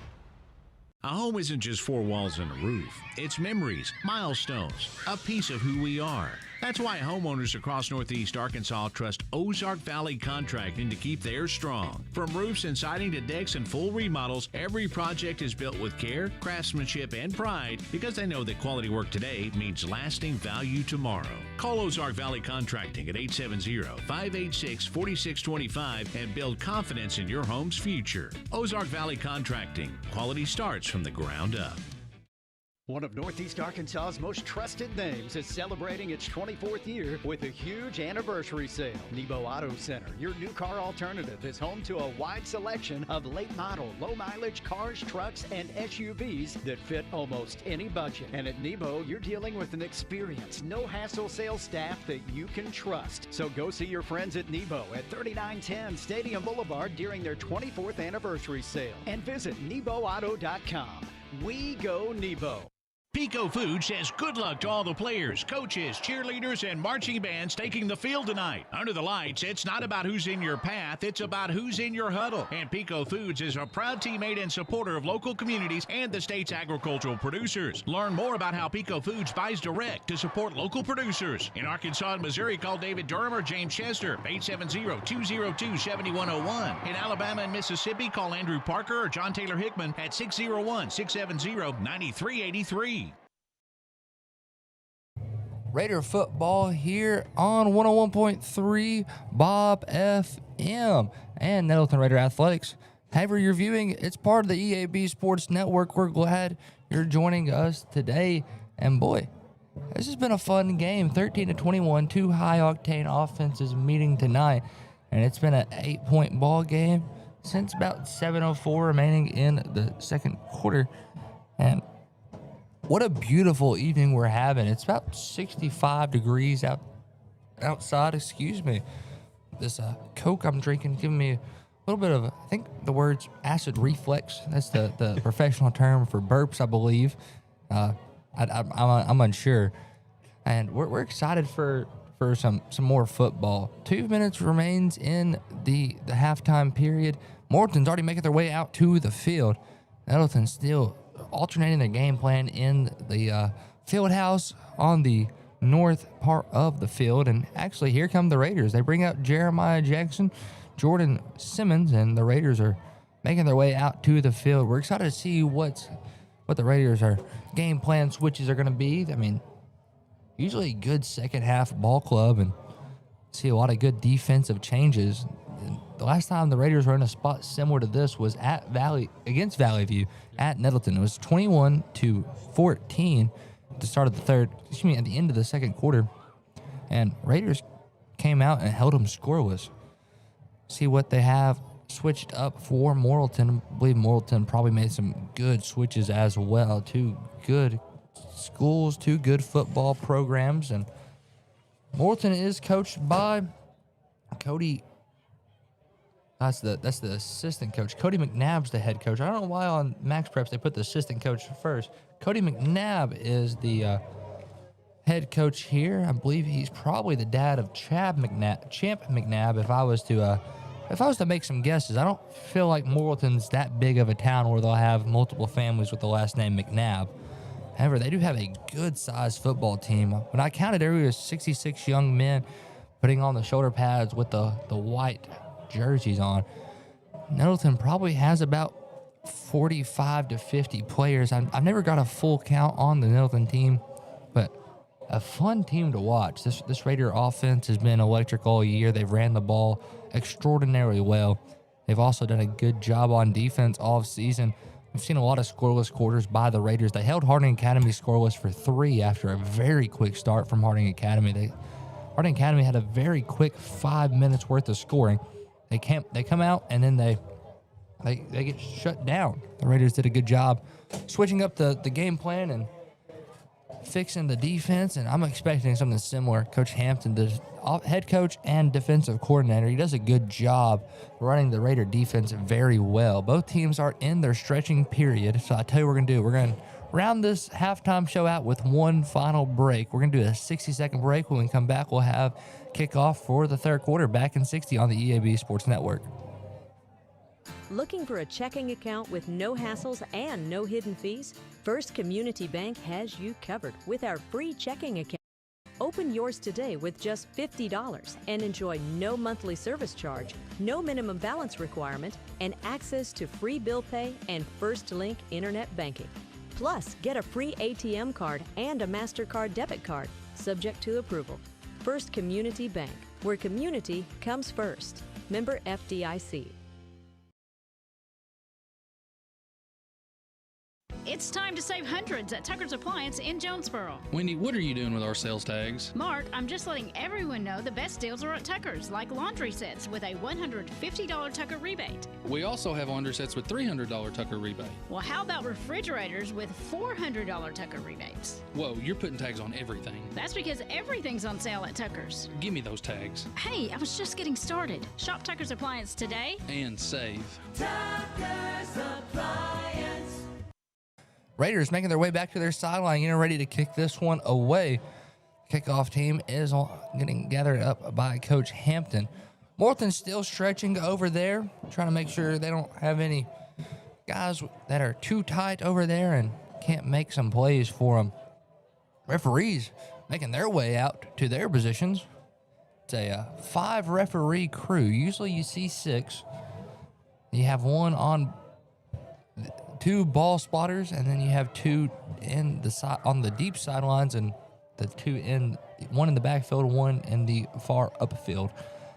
A home isn't just 4 walls and a roof. It's memories, milestones, a piece of who we are. That's why homeowners across Northeast Arkansas trust Ozark Valley Contracting to keep theirs strong. From roofs and siding to decks and full remodels, every project is built with care, craftsmanship, and pride because they know that quality work today means lasting value tomorrow. Call Ozark Valley Contracting at 870-586-4625 and build confidence in your home's future. Ozark Valley Contracting. Quality starts from the ground up. One of Northeast Arkansas's most trusted names is celebrating its 24th year with a huge anniversary sale. Nebo Auto Center, your new car alternative, is home to a wide selection of late model, low mileage cars, trucks, and SUVs that fit almost any budget. And at Nebo, you're dealing with an experienced, no hassle sales staff that you can trust. So go see your friends at Nebo at 3910 Stadium Boulevard during their 24th anniversary sale. And visit NeboAuto.com. We go Nebo. Pico Food says good luck to all the players, coaches, cheerleaders, and marching bands taking the field tonight. Under the lights, it's not about who's in your path, it's about who's in your huddle. And Pico Foods is a proud teammate and supporter of local communities and the state's agricultural producers. Learn more about how Pico Foods buys direct to support local producers. In Arkansas and Missouri, call David Durham or James Chester, 870-202-7101. In Alabama and Mississippi, call Andrew Parker or John Taylor Hickman at 601-670-9383. Raider football here on 101.3 Bob FM and Nettleton Raider Athletics. However you're viewing, it's part of the EAB Sports Network. We're glad you're joining us today. And boy, this has been a fun game. 13-21, 2 high-octane offenses meeting tonight. And it's been an 8-point ball game since about 7:04 remaining in the second quarter. And what a beautiful evening we're having. It's about 65 degrees outside. Excuse me. This Coke I'm drinking giving me a little bit of, I think the word's acid reflux. That's the professional term for burps, I believe. I'm unsure. And we're excited for some more football. 2 minutes remains in the halftime period. Morrilton's already making their way out to the field. Nettleton still alternating their game plan in the field house on the north part of the field. And actually, here come the Raiders. They bring out Jeremiah Jackson, Jordan Simmons, and the Raiders are making their way out to the field. We're excited to see what the Raiders' game plan switches are going to be. I mean, usually a good second half ball club, and see a lot of good defensive changes. The last time the Raiders were in a spot similar to this was against Valley View at Nettleton. It was 21-14 at the start of the at the end of the second quarter. And Raiders came out and held them scoreless. See what they have switched up for Morrilton. I believe Morrilton probably made some good switches as well. Two good schools, two good football programs. And Morrilton is coached by Cody. That's the assistant coach. Cody McNabb's the head coach. I don't know why on Max Preps they put the assistant coach first. Cody McNabb is the head coach here. I believe he's probably the dad of Champ McNabb. If I was to make some guesses, I don't feel like Morrilton's that big of a town where they'll have multiple families with the last name McNabb. However, they do have a good-sized football team. When I counted, there was 66 young men putting on the shoulder pads with the white jerseys on. Nettleton probably has about 45 to 50 players. I've never got a full count on the Nettleton team, but a fun team to watch. This Raider offense has been electric all year. They've ran the ball extraordinarily well. They've also done a good job on defense all season. We've seen a lot of scoreless quarters by the Raiders. They held Harding Academy scoreless for 3 after a very quick start from Harding Academy. Harding Academy had a very quick 5 minutes worth of scoring. They come out and then they get shut down. The Raiders did a good job switching up the game plan and fixing the defense, and I'm expecting something similar. Coach Hampton, the head coach and defensive coordinator, he does a good job running the Raider defense very well. Both teams are in their stretching period, so I tell you what we're going to do. We're going to round this halftime show out with one final break. We're going to do a 60-second break. When we come back, we'll have kickoff for the third quarter back in 60 on the EAB Sports Network. Looking for a checking account with no hassles and no hidden fees? First Community Bank has you covered with our free checking account. Open yours today with just $50 and enjoy no monthly service charge, no minimum balance requirement, and access to free bill pay and First Link internet banking. Plus, get a free ATM card and a MasterCard debit card, subject to approval. First Community Bank, where community comes first. Member FDIC. It's time to save hundreds at Tucker's Appliance in Jonesboro. Wendy, what are you doing with our sales tags? Mark, I'm just letting everyone know the best deals are at Tucker's, like laundry sets with a $150 Tucker rebate. We also have laundry sets with $300 Tucker rebate. Well, how about refrigerators with $400 Tucker rebates? Whoa, you're putting tags on everything. That's because everything's on sale at Tucker's. Give me those tags. Hey, I was just getting started. Shop Tucker's Appliance today and save. Tucker's Appliance. Raiders making their way back to their sideline, getting ready to kick this one away. Kickoff team is getting gathered up by Coach Hampton. Morrilton still stretching over there, trying to make sure they don't have any guys that are too tight over there and can't make some plays for them. Referees making their way out to their positions. It's a 5-referee crew. Usually you see 6. You have one on 2 ball spotters, and then you have 2 in the side on the deep sidelines, and one in the backfield, one in the far upfield.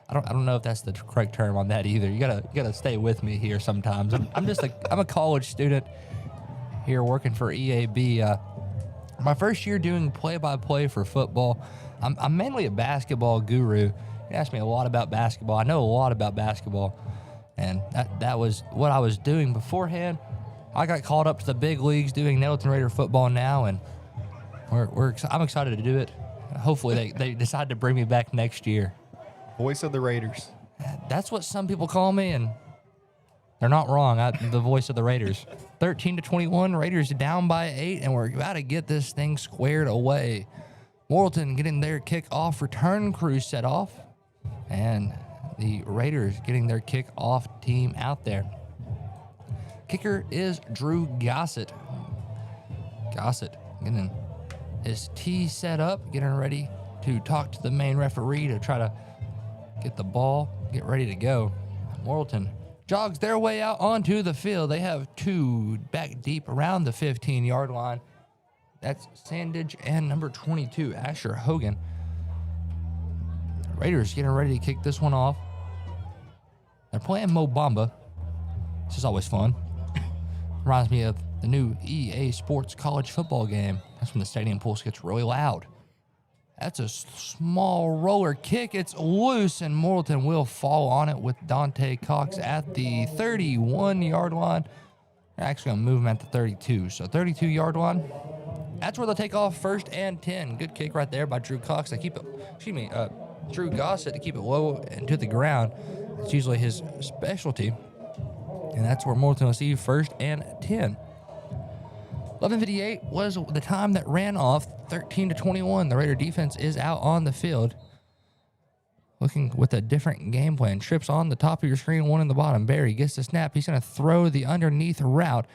I don't know if that's the correct term on that either. You gotta stay with me here sometimes. I'm a college student here working for EAB. My first year doing play-by-play for football. I'm mainly a basketball guru. You ask me a lot about basketball. I know a lot about basketball, and that was what I was doing beforehand. I got called up to the big leagues doing Nettleton Raider football now, and I'm excited to do it. Hopefully they decide to bring me back next year. Voice of the Raiders. That's what some people call me, and they're not wrong. I'm the voice of the Raiders. 13-21, Raiders down by 8, and we're about to get this thing squared away. Morrilton getting their kickoff return crew set off, and the Raiders getting their kickoff team out there. Kicker is Drew Gossett. Gossett getting his tee set up, getting ready to talk to the main referee to try to get the ball, get ready to go. Morrilton jogs their way out onto the field. They have 2 back deep around the 15-yard line. That's Sandage and number 22, Asher Hogan. Raiders getting ready to kick this one off. They're playing Mobamba. This is always fun. Reminds me of the new EA Sports college football game. That's when the stadium pulse gets really loud. That's a small roller kick. It's loose, and Morrilton will fall on it with Dante Cox at the 31-yard line. They're actually going to move him at the 32. So 32-yard line. That's where they'll take off 1st and 10. Good kick right there by Drew Cox. They keep it, Drew Gossett to keep it low and to the ground. It's usually his specialty. And that's where Morrilton will see 1st and 10. 11:58 was the time that ran off. 13-21. The Raider defense is out on the field, looking with a different game plan. Trips on the top of your screen, 1 in the bottom. Barry gets the snap. He's going to throw the underneath route,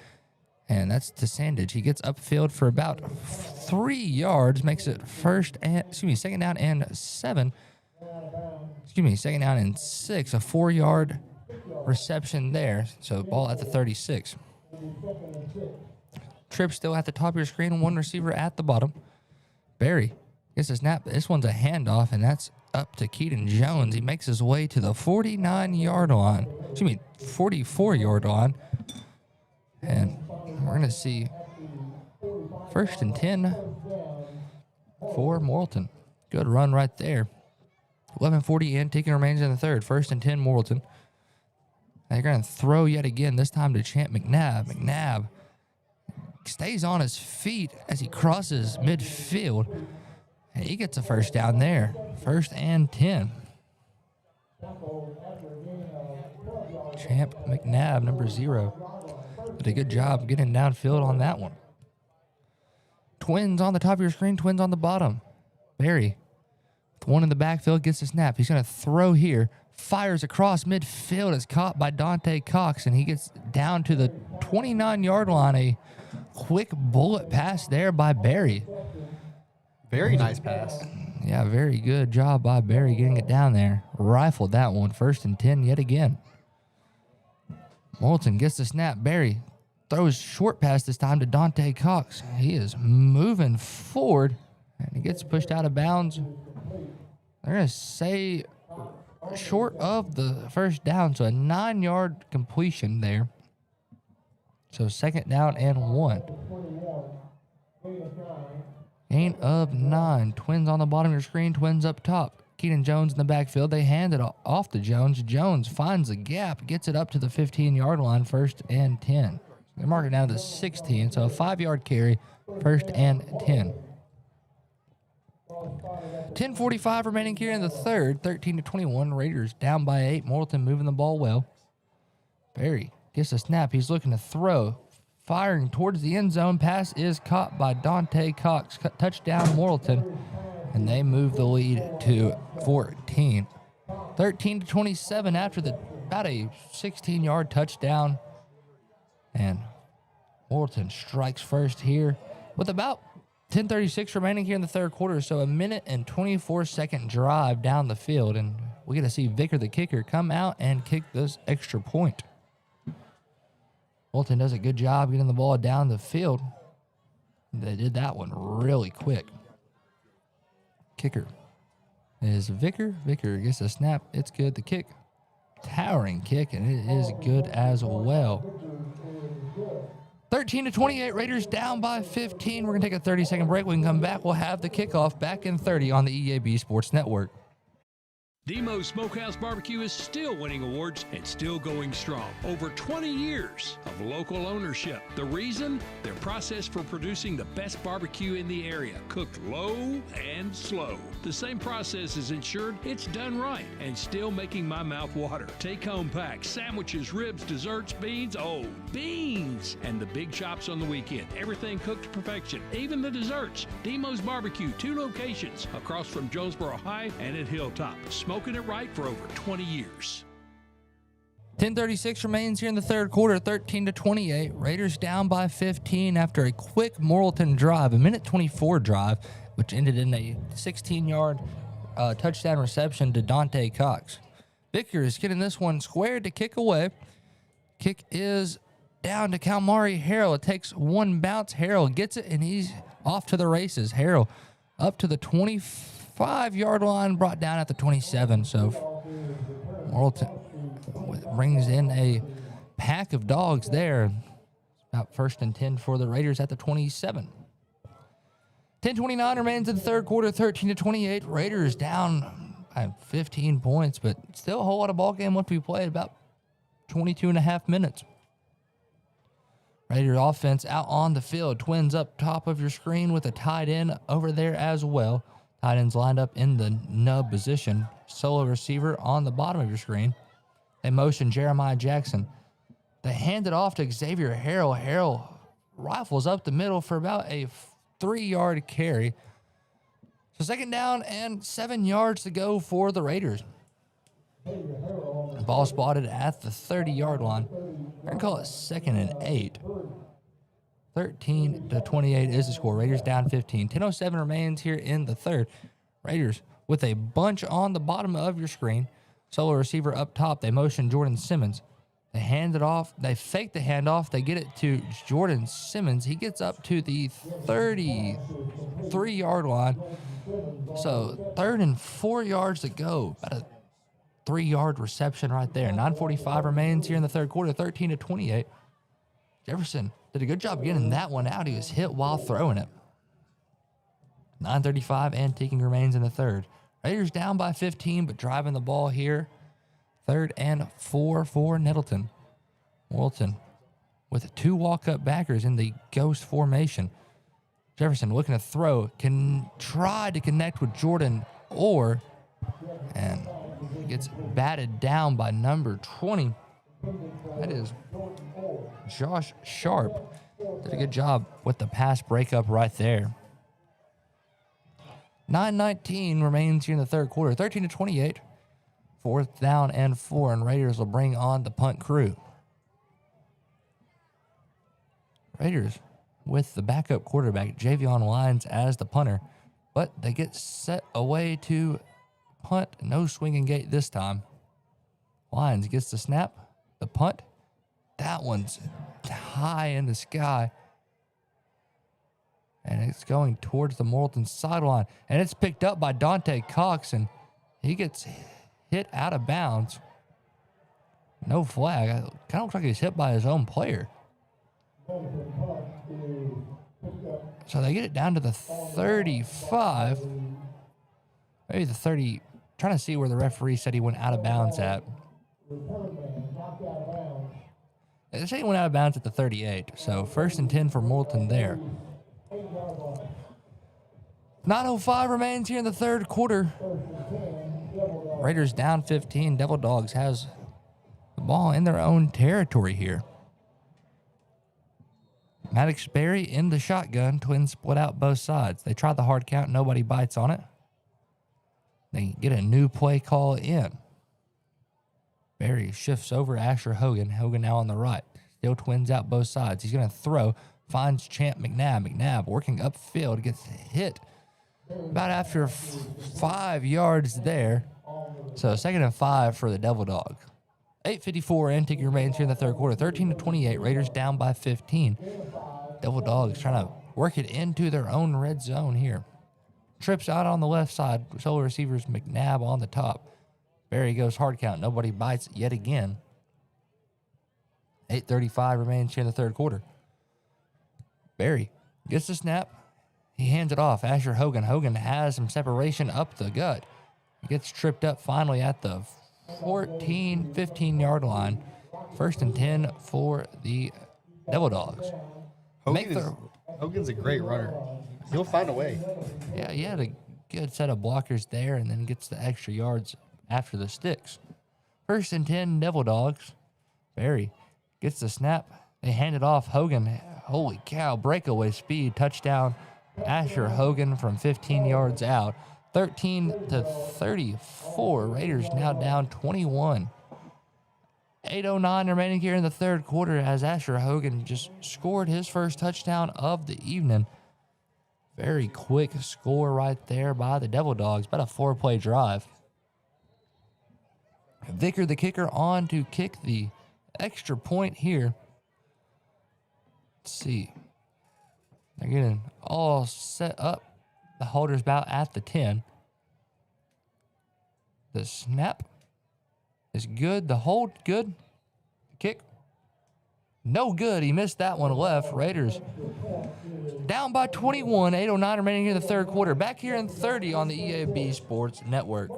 and that's to Sandage. He gets upfield for about 3 yards, makes it 2nd down and 7. Second down and 6. A 4-yard reception there. So ball at the 36. Trip still at the top of your screen, 1 receiver at the bottom. Barry gets a snap. This one's a handoff, and that's up to Keaton Jones. He makes his way to the 49-yard line. 44-yard line. And we're going to see 1st and 10 for Morrilton. Good run right there. 11:40 in, taking remains in the 3rd. 1st and 10, Morrilton. They're going to throw yet again, this time to Champ McNabb. McNabb stays on his feet as he crosses midfield, and he gets a 1st down there. 1st and 10. Champ McNabb, number 0. Did a good job getting downfield on that one. Twins on the top of your screen, Twins on the bottom. Barry, with 1 in the backfield, gets the snap. He's going to throw here. Fires across midfield, is caught by Dante Cox, and he gets down to the 29-yard line. A quick bullet pass there by Barry. Very nice pass. Yeah, very good job by Barry getting it down there. Rifled that one. 1st and 10 yet again. Morrilton gets the snap. Barry throws short pass this time to Dante Cox. He is moving forward, and he gets pushed out of bounds. They're going to say short of the 1st down, so a 9-yard completion there. So 2nd down and 1. Gain of 9. Twins on the bottom of your screen, Twins up top. Keaton Jones in the backfield. They hand it off to Jones. Jones finds a gap, gets it up to the 15-yard line, 1st and 10. They're marking down to the 16, so a 5-yard carry, 1st and 10. 10:45 remaining here in the 3rd. 13-21. Raiders down by 8. Morrilton moving the ball well. Barry gets a snap. He's looking to throw. Firing towards the end zone. Pass is caught by Dante Cox. Touchdown, Morrilton. And they move the lead to 14. 13-27 after about a 16-yard touchdown. And Morrilton strikes first here with about 10:36 remaining here in the 3rd quarter. So a 1 and 24-second drive down the field. And we get to see Vicker, the kicker, come out and kick this extra point. Morrilton does a good job getting the ball down the field. They did that one really quick. Kicker is Vicker. Vicker gets a snap. It's good. The kick, towering kick, and it is good as well. 13-28, Raiders down by 15. We're going to take a 30-second break. When we come back, we'll have the kickoff back in 30 on the EAB Sports Network. Demo's Smokehouse Barbecue is still winning awards and still going strong. Over 20 years of local ownership. The reason? Their process for producing the best barbecue in the area, cooked low and slow. The same process is ensured it's done right and still making my mouth water. Take-home packs, sandwiches, ribs, desserts, beans. Oh, beans! And the big chops on the weekend. Everything cooked to perfection, even the desserts. Demo's Barbecue, 2 locations across from Jonesboro High and at Hilltop. Smoking it right for over 20 years. 10:36 remains here in the third quarter, 13-28. Raiders down by 15 after a quick Morrilton drive, a minute 24 drive, which ended in a 16-yard touchdown reception to Dante Cox. Vickers getting this one squared to kick away. Kick is down to Kalmari Harrell. It takes one bounce. Harrell gets it, and he's off to the races. Harrell up to the 25-yard line, brought down at the 27. So Morrilton brings in a pack of dogs there. About 1st and 10 for the Raiders at the 27. 10:29 remains in the third quarter, 13-28. Raiders down by 15 points, but still a whole lot of ball game left to be played, about 22 and a half minutes. Raiders offense out on the field. Twins up top of your screen with a tight end over there as well. Tight ends lined up in the nub position. Solo receiver on the bottom of your screen. They motion Jeremiah Jackson. They hand it off to Xavier Harrell. Harrell rifles up the middle for about a 3-yard carry. So 2nd down and 7 yards to go for the Raiders. Ball spotted at the 30-yard line. We're going to call it 2nd and 8. 13-28 is the score. Raiders down 15. 10:07 remains here in the third. Raiders with a bunch on the bottom of your screen. Solo receiver up top. They motion Jordan Simmons. They hand it off. They fake the handoff. They get it to Jordan Simmons. He gets up to the 33-yard line. So 3rd and 4 yards to go. About a 3-yard reception right there. 9:45 remains here in the third quarter. 13-28. Jefferson did a good job getting that one out. He was hit while throwing it. 9:35 and ticking remains in the third. Raiders down by 15, but driving the ball here. 3rd and 4 for Nettleton. Morrilton with 2 walk-up backers in the ghost formation. Jefferson looking to throw, can try to connect with Jordan Orr, and gets batted down by number 20. That is Josh Sharp. Did a good job with the pass breakup right there. 9:19 remains here in the third quarter. 13-28. 4th down and 4, and Raiders will bring on the punt crew. Raiders with the backup quarterback, Javion Lyons, as the punter, but they get set away to punt. No swinging gate this time. Lyons gets the snap, the punt. That one's high in the sky. And it's going towards the Morrilton sideline. And it's picked up by Dante Cox, and he gets hit out of bounds. No flag. Kind of looks like he's hit by his own player. So they get it down to the 35. Maybe the 30. Trying to see where the referee said he went out of bounds at. They say he went out of bounds at the 38. So 1st and 10 for Morrilton there. 9:05 remains here in the third quarter. Raiders down 15. Devil Dogs has the ball in their own territory here. Maddox Berry in the shotgun. Twins split out both sides. They try the hard count. Nobody bites on it. They get a new play call in. Berry shifts over Asher Hogan. Hogan now on the right. Still Twins out both sides. He's going to throw. Finds Champ McNabb. McNabb working upfield. Gets hit about after 5 yards there. So 2nd and 5 for the Devil Dogs. 8:54 and ticking remains here in the third quarter. 13-28. Raiders down by 15. Devil Dogs trying to work it into their own red zone here. Trips out on the left side. Solo receivers McNabb on the top. Barry goes hard count. Nobody bites yet again. 8:35 remains here in the third quarter. Barry gets the snap. He hands it off. Asher Hogan. Hogan has some separation up the gut. He gets tripped up finally at the 14, 15-yard line. 1st and 10 for the Devil Dogs. Hogan's a great runner. He'll find a way. Yeah, he had a good set of blockers there and then gets the extra yards after the sticks. 1st and 10, Devil Dogs. Barry gets the snap. They hand it off. Hogan, holy cow, breakaway speed, touchdown. Asher Hogan from 15 yards out. 13-34. Raiders now down 21. 8:09 remaining here in the third quarter as Asher Hogan just scored his first touchdown of the evening. Very quick score right there by the Devil Dogs. About a 4-play drive. Vicker, the kicker, on to kick the extra point here. Let's see. They're getting all set up. The holder's about at the 10. The snap is good. The hold, good. The kick, no good. He missed that one left. Raiders down by 21. 8:09 remaining here in the third quarter. Back here in 30 on the EAB Sports Network.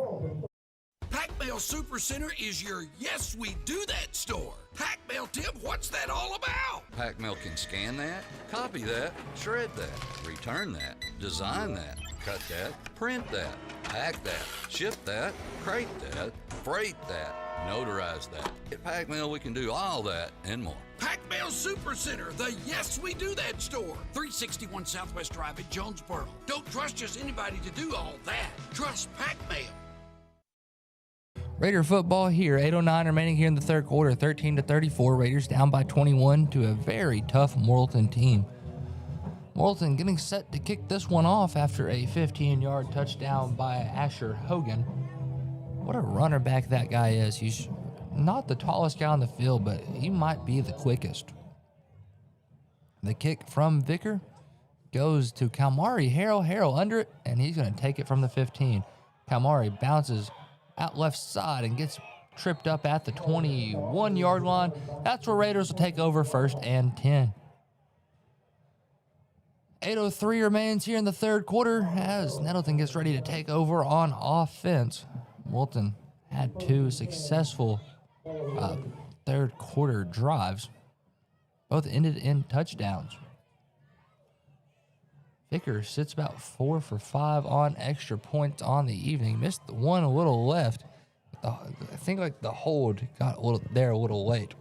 Pac-Mail Supercenter is your Yes We Do That store. Pac-Mail tip, what's that all about? Pac-Mail can scan that, copy that, shred that, return that, design that, cut that, print that, pack that, ship that, crate that, freight that, notarize that. At Pac-Mail, we can do all that and more. Pac-Mail Supercenter, the Yes We Do That store. 361 Southwest Drive at Jonesboro. Don't trust just anybody to do all that. Trust Pac-Mail. Raider football here. 8:09 remaining here in the third quarter. 13-34. Raiders down by 21 to a very tough Morrilton team. Morrilton getting set to kick this one off after a 15-yard touchdown by Asher Hogan. What a runner back that guy is. He's not the tallest guy on the field, but he might be the quickest. The kick from Vicker goes to Kalmari. Harrell under it, and he's going to take it from the 15. Kalmari bounces out left side and gets tripped up at the 21-yard line. That's where Raiders will take over 1st and 10. 8:03 remains here in the third quarter as Nettleton gets ready to take over on offense. Morrilton had 2 successful third quarter drives. Both ended in touchdowns. Vickers sits about 4 for 5 on extra points on the evening. Missed the one a little left. I think like the hold got a little late.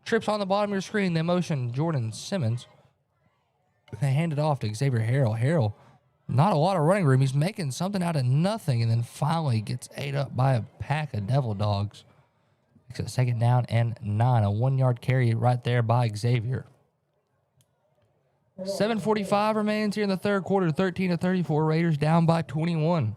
Trips on the bottom of your screen. They motion Jordan Simmons. They hand it off to Xavier Harrell. Harrell, not a lot of running room. He's making something out of nothing and then finally gets ate up by a pack of Devil Dogs. Except 2nd down and 9. A 1-yard carry right there by Xavier. 7:45 remains here in the third quarter. 13-34. Raiders down by 21.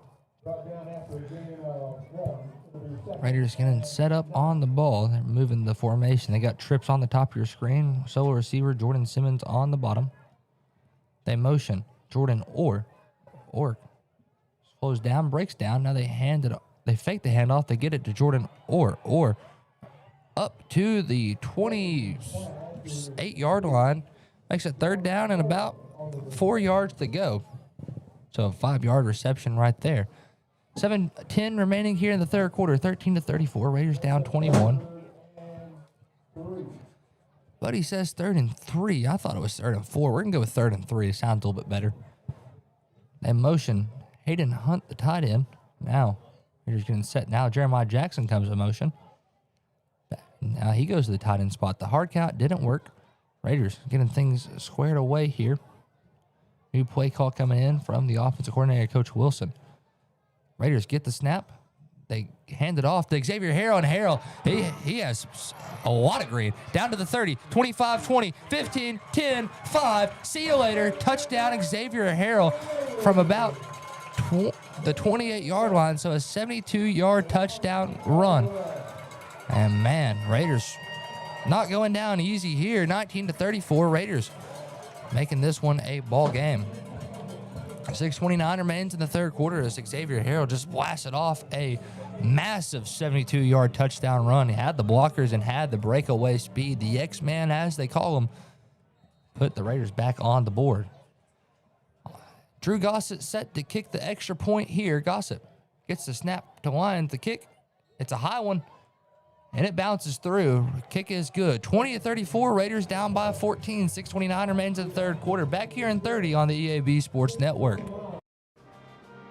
Raiders getting set up on the ball. They're moving the formation. They got trips on the top of your screen. Solo receiver Jordan Simmons on the bottom. They motion Jordan Orr slows down, breaks down. Now they fake the handoff. They get it to Jordan Orr up to the 28-yard line. Makes it 3rd down and about 4 yards to go. So a 5-yard reception right there. 7:10 remaining here in the third quarter. 13-34. Raiders down 21. Buddy says 3rd and 3. I thought it was 3rd and 4. We're going to go with 3rd and 3. It sounds a little bit better. They motion Hayden Hunt, the tight end. Now, Raiders getting set. Now Jeremiah Jackson comes in motion. Now he goes to the tight end spot. The hard count didn't work. Raiders getting things squared away here. New play call coming in from the offensive coordinator, Coach Wilson. Raiders get the snap. They hand it off to Xavier Harrell, and Harrell, he has a lot of green. Down to the 30, 25, 20, 15, 10, 5. See you later. Touchdown, Xavier Harrell from about the 28-yard line. So a 72-yard touchdown run. And, man, Raiders not going down easy here. 19-34. Raiders making this one a ball game. 6:29 remains in the third quarter as Xavier Harrell just blasted off a massive 72-yard touchdown run. He had the blockers and had the breakaway speed. The X-Man, as they call him, put the Raiders back on the board. Drew Gossett set to kick the extra point here. Gossett Gets the snap to line. The kick, it's a high one, and it bounces through. Kick is good. 20-34, Raiders down by 14. 6:29 remains in the third quarter. Back here in 30 on the EAB Sports Network.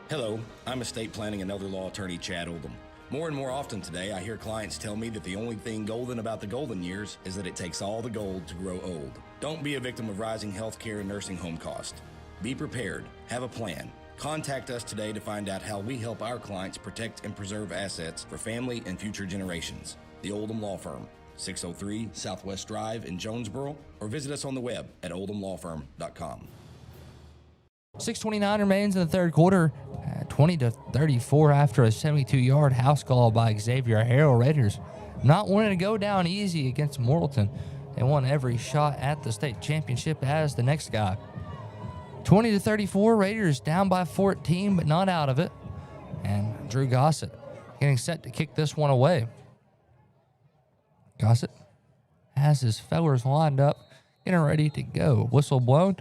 Hello, I'm estate planning and elder law attorney Chad Oldham. More and more often today, I hear clients tell me that the only thing golden about the golden years is that it takes all the gold to grow old. Don't be a victim of rising healthcare and nursing home costs. Be prepared. Have a plan. Contact us today to find out how we help our clients protect and preserve assets for family and future generations. The Oldham Law Firm, 603 Southwest Drive in Jonesboro, or visit us on the web at oldhamlawfirm.com. 6:29 remains in the third quarter. 20-34 after a 72-yard house call by Xavier Harrell. Raiders not wanting to go down easy against Morrilton. They won every shot at the state championship as the next guy. 20-34, Raiders down by 14, but not out of it. And Drew Gossett getting set to kick this one away. Gossett has his fellers lined up, getting ready to go. Whistle blown,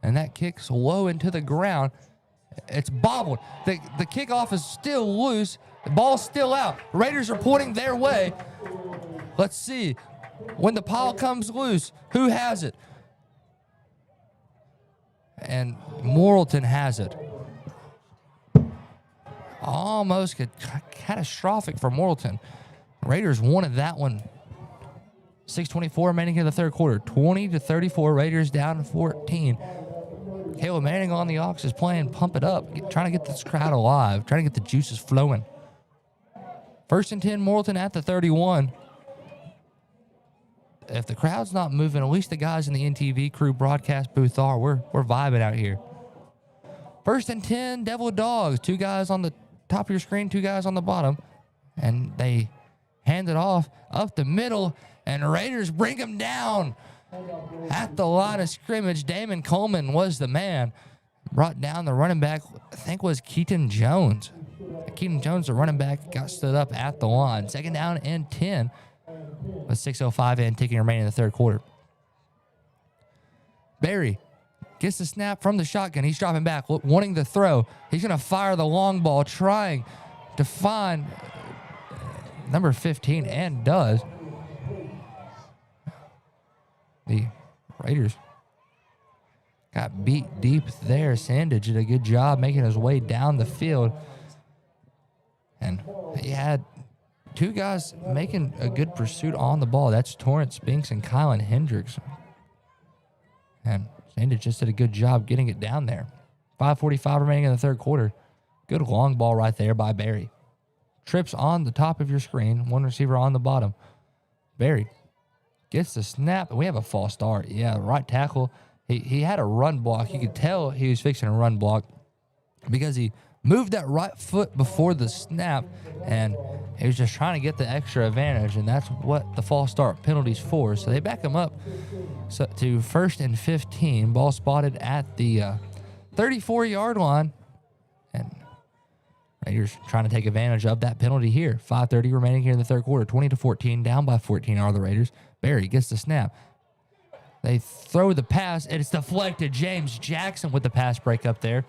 and that kicks low into the ground. It's bobbled. The kickoff is still loose. The ball's still out. Raiders are pointing their way. Let's see. When the pile comes loose, who has it? And Morrilton has it. Almost catastrophic for Morrilton. Raiders wanted that one. 6:24 remaining in the third quarter. 20-34, Raiders down 14. Caleb Manning on the aux is playing Pump It Up, trying to get this crowd alive, trying to get the juices flowing. 1st and 10, Morrilton at the 31. If the crowd's not moving, at least the guys in the NTV crew broadcast booth are. We're vibing out here. 1st and 10, Devil Dogs. 2 guys on the top of your screen, 2 guys on the bottom. And they hand it off up the middle, and Raiders bring them down. At the line of scrimmage, Damon Coleman was the man. Brought down the running back, I think was Keaton Jones. Keaton Jones, the running back, got stood up at the line. 2nd down and 10 with 6:05 in ticking remaining in the third quarter. Barry gets the snap from the shotgun. He's dropping back, wanting to throw. He's going to fire the long ball, trying to find number 15, and does. The Raiders got beat deep there. Sandage did a good job making his way down the field. And he had 2 guys making a good pursuit on the ball. That's Torrance Spinks and Kylan Hendricks. And Sandage just did a good job getting it down there. 5:45 remaining in the third quarter. Good long ball right there by Barry. Trips on the top of your screen. 1 receiver on the bottom. Barry gets the snap. We have a false start. Yeah, right tackle. He had a run block. You could tell he was fixing a run block because he moved that right foot before the snap, and he was just trying to get the extra advantage, and that's what the false start penalty's for. So they back him up to 1st and 15. Ball spotted at the 34-yard line, and Raiders trying to take advantage of that penalty here. 5:30 remaining here in the third quarter. 20-14, down by 14 are the Raiders. Barry gets the snap. They throw the pass, and it's deflected. James Jackson with the pass break up there.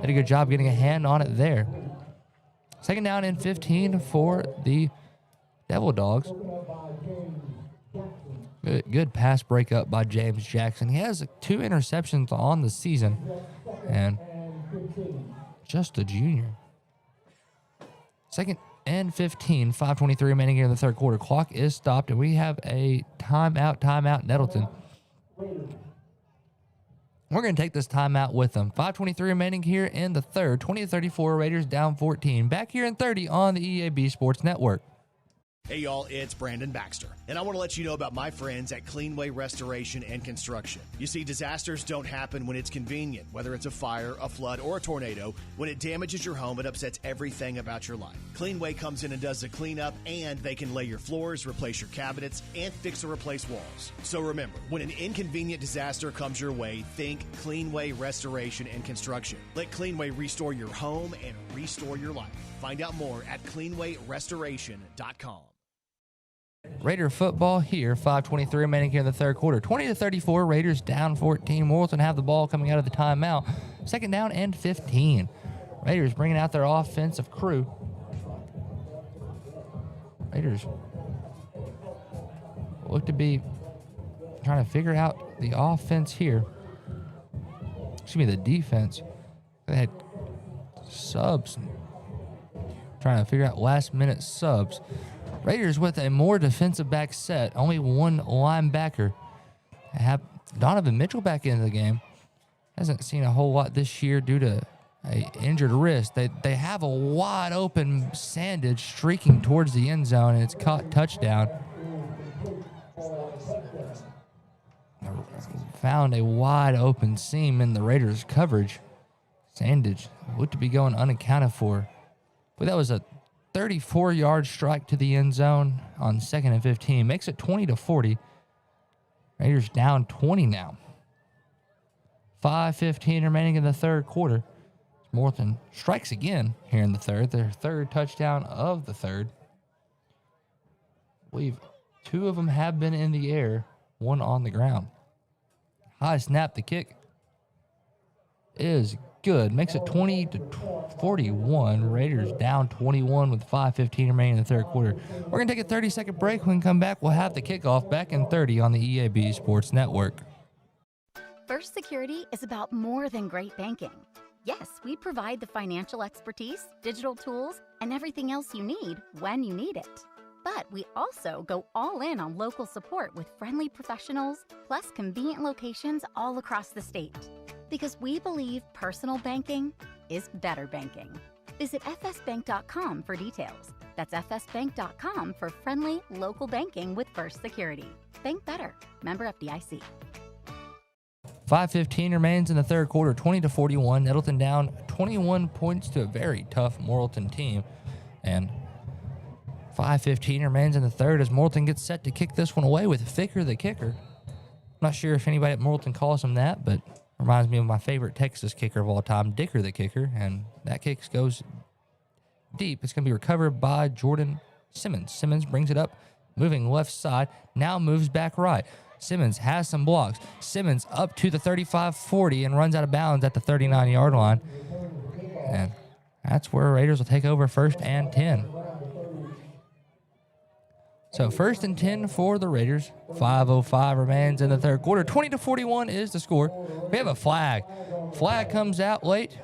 Did a good job getting a hand on it there. 2nd down and 15 for the Devil Dogs. Good pass break up by James Jackson. He has 2 interceptions on the season, and just a junior. 2nd and 15, 5:23 remaining here in the third quarter. Clock is stopped, and we have a timeout, Nettleton. We're going to take this timeout with them. 5:23 remaining here in the third. 20-34, Raiders down 14. Back here in 30 on the EAB Sports Network. Hey y'all, it's Brandon Baxter, and I want to let you know about my friends at Cleanway Restoration and Construction. You see, disasters don't happen when it's convenient, whether it's a fire, a flood, or a tornado. When it damages your home, it upsets everything about your life. Cleanway comes in and does the cleanup, and they can lay your floors, replace your cabinets, and fix or replace walls. So remember, when an inconvenient disaster comes your way, think Cleanway Restoration and Construction. Let Cleanway restore your home and restore your life. Find out more at cleanwayrestoration.com. Raider football here. 5:23 remaining here in the third quarter. 20-34, Raiders down 14. Morrilton have the ball coming out of the timeout. 2nd down and 15. Raiders bringing out their offensive crew. Raiders look to be trying to figure out the offense here. Excuse me, the defense. They had subs. Trying to figure out last-minute subs. Raiders with a more defensive back set. Only one linebacker. They have Donovan Mitchell back into the game. Hasn't seen a whole lot this year due to an injured wrist. They have a wide-open Sandage streaking towards the end zone, and it's caught touchdown. Found a wide-open seam in the Raiders' coverage. Sandage looked to be going unaccounted for. But that was a 34-yard strike to the end zone on 2nd and 15. Makes it 20-40. Raiders down 20 now. 5:15 remaining in the third quarter. Morrilton strikes again here in the third. Their third touchdown of the third. I believe 2 of them have been in the air, 1 on the ground. High snap, the kick is good. Makes it 20-41. Raiders down 21 with 5:15 remaining in the third quarter. We're going to take a 30-second break. When we come back, we'll have the kickoff back in 30 on the EAB Sports Network. First Security is about more than great banking. Yes, we provide the financial expertise, digital tools, and everything else you need when you need it. But we also go all in on local support with friendly professionals, plus convenient locations all across the state. Because we believe personal banking is better banking. Visit fsbank.com for details. That's fsbank.com for friendly local banking with First Security. Bank better. Member FDIC. 5:15 remains in the third quarter, 20-41. Nettleton down 21 points to a very tough Morrilton team. And 5:15 remains in the third as Morrilton gets set to kick this one away with Ficker the kicker. I'm not sure if anybody at Morrilton calls him that, but reminds me of my favorite Texas kicker of all time, Dicker the kicker. And that kick goes deep. It's going to be recovered by Jordan Simmons. Simmons brings it up, moving left side, now moves back right. Simmons has some blocks. Simmons up to the 35-40 and runs out of bounds at the 39-yard line. And that's where Raiders will take over 1st and 10. So 1st and 10 for the Raiders. 5:05 remains in the third quarter. 20-41 is the score. We have a flag. Flag comes out late.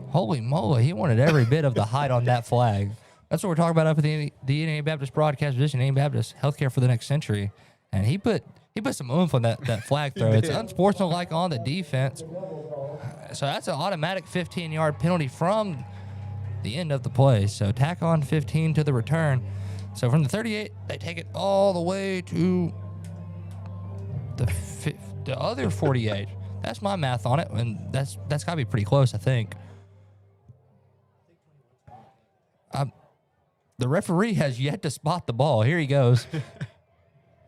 Holy moly, he wanted every bit of the height on that flag. That's what we're talking about up at the Indiana Baptist broadcast position, Indiana Baptist Healthcare for the Next Century. And he put some oomph on that flag throw. It's unsportsmanlike on the defense. So that's an automatic 15-yard penalty from the end of the play. So tack on 15 to the return. So from the 38, they take it all the way to the other 48. That's my math on it, and that's got to be pretty close, I think. The referee has yet to spot the ball. Here he goes.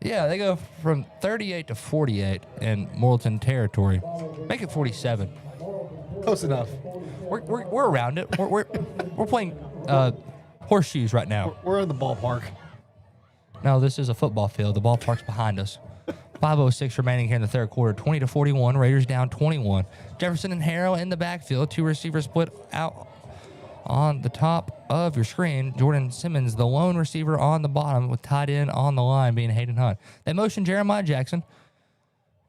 Yeah, they go from 38 to 48 in Morrilton territory. Make it 47. Close enough. We're around it. We're playing horseshoes right now. We're in the ballpark. No, this is a football field. The ballpark's behind us. 5:06 remaining here in the third quarter. 20-41. Raiders down 21. Jefferson and Harrell in the backfield. 2 receivers split out on the top of your screen. Jordan Simmons, the lone receiver on the bottom, with tight end on the line being Hayden Hunt. They motion Jeremiah Jackson.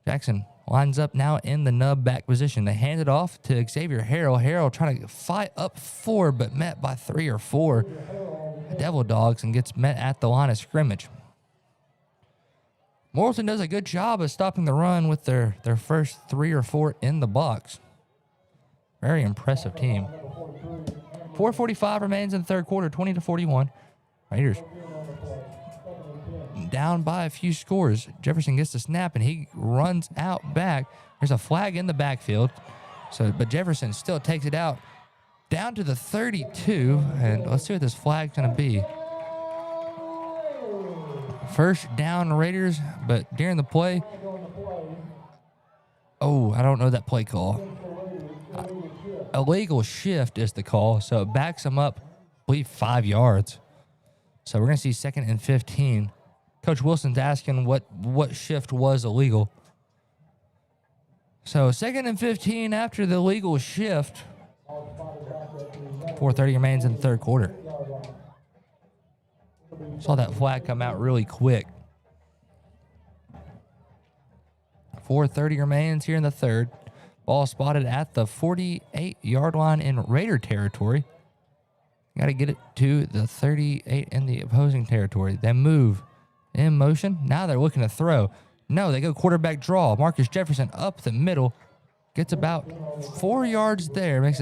Jackson lines up now in the nub back position. They hand it off to Xavier Harrell. Harrell trying to fight up 4, but met by 3 or 4 Devil Dogs and gets met at the line of scrimmage. Morrilton does a good job of stopping the run with their first 3 or 4 in the box. Very impressive team. 4:45 remains in the third quarter, 20-41. Raiders down by a few scores. Jefferson gets the snap, and he runs out back. There's a flag in the backfield, but Jefferson still takes it out down to the 32, and let's see what this flag's going to be. First down Raiders, but during the play, I don't know that play call. Illegal shift is the call, so it backs them up, I believe, 5 yards. So we're going to see 2nd and 15. Coach Wilson's asking what shift was illegal. So 2nd and 15 after the illegal shift. 4:30 remains in the third quarter. Saw that flag come out really quick. 4:30 remains here in the third. Ball spotted at the 48-yard line in Raider territory. Got to get it to the 38 in the opposing territory. They move in motion. Now they're looking to throw. No, they go quarterback draw. Marcus Jefferson up the middle. Gets about 4 yards there. Make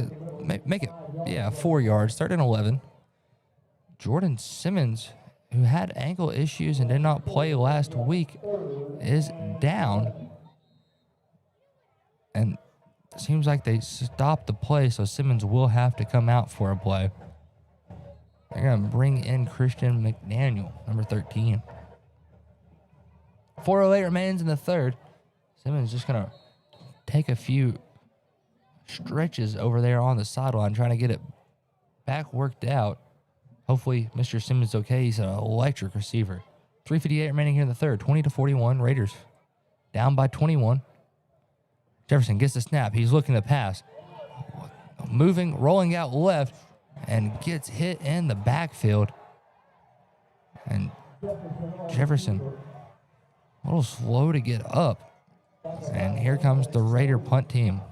it 4 yards. 3rd and 11. Jordan Simmons, who had ankle issues and did not play last week, is down. And it seems like they stopped the play, so Simmons will have to come out for a play. They're going to bring in Christian McDaniel, number 13. 4:08 remains in the third. Simmons just going to take a few stretches over there on the sideline, trying to get it back worked out. Hopefully, Mr. Simmons is okay. He's an electric receiver. 3:58 remaining here in the third. 20-41. Raiders down by 21. Jefferson gets the snap. He's looking to pass. Moving, rolling out left, and gets hit in the backfield. And Jefferson, a little slow to get up. And here comes the Raider punt team.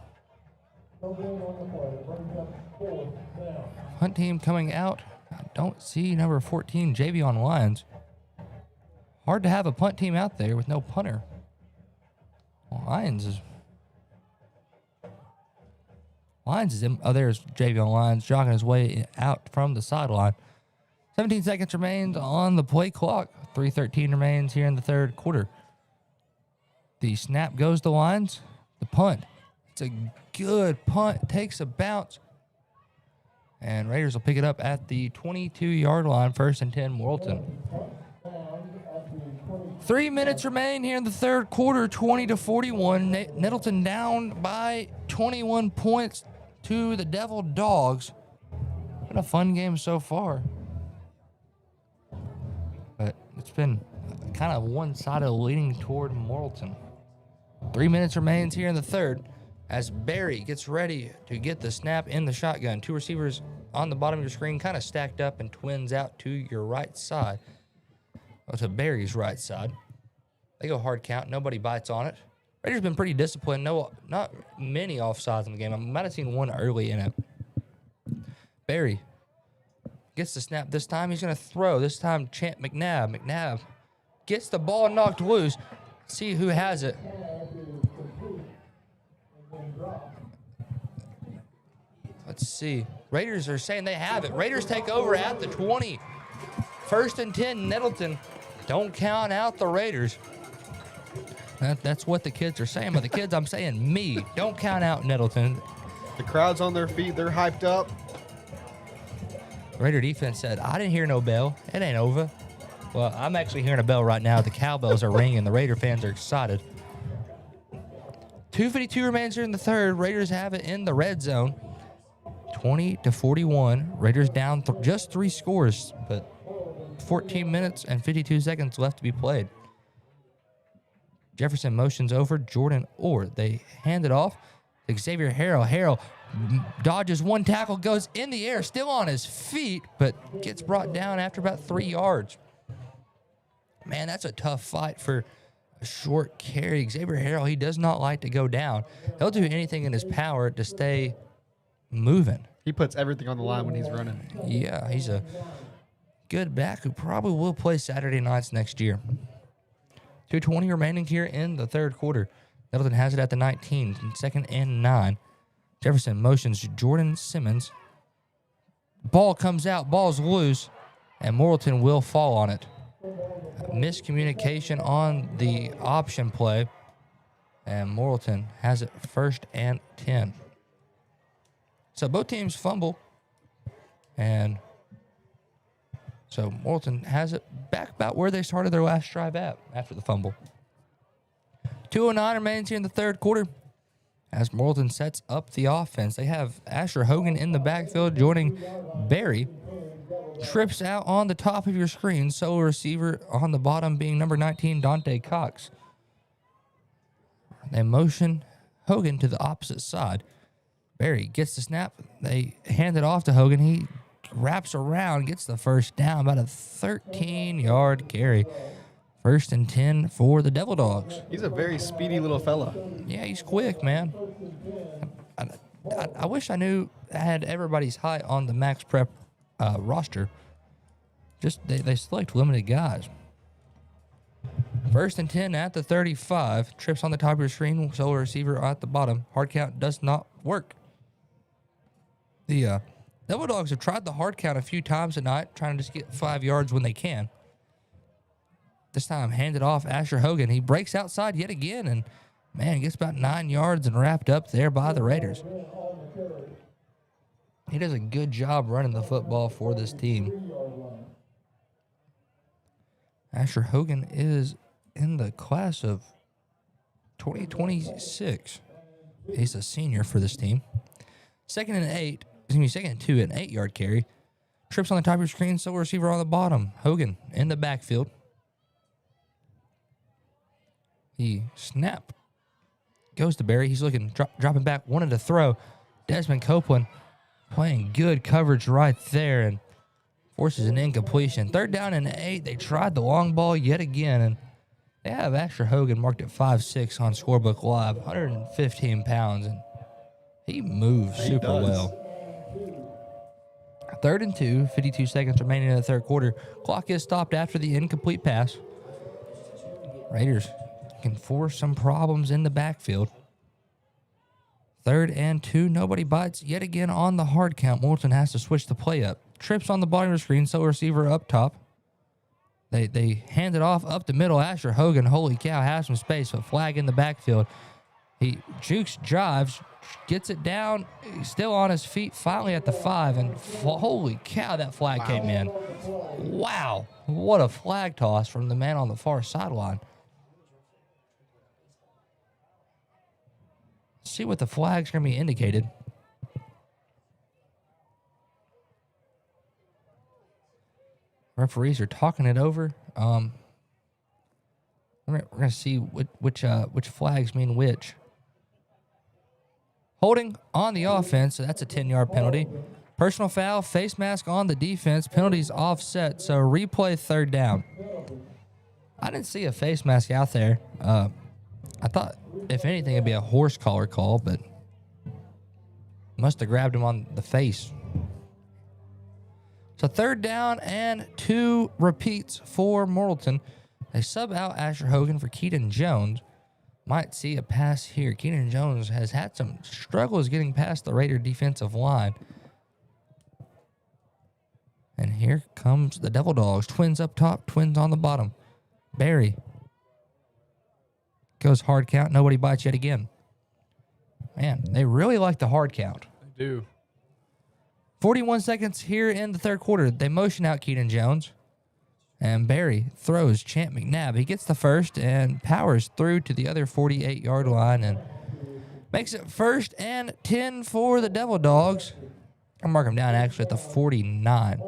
Punt team coming out. I don't see number 14, Javion Lyons. Hard to have a punt team out there with no punter. Well, Lyons is in. Oh, there's Javion Lyons jogging his way out from the sideline. 17 seconds remains on the play clock. 3:13 remains here in the third quarter. The snap goes to Lyons. The punt. It's a good punt. Takes a bounce. And Raiders will pick it up at the 22-yard line. 1st and 10, Morrilton. 3 minutes remain here in the third quarter. 20-41. Nettleton down by 21 points to the Devil Dogs. Been a fun game so far. But it's been kind of one-sided, leaning toward Morrilton. 3 minutes remains here in the third as Barry gets ready to get the snap in the shotgun. 2 receivers on the bottom of your screen, kind of stacked up and twins out to your right side. Well, to Barry's right side. They go hard count. Nobody bites on it. Raiders been pretty disciplined. Not many offsides in the game. I might have seen one early in it. Barry gets the snap this time. He's going to throw. This time, Champ McNabb. McNabb gets the ball knocked loose. See who has it. Let's see. Raiders are saying they have it. Raiders take over at the 20. 1st and 10, Nettleton. Don't count out the Raiders. That's what the kids are saying. But the kids, I'm saying me. Don't count out Nettleton. The crowd's on their feet. They're hyped up. Raider defense said, I didn't hear no bell. It ain't over. Well, I'm actually hearing a bell right now. The cowbells are ringing. The Raider fans are excited. 2:52 remains here in the third. Raiders have it in the red zone. 20-41. Raiders down just 3 scores, but 14 minutes and 52 seconds left to be played. Jefferson motions over Jordan Orr. They hand it off to Xavier Harrell. Harrell dodges one tackle, goes in the air, still on his feet, but gets brought down after about 3 yards. Man, that's a tough fight for a short carry. Xavier Harrell, he does not like to go down. He'll do anything in his power to stay moving. He puts everything on the line when he's running. Yeah, he's a good back who probably will play Saturday nights next year. 2:20 remaining here in the third quarter. Nettleton has it at the 19, 2nd and 9. Jefferson motions Jordan Simmons. Ball comes out, ball's loose, and Morrilton will fall on it. Miscommunication on the option play, and Morrilton has it 1st and 10. So both teams fumble, and so Morrilton has it back about where they started their last drive at after the fumble. 2:09 remains here in the third quarter as Morrilton sets up the offense. They have Asher Hogan in the backfield joining Barry. Trips out on the top of your screen. Solo receiver on the bottom being number 19, Dante Cox. They motion Hogan to the opposite side. Barry gets the snap. They hand it off to Hogan. He wraps around, gets the first down, about a 13-yard carry. 1st and 10 for the Devil Dogs. He's a very speedy little fella. Yeah, he's quick, man. I wish I knew I had everybody's height on the Max Prep roster. Just they select limited guys. 1st and 10 at the 35. Trips on the top of your screen. Solo receiver at the bottom. Hard count does not work. The Devil Dogs have tried the hard count a few times tonight, trying to just get 5 yards when they can. This time, handed off Asher Hogan. He breaks outside yet again, and man, gets about 9 yards and wrapped up there by the Raiders. He does a good job running the football for this team. Asher Hogan is in the class of 2026. He's a senior for this team. 2nd and 2, an 8-yard carry. Trips on the top of your screen, solo receiver on the bottom. Hogan in the backfield. The snap goes to Barry. He's looking, dropping back, wanted to throw. Desmond Copeland playing good coverage right there and forces an incompletion. 3rd down and 8. They tried the long ball yet again, and they have Asher Hogan marked at 5'6" on Scorebook Live, 115 pounds, and he moves super well. 3rd and 2, 52 seconds remaining in the 3rd quarter. Clock is stopped after the incomplete pass. Raiders can force some problems in the backfield. 3rd and 2, nobody bites yet again on the hard count. Morrilton has to switch the play up. Trips on the bottom of the screen, solo receiver up top. They hand it off up the middle. Asher Hogan, holy cow, has some space, but flag in the backfield. He jukes, drives, gets it down, he's still on his feet, finally at the 5, and holy cow, that flag came in. Wow, what a flag toss from the man on the far sideline. See what the flag's going to be indicated. Referees are talking it over. We're going to see which flags mean which. Holding on the offense, so that's a 10-yard penalty. Personal foul, face mask on the defense, penalties offset, so replay 3rd down. I didn't see a face mask out there. I thought, if anything, it'd be a horse collar call, but must have grabbed him on the face. So 3rd down and 2 repeats for Morrilton. They sub out Asher Hogan for Keaton Jones. Might see a pass here. Keaton Jones has had some struggles getting past the Raider defensive line. And here comes the Devil Dogs. Twins up top, twins on the bottom. Barry goes hard count. Nobody bites yet again. Man, they really like the hard count. They do. 41 seconds here in the 3rd quarter. They motion out Keaton Jones. And Barry throws Champ McNabb. He gets the first and powers through to the other 48-yard line and makes it 1st and 10 for the Devil Dogs. I'll mark them down actually at the 49.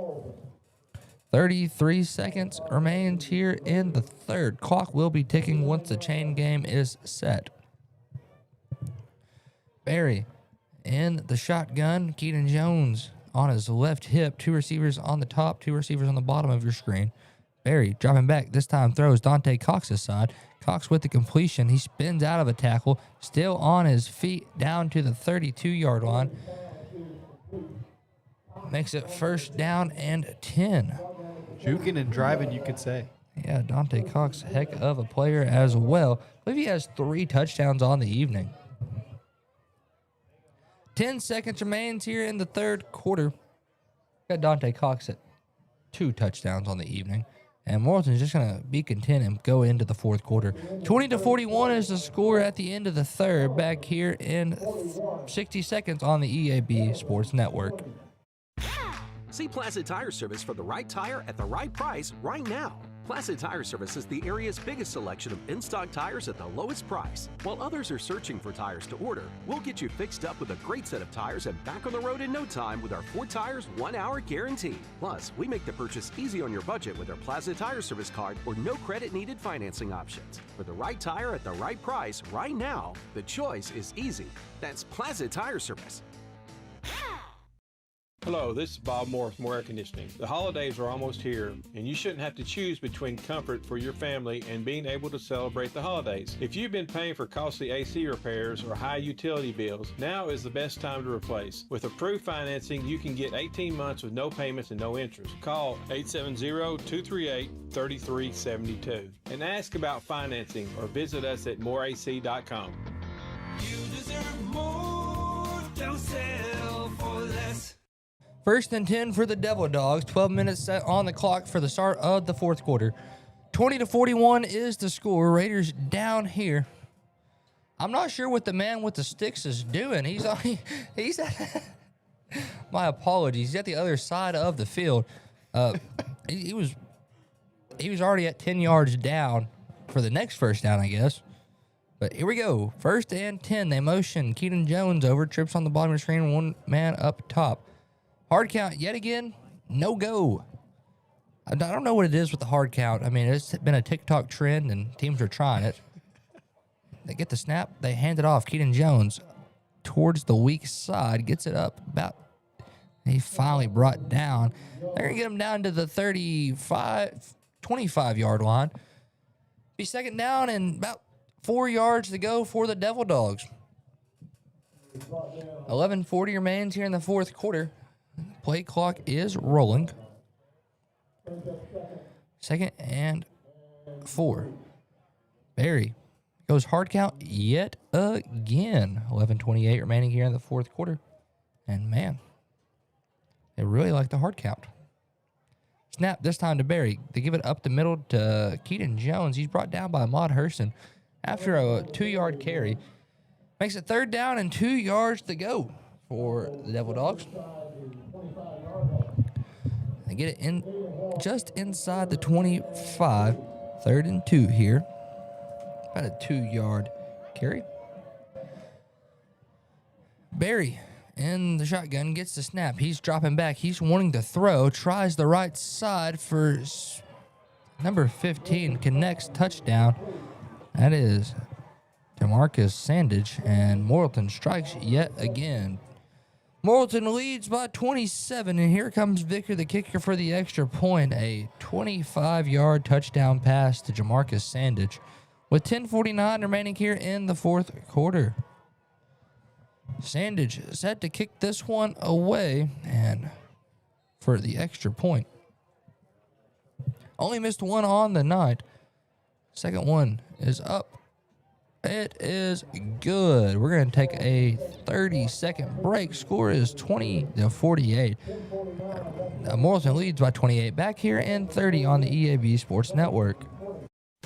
33 seconds remains here in the 3rd. Clock will be ticking once the chain game is set. Barry in the shotgun. Keaton Jones on his left hip. 2 receivers on the top, 2 receivers on the bottom of your screen. Barry dropping back. This time throws Dante Cox's side. Cox with the completion. He spins out of a tackle. Still on his feet down to the 32-yard line. Makes it 1st down and 10. Juking and driving, you could say. Yeah, Dante Cox, heck of a player as well. I believe he has 3 touchdowns on the evening. 10 seconds remains here in the 3rd quarter. Got Dante Cox at 2 touchdowns on the evening. And Morrilton's just going to be content and go into the 4th quarter. 20-41 is the score at the end of the 3rd. Back here in 60 seconds on the EAB Sports Network. See Plaza Tire Service for the right tire at the right price right now. Plaza Tire Service is the area's biggest selection of in-stock tires at the lowest price. While others are searching for tires to order, we'll get you fixed up with a great set of tires and back on the road in no time with our 4 tires, 1 hour guarantee. Plus, we make the purchase easy on your budget with our Plaza Tire Service card or no credit needed financing options. For the right tire at the right price right now, the choice is easy. That's Plaza Tire Service. Hello, this is Bob Morris from Air Conditioning. The holidays are almost here, and you shouldn't have to choose between comfort for your family and being able to celebrate the holidays. If you've been paying for costly AC repairs or high utility bills, now is the best time to replace. With approved financing, you can get 18 months with no payments and no interest. Call 870-238-3372 and ask about financing or visit us at moreac.com. You deserve more, don't settle for less. First and 10 for the Devil Dogs. 12 minutes set on the clock for the start of the fourth quarter. 20-41 is the score. Raiders down here. I'm not sure what the man with the sticks is doing. He's my apologies. He's at the other side of the field. He was already at 10 yards down for the next first down, I guess. But here we go. First and 10. They motion Keaton Jones over. Trips on the bottom of the screen. One man up top. Hard count yet again. No go. I don't know what it is with the hard count. I mean, it's been a TikTok trend, and teams are trying it. They get the snap. They hand it off. Keaton Jones towards the weak side. Gets it up about. He finally brought down. They're going to get him down to the 25-yard line. Be second down and about 4 yards to go for the Devil Dogs. 11:40 remains here in the fourth quarter. Play clock is rolling. Second and 4. Barry goes hard count yet again. 11:28 remaining here in the fourth quarter. And man, they really like the hard count. Snap this time to Barry. They give it up the middle to Keaton Jones. He's brought down by Ahmad Hurston after a 2-yard carry. Makes it third down and 2 yards to go for the Devil Dogs. They get it in just inside the 25. 3rd and 2 here. About a 2-yard carry. Barry in the shotgun gets the snap. He's dropping back. He's wanting to throw. Tries the right side for number 15. Connects touchdown. That is DeMarcus Sandage. And Morrilton strikes yet again. Morrilton leads by 27, and here comes Vicker, the kicker, for the extra point. A 25-yard touchdown pass to Jamarcus Sandage with 10:49 remaining here in the fourth quarter. Sandage set to kick this one away and for the extra point. Only missed one on the night. Second one is up. It is good. We're going to take a 30-second break. Score is 20-48. Morrilton leads by 28. Back here in 30 on the EAB Sports Network.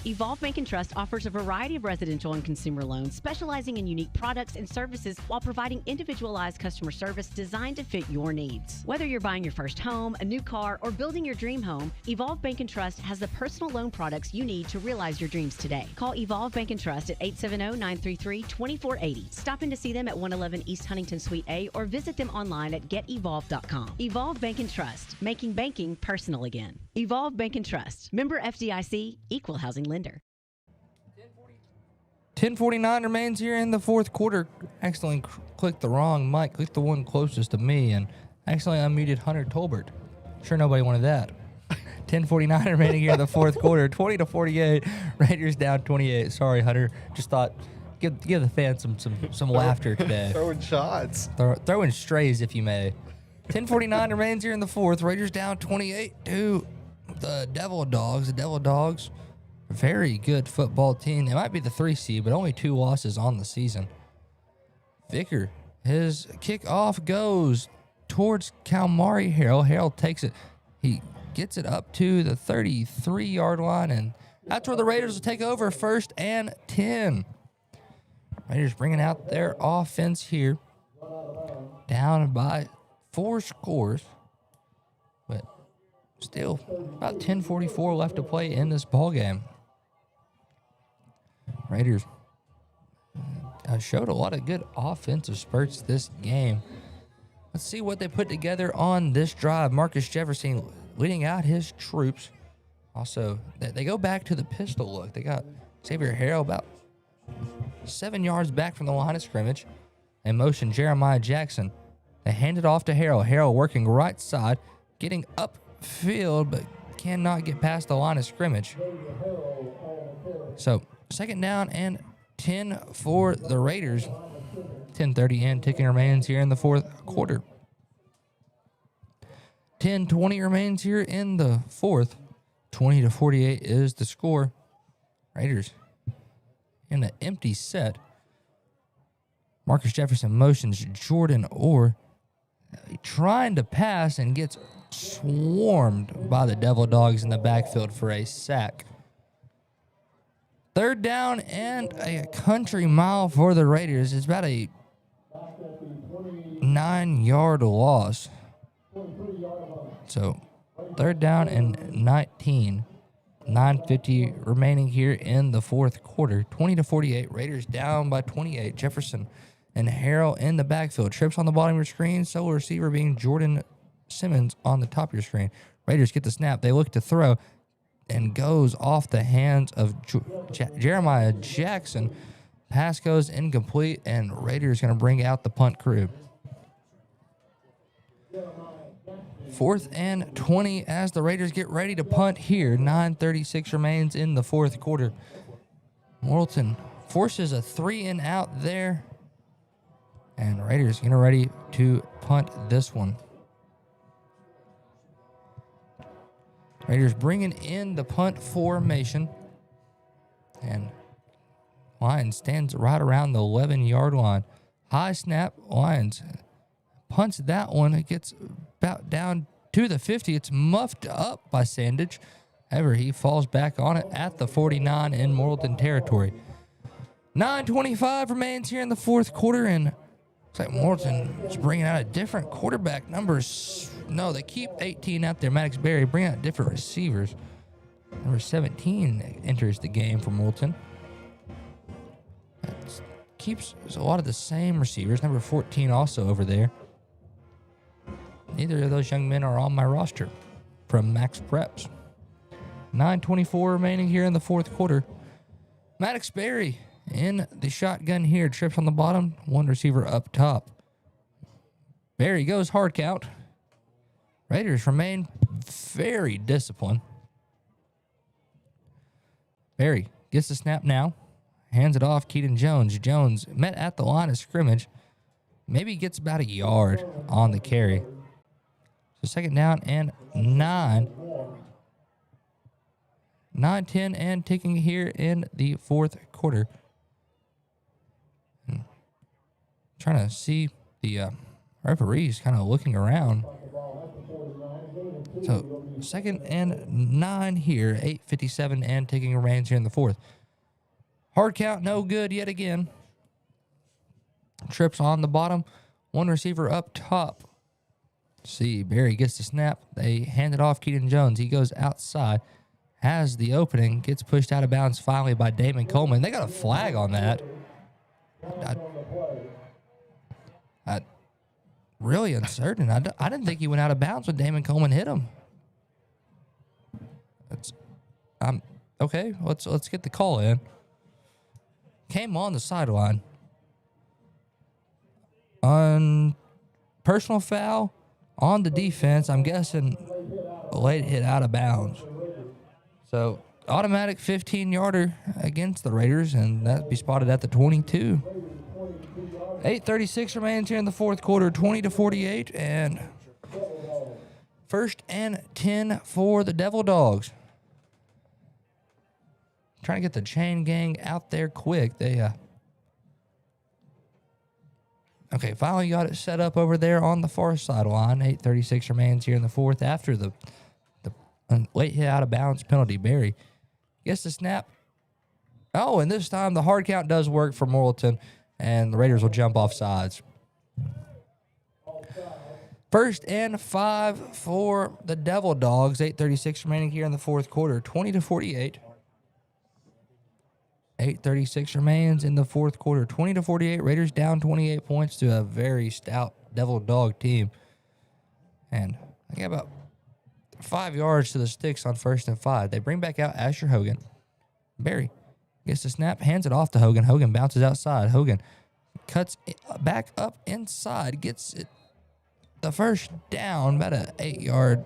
Evolve Bank and Trust offers a variety of residential and consumer loans, specializing in unique products and services while providing individualized customer service designed to fit your needs. Whether you're buying your first home, a new car, or building your dream home, Evolve Bank and Trust has the personal loan products you need to realize your dreams today. Call Evolve Bank and Trust at 870-933-2480. Stop in to see them at 111 East Huntington Suite A or visit them online at getevolve.com. Evolve Bank and Trust, making banking personal again. Evolve Bank and Trust, member FDIC, equal housing lender. 10:49 remains here in the fourth quarter. Accidentally clicked the wrong mic. Clicked the one closest to me and accidentally unmuted Hunter Tolbert. Sure nobody wanted that. 10:49 remaining here in the fourth quarter. 20-48. Raiders down 28. Sorry, Hunter. Just thought give the fans some laughter today. Throwing shots. Throwing strays, if you may. 10:49 remains here in the fourth. Raiders down 28 to the Devil Dogs. The Devil Dogs, very good football team. They might be the 3 seed, but only 2 losses on the season. Vicker, his kickoff goes towards Kalmari Harrell. Harrell takes it. He gets it up to the 33-yard line, and that's where the Raiders will take over. 1st and 10. Raiders bringing out their offense here. Down by 4 scores. But still, about 10:44 left to play in this ball game. Raiders showed a lot of good offensive spurts this game. Let's see what they put together on this drive. Marcus Jefferson leading out his troops. Also, they go back to the pistol look. They got Xavier Harrell about 7 yards back from the line of scrimmage. They motion Jeremiah Jackson They hand it off to Harrell. Harrell working right side, getting upfield, but cannot get past the line of scrimmage. So, second down and 10 for the Raiders. 10:30 in, ticking remains here in the fourth quarter. 10:20 remains here in the fourth. 20-48 is the score. Raiders in an empty set. Marcus Jefferson motions Jordan Orr, trying to pass and gets swarmed by the Devil Dogs in the backfield for a sack. Third down and a country mile for the Raiders. It's about a 9-yard loss. So, third down and 19. 9:50 remaining here in the fourth quarter. 20-48. Raiders down by 28. Jefferson and Harrell in the backfield. Trips on the bottom of your screen. Solo receiver being Jordan Simmons on the top of your screen. Raiders get the snap. They look to throw and goes off the hands of Jeremiah Jackson. Pass goes incomplete, and Raiders going to bring out the punt crew. 4th and 20 as the Raiders get ready to punt here. 9:36 remains in the fourth quarter. Morrilton forces a 3-and-out there. And Raiders getting ready to punt this one. Raiders bringing in the punt formation. And Lions stands right around the 11-yard line. High snap. Lions punts that one. It gets about down to the 50. It's muffed up by Sandage. However, he falls back on it at the 49 in Morrilton territory. 9:25 remains here in the fourth quarter, and looks like Morrilton is bringing out a different quarterback numbers. No, they keep 18 out there. Maddox Berry bring out different receivers. Number 17 enters the game for Morrilton. That keeps a lot of the same receivers. Number 14 also over there. Neither of those young men are on my roster from Max Preps. 9:24 remaining here in the fourth quarter. Maddox Berry in the shotgun here. Trips on the bottom. One receiver up top. Berry goes hard count. Raiders remain very disciplined. Berry gets the snap now. Hands it off. Keaton Jones. Jones met at the line of scrimmage. Maybe gets about a yard on the carry. So second down and 9. 9-10 and ticking here in the fourth quarter. Trying to see the referees kind of looking around. So second and 9 here. 8:57 and ticking remains here in the fourth. Hard count, no good yet again. Trips on the bottom. One receiver up top. See, Berry gets the snap. They hand it off Keaton Jones. He goes outside. Has the opening. Gets pushed out of bounds finally by Damon Coleman. They got a flag on that. I really uncertain. I didn't think he went out of bounds when Damon Coleman hit him. Okay. Let's get the call in. Came on the sideline. On personal foul on the defense. I'm guessing a late hit out of bounds. So automatic 15-yarder against the Raiders, and that'd be spotted at the 22. 8:36 remains here in the fourth quarter, 20-48, and first and 10 for the Devil Dogs. Trying to get the chain gang out there quick. They okay, finally got it set up over there on the far sideline. 8:36 remains here in the fourth after the late hit out of bounds penalty. Berry gets the snap. Oh, and this time the hard count does work for Morrilton, and the Raiders will jump off sides. First and 5 for the Devil Dogs. 8:36 remaining here in the fourth quarter. 20-48. 8:36 remains in the fourth quarter. 20-48. Raiders down 28 points to a very stout Devil Dog team. And I got about 5 yards to the sticks on first and 5. They bring back out Asher Hogan. Berry gets the snap, hands it off to Hogan. Hogan bounces outside. Hogan cuts back up inside, gets it the first down, about a 8-yard,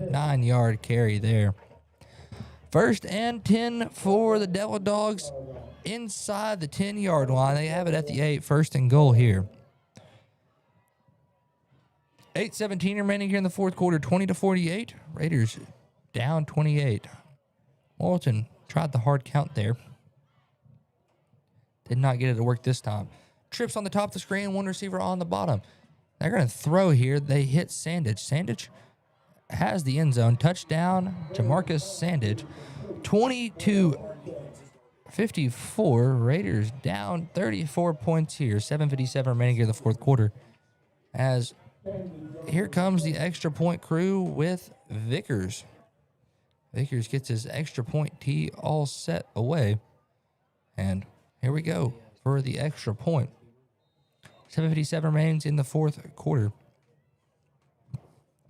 9-yard carry there. 1st and 10 for the Devil Dogs inside the 10-yard line. They have it at the 8, 1st and goal here. 8:17 remaining here in the fourth quarter, 20-48. Raiders down 28. Morrilton tried the hard count there. Did not get it to work this time. Trips on the top of the screen, one receiver on the bottom. They're going to throw here. They hit Sandage. Sandage has the end zone. Touchdown, Jamarcus Sandage. 22-54. Raiders down 34 points here. 7:57 remaining here in the fourth quarter. As here comes the extra point crew with Vickers. Vickers gets his extra point tee all set away. And here we go for the extra point. 7:57 remains in the fourth quarter.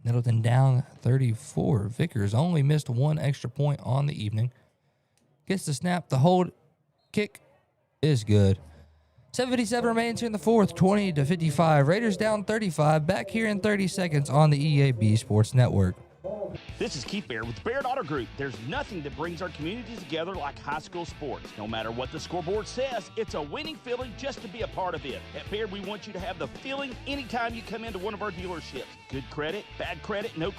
Nettleton down 34. Vickers only missed one extra point on the evening. Gets the snap. The hold kick is good. 7:57 remains here in the fourth. 20-55. Raiders down 35. Back here in 30 seconds on the EAB Sports Network. This is Keith Baird with Baird Auto Group. There's nothing that brings our communities together like high school sports. No matter what the scoreboard says, it's a winning feeling just to be a part of it. At Baird, we want you to have the feeling anytime you come into one of our dealerships. Good credit, bad credit, no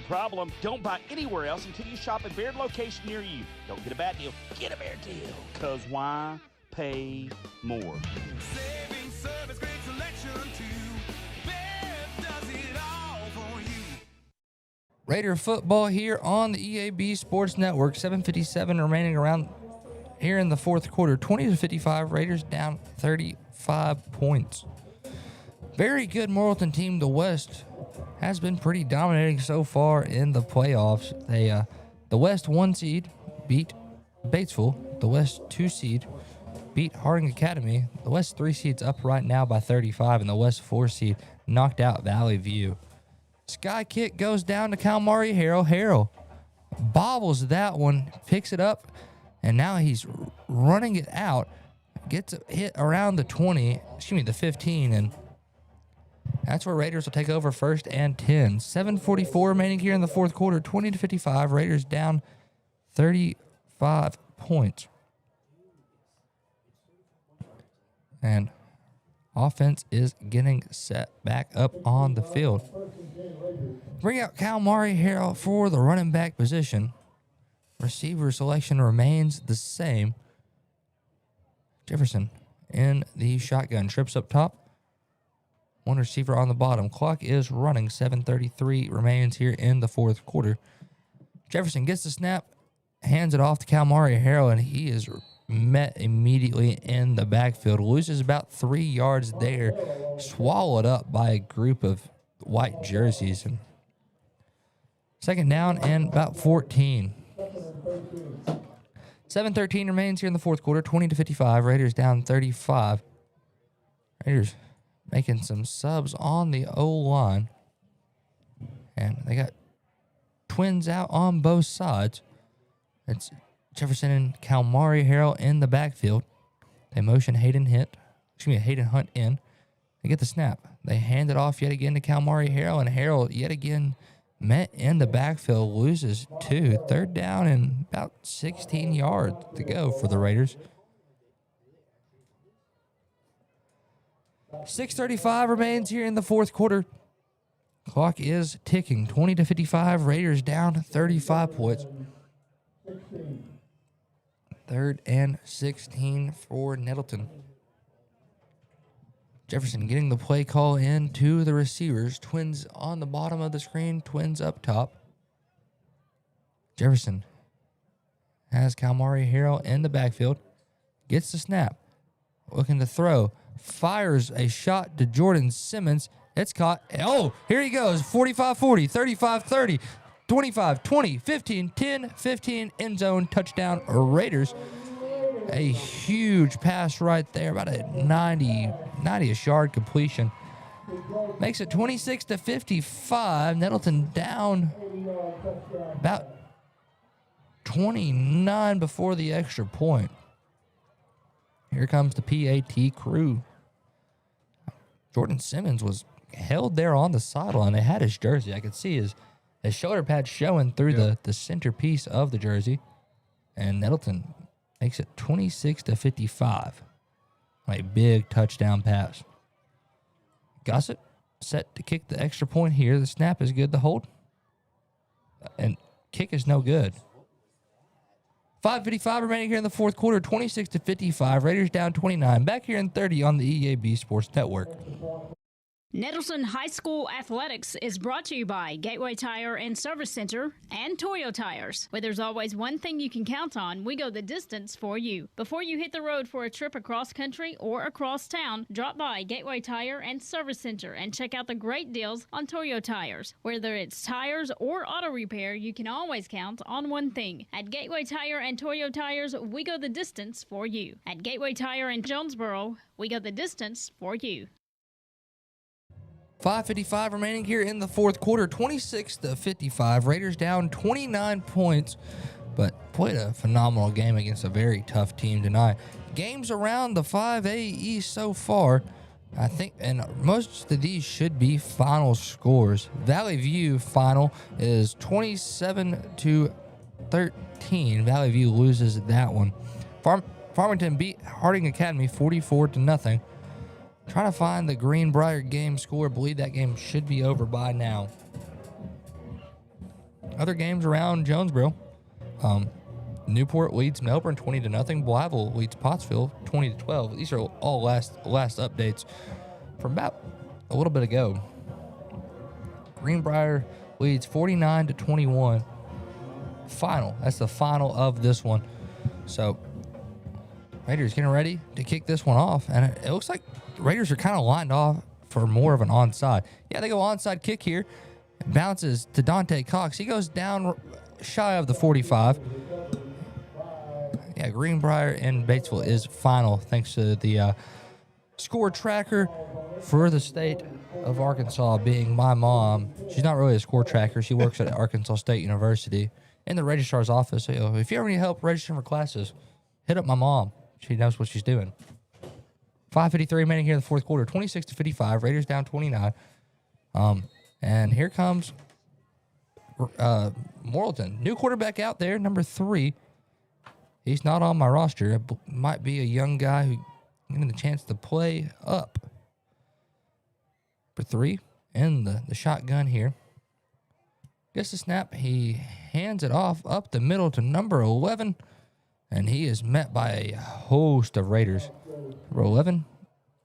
problem. Don't buy anywhere else until you shop at Baird location near you. Don't get a bad deal, get a Baird deal. Because why pay more? Saving service, great selection too. Baird does it all for you. Raider football here on the EAB Sports Network. 7:57 remaining around here in the fourth quarter. 20-55. Raiders down 35 points. Very good Morrilton team. The West has been pretty dominating so far in the playoffs. The West 1 seed beat Batesville. The West 2 seed beat Harding Academy. The West 3 seed's up right now by 35, and the West 4 seed knocked out Valley View. Sky kick goes down to Kalmari Harrell. Harrell bobbles that one, picks it up, and now he's running it out. Gets a hit around the 15, and that's where Raiders will take over 1st and 10. 7:44 remaining here in the fourth quarter. 20-55. Raiders down 35 points. And offense is getting set back up on the field. Bring out Kalmari Harrell for the running back position. Receiver selection remains the same. Jefferson in the shotgun. Trips up top. One receiver on the bottom. Clock is running. 7:33 remains here in the fourth quarter. Jefferson gets the snap, hands it off to Kalmari Harrell, and he is met immediately in the backfield. Loses about 3 yards there. Swallowed up by a group of white jerseys. And second down and about 14. 7:13 remains here in the fourth quarter. 20-55. Raiders down 35. Raiders making some subs on the O-line. And they got twins out on both sides. It's Jefferson and Kalmari Harrell in the backfield. They motion Hayden Hunt in. They get the snap. They hand it off yet again to Kalmari Harrell, and Harrell yet again met in the backfield, loses 2. Third down and about 16 yards to go for the Raiders. 6:35 remains here in the fourth quarter. Clock is ticking. 20-55. Raiders down 35 points. 3rd and 16 for Nettleton. Jefferson getting the play call in to the receivers. Twins on the bottom of the screen, twins up top. Jefferson has Kalmari Harrell in the backfield. Gets the snap. Looking to throw. Fires a shot to Jordan Simmons. It's caught. Oh, here he goes. 45-40, 35-30, 25-20, 15, 10, 15, end zone, touchdown, Raiders. A huge pass right there, about a 90-ish yard completion. Makes it 26-55. Nettleton down about 29 before the extra point. Here comes the PAT crew. Jordan Simmons was held there on the sideline. They had his jersey. I could see his shoulder pad showing through the centerpiece of the jersey. And Nettleton makes it 26-55. A big touchdown pass. Gossett set to kick the extra point here. The snap is good. The hold and kick is no good. 5:55 remaining here in the fourth quarter. 26-55. Raiders down 29. Back here in 30 on the EAB Sports Network. Nettleton High School Athletics is brought to you by Gateway Tire and Service Center and Toyo Tires. Where there's always one thing you can count on, we go the distance for you. Before you hit the road for a trip across country or across town, drop by Gateway Tire and Service Center and check out the great deals on Toyo Tires. Whether it's tires or auto repair, you can always count on one thing. At Gateway Tire and Toyo Tires, we go the distance for you. At Gateway Tire in Jonesboro, we go the distance for you. 5:55 remaining here in the fourth quarter. 26-55. Raiders down 29 points, but played a phenomenal game against a very tough team tonight. Games around the 5A East so far, I think, and most of these should be final scores. Valley View final is 27-13. Valley View loses that one. Farmington beat Harding Academy 44-0. Trying to find the Greenbrier game score. Believe that game should be over by now. Other games around Jonesboro. Newport leads Melbourne 20-0. Blytheville leads Pottsville 20-12. These are all last updates from about a little bit ago. Greenbrier leads 49-21. Final. That's the final of this one. So Raiders getting ready to kick this one off, and it looks like the Raiders are kind of lined off for more of an onside. Yeah, they go onside kick here. It bounces to Dante Cox. He goes down shy of the 45. Yeah, Greenbrier and Batesville is final thanks to the score tracker for the state of Arkansas being my mom. She's not really a score tracker. She works at Arkansas State University in the registrar's office. So if you ever need help registering for classes, hit up my mom. She knows what she's doing. 5:53 remaining here in the fourth quarter. 26-55. Raiders down 29. And here comes Morrilton. New quarterback out there, number 3. He's not on my roster. It might be a young guy who getting the chance to play up. Number 3 in the shotgun here. Gets the snap. He hands it off up the middle to number 11. And he is met by a host of Raiders. Number 11,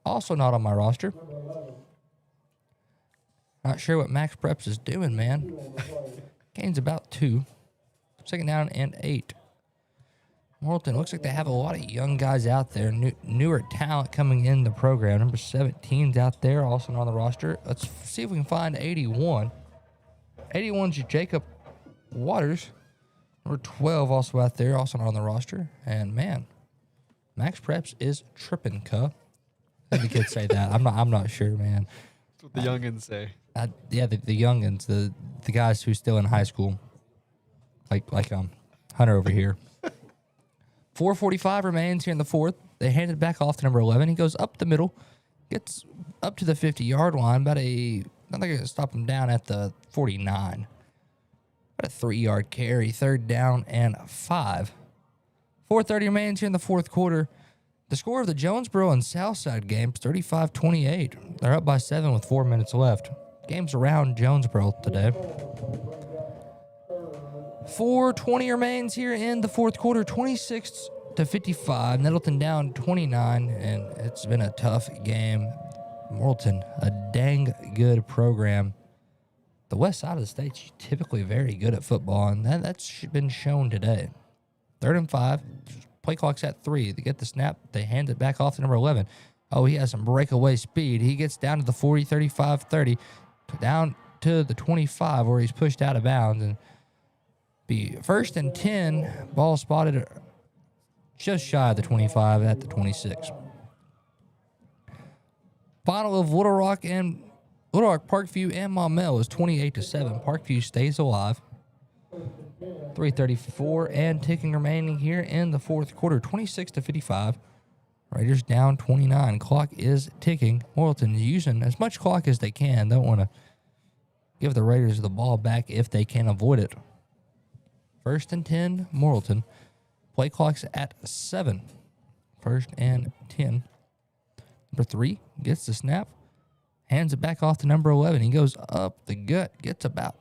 also not on my roster. Not sure what Max Preps is doing, man. Gains about 2. Second down and 8. Morrilton, looks like they have a lot of young guys out there. Newer talent coming in the program. Number 17's out there, also not on the roster. Let's see if we can find 81. 81's Jacob Waters. Number 12 also out there, also not on the roster. And, man, Max Preps is tripping, cuh. I think the kids say that. I'm not sure, man. That's what the youngins say. Yeah, the youngins, the guys who's still in high school. Like Hunter over here. 4:45 remains here in the fourth. They hand it back off to number 11. He goes up the middle, gets up to the 50-yard line. I think they're going to stop him down at the 49. A 3-yard carry, third down and 5. 4:30 remains here in the fourth quarter. The score of the Jonesboro and Southside games, 35-28. They're up by 7 with 4 minutes left. Games around Jonesboro today. 4:20 remains here in the fourth quarter, 26-55. Nettleton down 29, and it's been a tough game. Morrilton, a dang good program. The west side of the state's typically very good at football, and that's been shown today. 3rd and 5. Play clock's at 3. They get the snap. They hand it back off to number 11. Oh, he has some breakaway speed. He gets down to the 40, 35, 30, down to the 25 where he's pushed out of bounds. And be 1st and 10, ball spotted just shy of the 25 at the 26. Final of Little Rock, Parkview, and Maumelle is 28-7. Parkview stays alive. 3:34 and ticking remaining here in the fourth quarter, 26-55. Raiders down 29. Clock is ticking. Morrilton using as much clock as they can. Don't want to give the Raiders the ball back if they can avoid it. 1st and 10, Morrilton. Play clock's at 7. 1st and 10. Number 3 gets the snap. Hands it back off to number 11. He goes up the gut. Gets about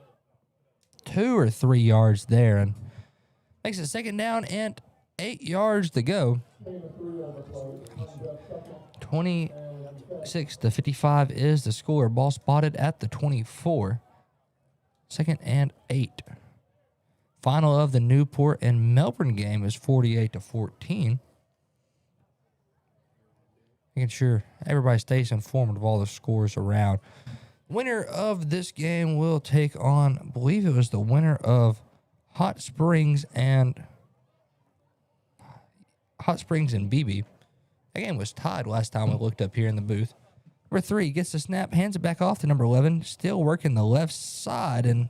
2 or 3 yards there. And makes it 2nd down and 8 yards to go. 26-55 is the score. Ball spotted at the 24. 2nd and 8. Final of the Newport and Melbourne game is 48-14. Making sure everybody stays informed of all the scores around. Winner of this game will take on, I believe it was the winner of Hot Springs and BB. That game was tied last time we looked up here in the booth. Number 3 gets the snap, hands it back off to number 11, still working the left side, and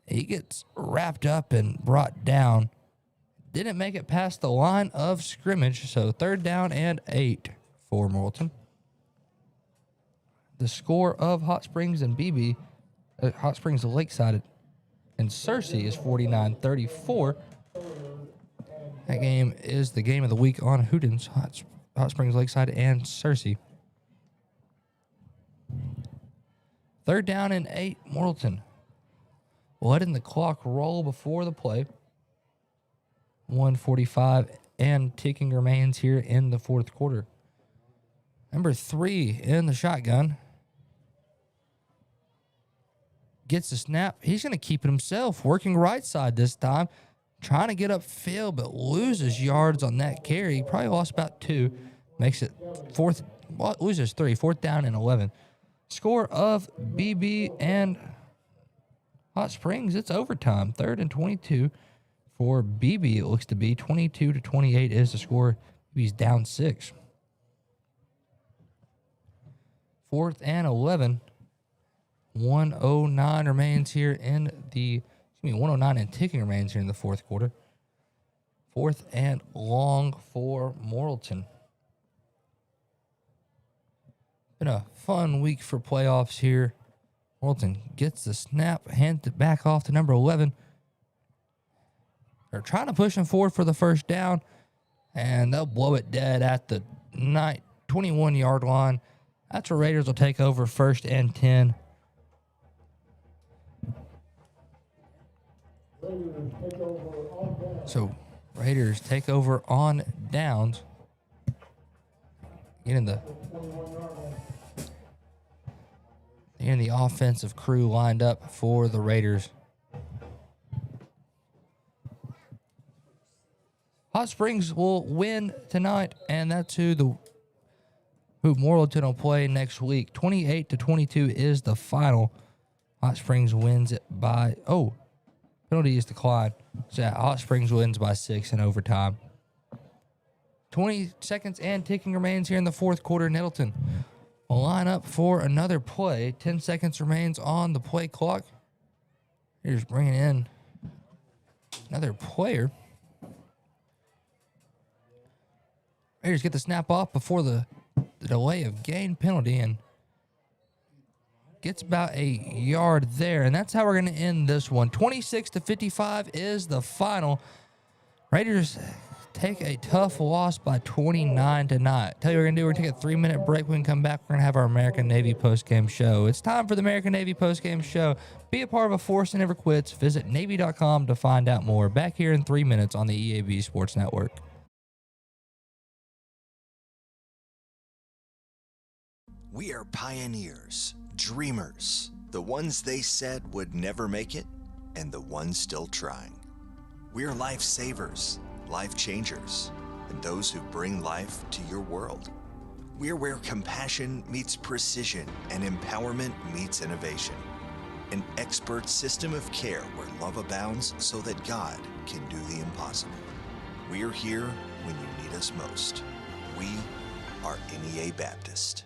he gets wrapped up and brought down. Didn't make it past the line of scrimmage, so 3rd down and 8 for Morrilton. The score of Hot Springs and BB, Hot Springs Lakeside and Searcy is 49-34. That game is the game of the week on Hootens, Hot Springs Lakeside and Searcy. 3rd down and 8, Morrilton. Letting the clock roll before the play. 1:45 and ticking remains here in the 4th quarter. Number 3 in the shotgun. Gets the snap. He's going to keep it himself. Working right side this time. Trying to get upfield, but loses yards on that carry. He probably lost about 2. Makes it loses 3. 4th down and 11. Score of BB and Hot Springs, it's overtime. 3rd and 22 for BB, it looks to be. 22-28 is the score. BB's down 6. 4th and 11. 109 remains here in the, 109 and ticking remains here in the 4th quarter. 4th and long for Morrilton. Been a fun week for playoffs here. Morrilton gets the snap, hands it back off to number 11. They're trying to push him forward for the 1st down, and they'll blow it dead at the 21-yard line. That's where Raiders will take over 1st and 10. So Raiders take over on downs. Getting the offensive crew lined up for the Raiders. Hot Springs will win tonight, and that's who Morrilton will play next week. 28-22 is the final. Hot Springs wins it by penalty is declined. So Hot Springs wins by 6 in overtime. 20 seconds and ticking remains here in the 4th quarter. Nettleton will line up for another play. 10 seconds remains on the play clock. Here's bringing in another player. Raiders get the snap off before the delay of gain penalty and gets about a yard there. And that's how we're going to end this one. 26-55 is the final. Raiders take a tough loss by 29 tonight. Tell you what we're going to do. We're going to take a 3-minute break. When we come back, we're going to have our American Navy postgame show. It's time for the American Navy postgame show. Be a part of a force that never quits. Visit Navy.com to find out more. Back here in 3 minutes on the EAB Sports Network. We are pioneers, dreamers, the ones they said would never make it, and the ones still trying. We're lifesavers, life changers, and those who bring life to your world. We're where compassion meets precision and empowerment meets innovation. An expert system of care where love abounds so that God can do the impossible. We're here when you need us most. We are NEA Baptist.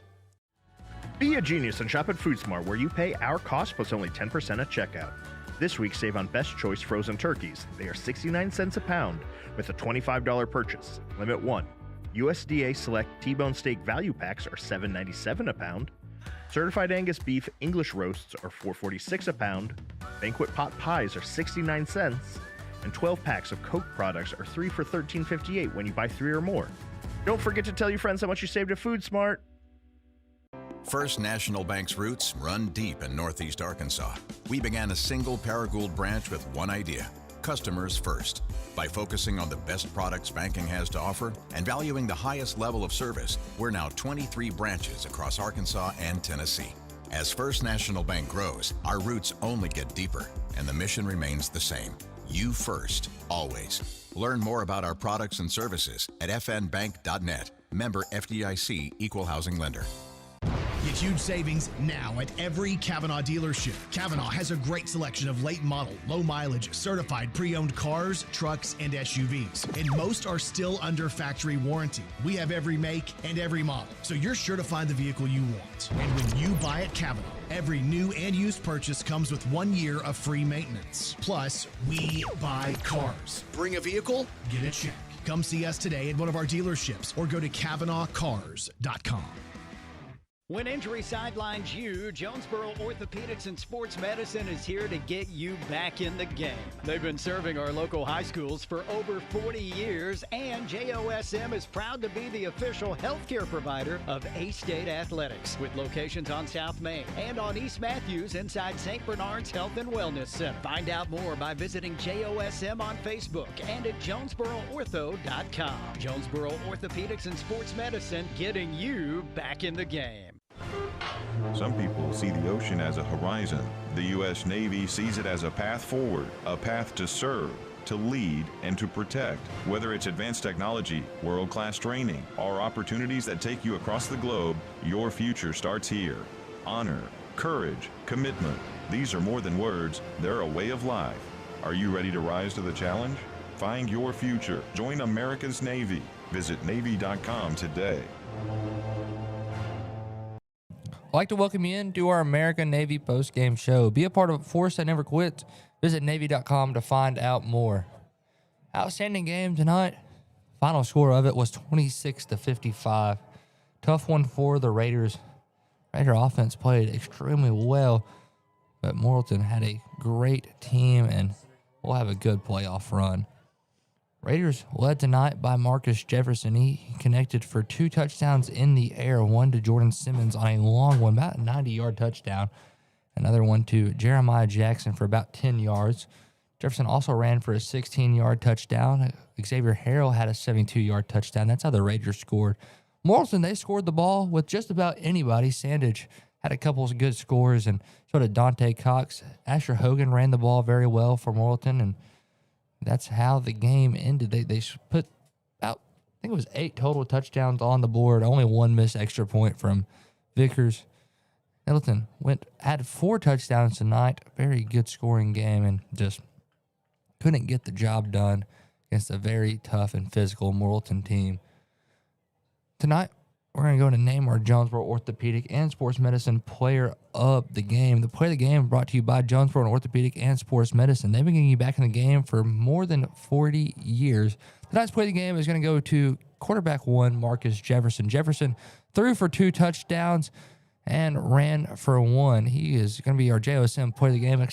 Be a genius and shop at FoodSmart, where you pay our cost plus only 10% at checkout. This week, save on Best Choice frozen turkeys. They are 69 cents a pound with a $25 purchase. Limit 1. USDA Select T-bone steak value packs are $7.97 a pound. Certified Angus beef English roasts are $4.46 a pound. Banquet pot pies are 69 cents. And 12 packs of Coke products are 3 for $13.58 when you buy 3 or more. Don't forget to tell your friends how much you saved at Food Smart. First National Bank's roots run deep in Northeast Arkansas. We began a single Paragould branch with one idea: customers first. By focusing on the best products banking has to offer and valuing the highest level of service, we're now 23 branches across Arkansas and Tennessee. As First National Bank grows, our roots only get deeper, and the mission remains the same: you first, always. Learn more about our products and services at fnbank.net. Member FDIC, Equal Housing Lender. Get huge savings now at every Kavanaugh dealership. Kavanaugh has a great selection of late model, low mileage, certified pre-owned cars, trucks, and SUVs. And most are still under factory warranty. We have every make and every model, so you're sure to find the vehicle you want. And when you buy at Kavanaugh, every new and used purchase comes with 1 year of free maintenance. Plus, we buy cars. Bring a vehicle, get a check. Come see us today at one of our dealerships or go to KavanaughCars.com. When injury sidelines you, Jonesboro Orthopedics and Sports Medicine is here to get you back in the game. They've been serving our local high schools for over 40 years, and JOSM is proud to be the official healthcare provider of A-State Athletics, with locations on South Main and on East Matthews inside St. Bernard's Health and Wellness Center. Find out more by visiting JOSM on Facebook and at JonesboroOrtho.com. Jonesboro Orthopedics and Sports Medicine, getting you back in the game. Some people see the ocean as a horizon. The U.S. Navy sees it as a path forward, a path to serve, to lead, and to protect. Whether it's advanced technology, world-class training, or opportunities that take you across the globe, your future starts here. Honor, courage, commitment. These are more than words, they're a way of life. Are you ready to rise to the challenge? Find your future. Join America's Navy. Visit Navy.com today. I'd like to welcome you into our American Navy post-game show. Be a part of a force that never quits. Visit Navy.com to find out more. Outstanding game tonight. Final score of it was 26-55. Tough one for the Raiders. Raider offense played extremely well, but Morrilton had a great team and will have a good playoff run. Raiders led tonight by Marcus Jefferson. He connected for 2 touchdowns in the air, one to Jordan Simmons on a long one, about a 90-yard touchdown. Another one to Jeremiah Jackson for about 10 yards. Jefferson also ran for a 16-yard touchdown. Xavier Harrell had a 72-yard touchdown. That's how the Raiders scored. Morrilton, they scored the ball with just about anybody. Sandage had a couple of good scores, and so did Dante Cox. Asher Hogan ran the ball very well for Morrilton, and that's how the game ended. They put out, I think it was 8 total touchdowns on the board. Only one missed extra point from Vickers. Nettleton had 4 touchdowns tonight. Very good scoring game, and just couldn't get the job done against a very tough and physical Morrilton team. Tonight, we're going to go to name our Jonesboro Orthopedic and Sports Medicine player of the game. The player of the game brought to you by Jonesboro Orthopedic and Sports Medicine. They've been getting you back in the game for more than 40 years. Tonight's player of the game is going to go to quarterback 1, Marcus Jefferson. Jefferson threw for 2 touchdowns and ran for 1. He is going to be our JOSM player of the game.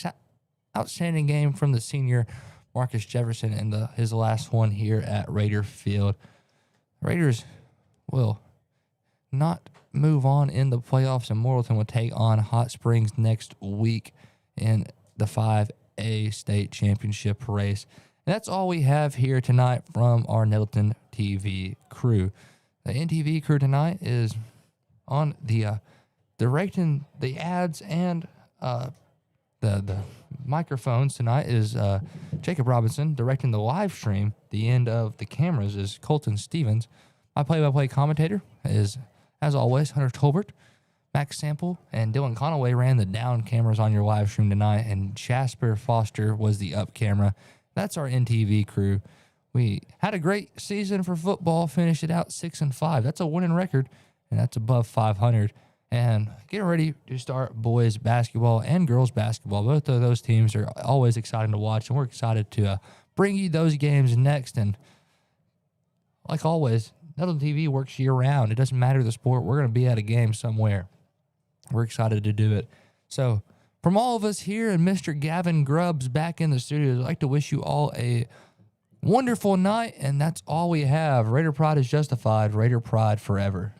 Outstanding game from the senior Marcus Jefferson in his last one here at Raider Field. Raiders will not move on in the playoffs, and Morrilton will take on Hot Springs next week in the 5A state championship race. And that's all we have here tonight from our Nettleton TV crew. The NTV crew tonight is on the directing the ads and the microphones. Tonight is Jacob Robinson. Directing the live stream. The end of the cameras is Colton Stevens. My play-by-play commentator is, as always, Hunter Tolbert. Max Sample and Dylan Conaway ran the down cameras on your live stream tonight, and Jasper Foster was the up camera. That's our NTV crew. We had a great season for football, finished it out 6-5. That's a winning record, and that's above 500. And getting ready to start boys basketball and girls basketball. Both of those teams are always exciting to watch, and we're excited to bring you those games next. And like always, Nettleton TV works year-round. It doesn't matter the sport. We're going to be at a game somewhere. We're excited to do it. So from all of us here and Mr. Gavin Grubbs back in the studio, I'd like to wish you all a wonderful night, and that's all we have. Raider Pride is justified. Raider Pride forever.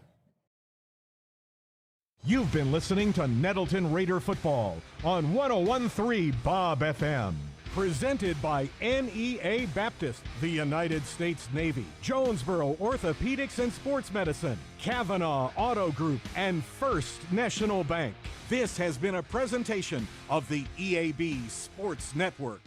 You've been listening to Nettleton Raider Football on 101.3 Bob FM. Presented by NEA Baptist, the United States Navy, Jonesboro Orthopedics and Sports Medicine, Kavanaugh Auto Group, and First National Bank. This has been a presentation of the EAB Sports Network.